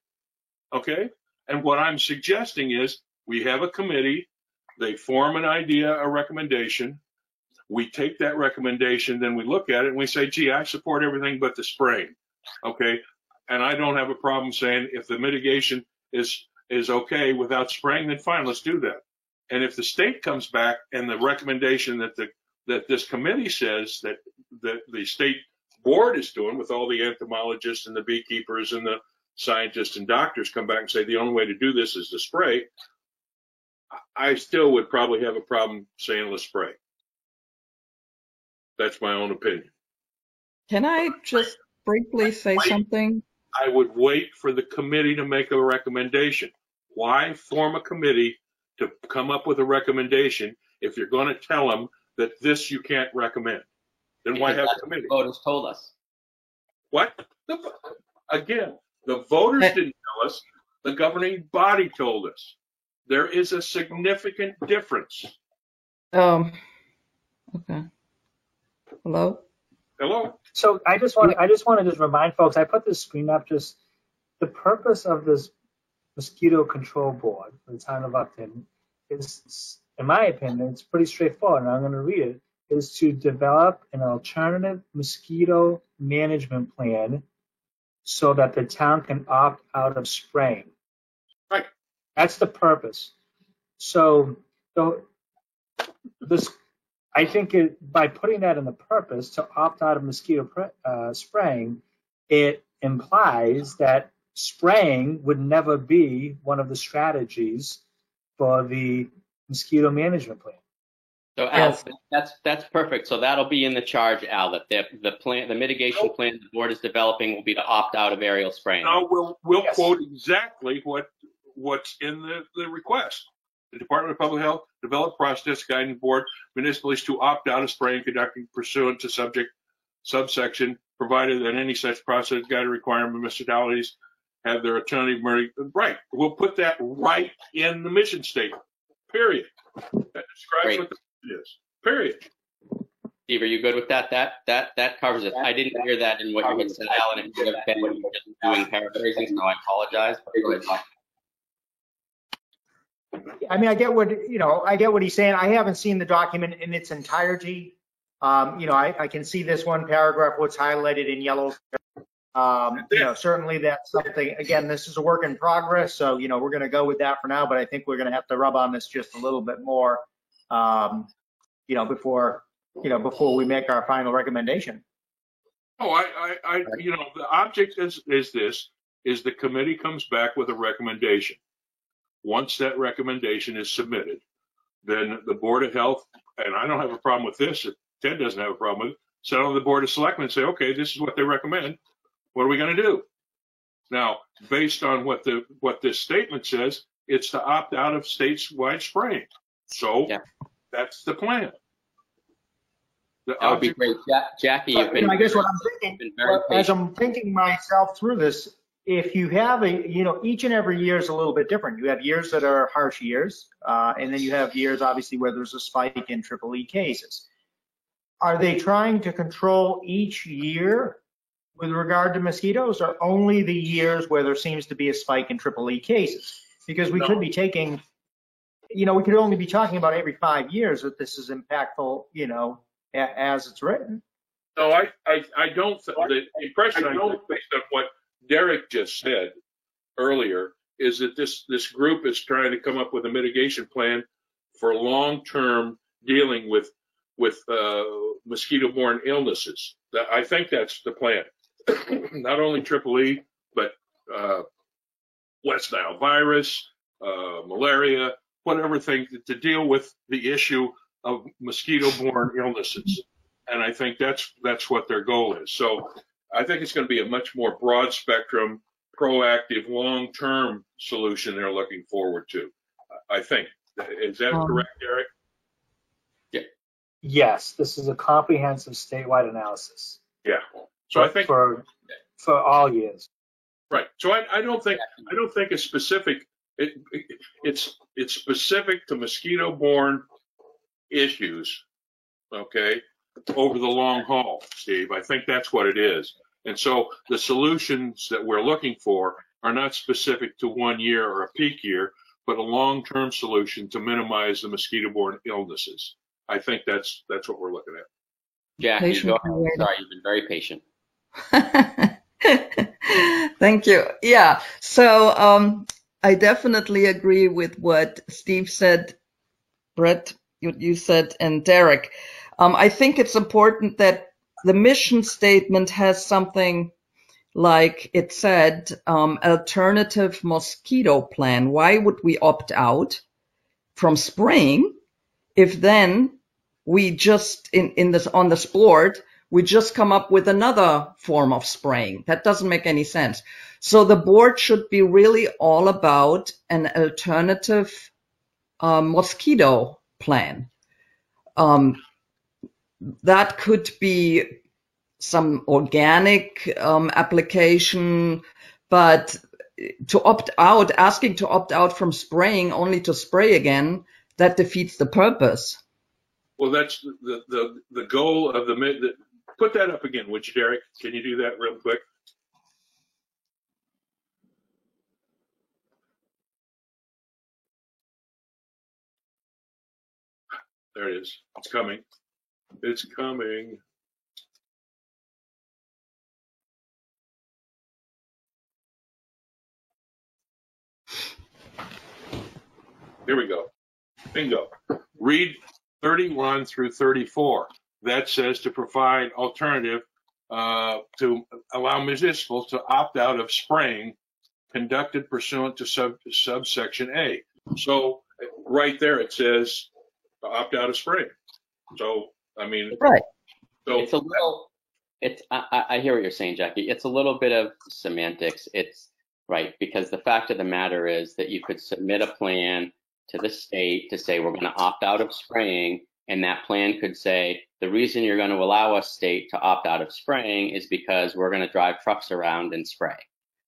Okay, and what I'm suggesting is we have a committee, they form an idea, a recommendation, we take that recommendation, then we look at it and we say, gee, I support everything but the spraying. Okay, and I don't have a problem saying if the mitigation is okay without spraying, then fine, let's do that. And if the state comes back and the recommendation that this committee says that the state board is doing with all the entomologists and the beekeepers and the scientists and doctors come back and say the only way to do this is to spray, I still would probably have a problem saying let's spray. That's my own opinion. Can I just briefly say something? I would wait for the committee to make a recommendation. Why form a committee to come up with a recommendation if you're going to tell them that this you can't recommend? Then why have a committee? The voters told us. What? Again, the voters didn't tell us. The governing body told us. There is a significant difference. Okay. Hello? So I just want to remind folks, I put this screen up just the purpose of this mosquito control board for the town of Upton is, in my opinion, it's pretty straightforward, and I'm going to read it, is to develop an alternative mosquito management plan so that the town can opt out of spraying. Right. That's the purpose. So this, I think by putting that in the purpose to opt out of mosquito spraying, it implies that spraying would never be one of the strategies for the mosquito management plan. So Al, that's perfect. So that'll be in the charge, Al, that the mitigation plan the board is developing will be to opt out of aerial spraying. No, we'll quote exactly what's in the request. The Department of Public Health develop process guiding board municipalities to opt out of spraying conducting pursuant to subsection, provided that any such process guide requirement municipalities have their alternative. Right. We'll put that right in the mission statement. Period. That describes what the is. Period. Steve, are you good with that? That covers it. I didn't hear that in what you had said, Alan. It would have been just doing paraphrasing, so I apologize. Go ahead. I mean, I get what he's saying. I haven't seen the document in its entirety. I can see this one paragraph, what's highlighted in yellow. Certainly that's something, again, this is a work in progress. So, we're going to go with that for now, but I think we're going to have to rub on this just a little bit more, before we make our final recommendation. Oh, the object is the committee comes back with a recommendation. Once that recommendation is submitted, then the Board of Health, and I don't have a problem with this, if Ted doesn't have a problem with it, sit on the Board of Selectmen and say, okay, this is what they recommend. What are we going to do? Now, based on what this statement says, it's to opt out of statewide spraying. So that's the plan. That would be great. Jackie, you've been, I guess what I'm thinking, as I'm thinking myself through this, if you have each and every year is a little bit different. You have years that are harsh years, and then you have years, obviously, where there's a spike in EEE cases. Are they trying to control each year with regard to mosquitoes, or only the years where there seems to be a spike in EEE cases? Because we could be taking, we could only be talking about every 5 years that this is impactful, as it's written. No, I don't. The impression I get based on what Derek just said earlier is that this group is trying to come up with a mitigation plan for long-term dealing with mosquito-borne illnesses. I think that's the plan. Not only EEE, but West Nile virus, malaria, whatever thing to deal with the issue of mosquito-borne illnesses. And I think that's what their goal is. So I think it's going to be a much more broad spectrum, proactive, long-term solution they're looking forward to. I think. Is that correct, Derek? Yeah. Yes, this is a comprehensive statewide analysis. Yeah. So I think for all years. Right. So I don't think it's specific. It's specific to mosquito-borne issues. Okay. Over the long haul, Steve. I think that's what it is. And so the solutions that we're looking for are not specific to 1 year or a peak year, but a long-term solution to minimize the mosquito-borne illnesses. I think that's what we're looking at. Jackie, go ahead. Sorry, you've been very patient. Thank you. Yeah. So I definitely agree with what Steve said, Brett, you said, and Derek. I think it's important that the mission statement has something like it said, alternative mosquito plan. Why would we opt out from spraying if then we just on this board, we just come up with another form of spraying? That doesn't make any sense. So the board should be really all about an alternative mosquito plan. That could be some organic application, but asking to opt out from spraying only to spray again, that defeats the purpose. Well, that's the goal of put that up again, would you, Derek? Can you do that real quick? There it is. It's coming. It's coming. Here we go. Bingo. Read 31 through 34. That says to provide alternative to allow municipals to opt out of spraying conducted pursuant to subsection A. So right there it says to opt out of spraying. So I mean, Right. So It's a little, I hear what you're saying, Jackie. It's a little bit of semantics. It's right, because the fact of the matter is that you could submit a plan to the state to say we're going to opt out of spraying, and that plan could say the reason you're going to allow us, state, to opt out of spraying is because we're going to drive trucks around and spray,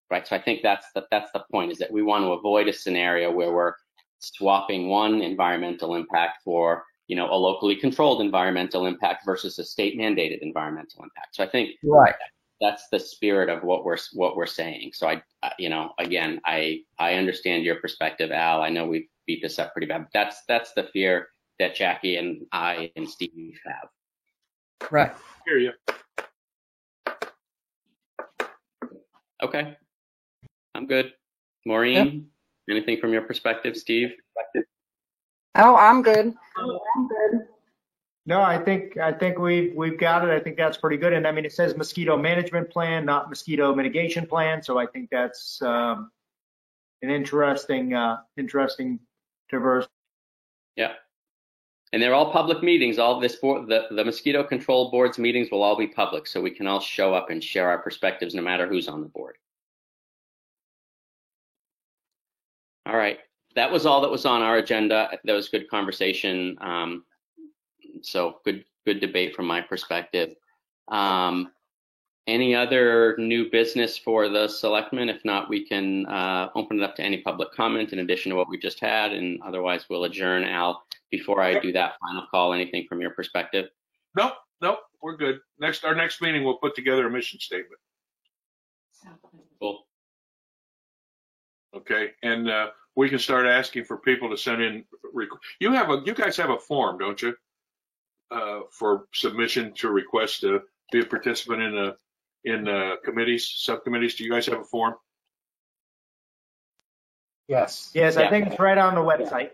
right? So I think that's the point, is that we want to avoid a scenario where we're swapping one environmental impact for, you know, a locally controlled environmental impact versus a state mandated environmental impact. So I think Right. that's the spirit of what we're saying. So I you know, again, I understand your perspective, Al. I know we've beat this up pretty bad. But that's the fear that Jackie and I and Steve have. Right. hear you. Okay, I'm good. Maureen, anything from your perspective, Steve? Oh, I'm good. No, I think we've got it. I think that's pretty good. And I mean, it says mosquito management plan, not mosquito mitigation plan. So I think that's an interesting diverse. Yeah. And they're all public meetings. All this board, the mosquito control board's meetings will all be public, so we can all show up and share our perspectives no matter who's on the board. All right. That was all that was on our agenda. That was good conversation. So good debate from my perspective. Any other new business for the selectmen? If not, we can open it up to any public comment in addition to what we just had, and otherwise we'll adjourn. Al, before I do that final call, anything from your perspective? Nope, we're good. Our next meeting, we'll put together a mission statement. Cool. Okay, and we can start asking for people to send in. You guys have a form, don't you? For submission to request to be a participant in committees, subcommittees. Do you guys have a form? Yes. Yes, I think it's right on the website.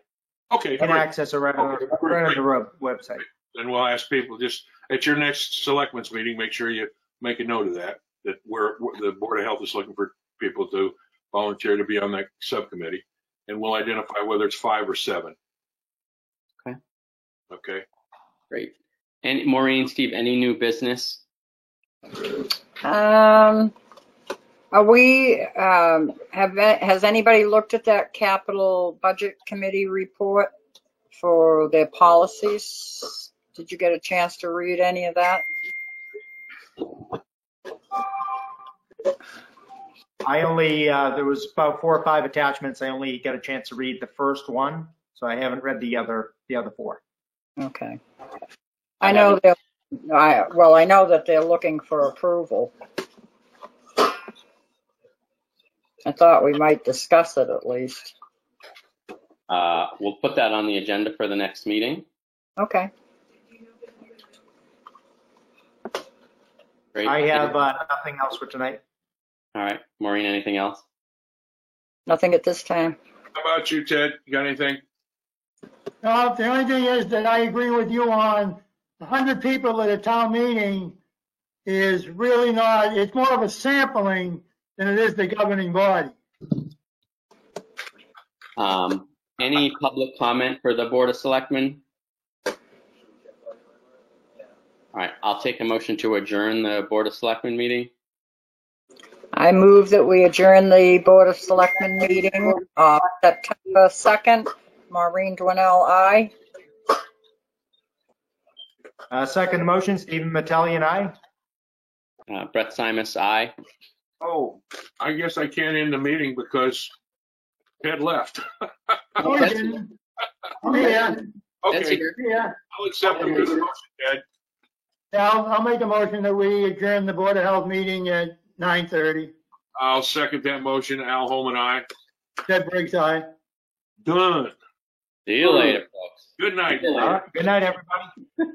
Okay, You can great. access it right on the website. Then we'll ask people just at your next selectmen's meeting, make sure you make a note of that the Board of Health is looking for people to volunteer to be on that subcommittee, and we'll identify whether it's 5 or 7. Okay. Okay. Great. And Maureen, Steve, any new business? Are we, has anybody looked at that capital budget committee report for their policies? Did you get a chance to read any of that? I only, there was about 4 or 5 attachments. I only got a chance to read the first one, so I haven't read the other 4. Okay. I know I know that they're looking for approval. I thought we might discuss it at least. We'll put that on the agenda for the next meeting. Okay. Great. I have nothing else for tonight. All right. Maureen, anything else? Nothing at this time. How about you, Ted? You got anything? No, the only thing is that I agree with you on 100 people at a town meeting is really not, it's more of a sampling than it is the governing body. Any public comment for the Board of Selectmen? All right, I'll take a motion to adjourn the Board of Selectmen meeting. I move that we adjourn the Board of Selectmen meeting September 2nd. Maureen Dwinell, aye. Second motion, Stephen Mattelli and I. Brett Simus, aye. Oh, I guess I can't end the meeting because Ted left. Oh, you didn't. Oh, yeah. That's Okay, here. Yeah. I'll accept the motion, Ted. I'll make a motion that we adjourn the Board of Health meeting at 9:30. I'll second that motion. Al Holman, aye. Ted Briggs, aye. Done. See you later, folks. Good night. Good night. Good night, everybody.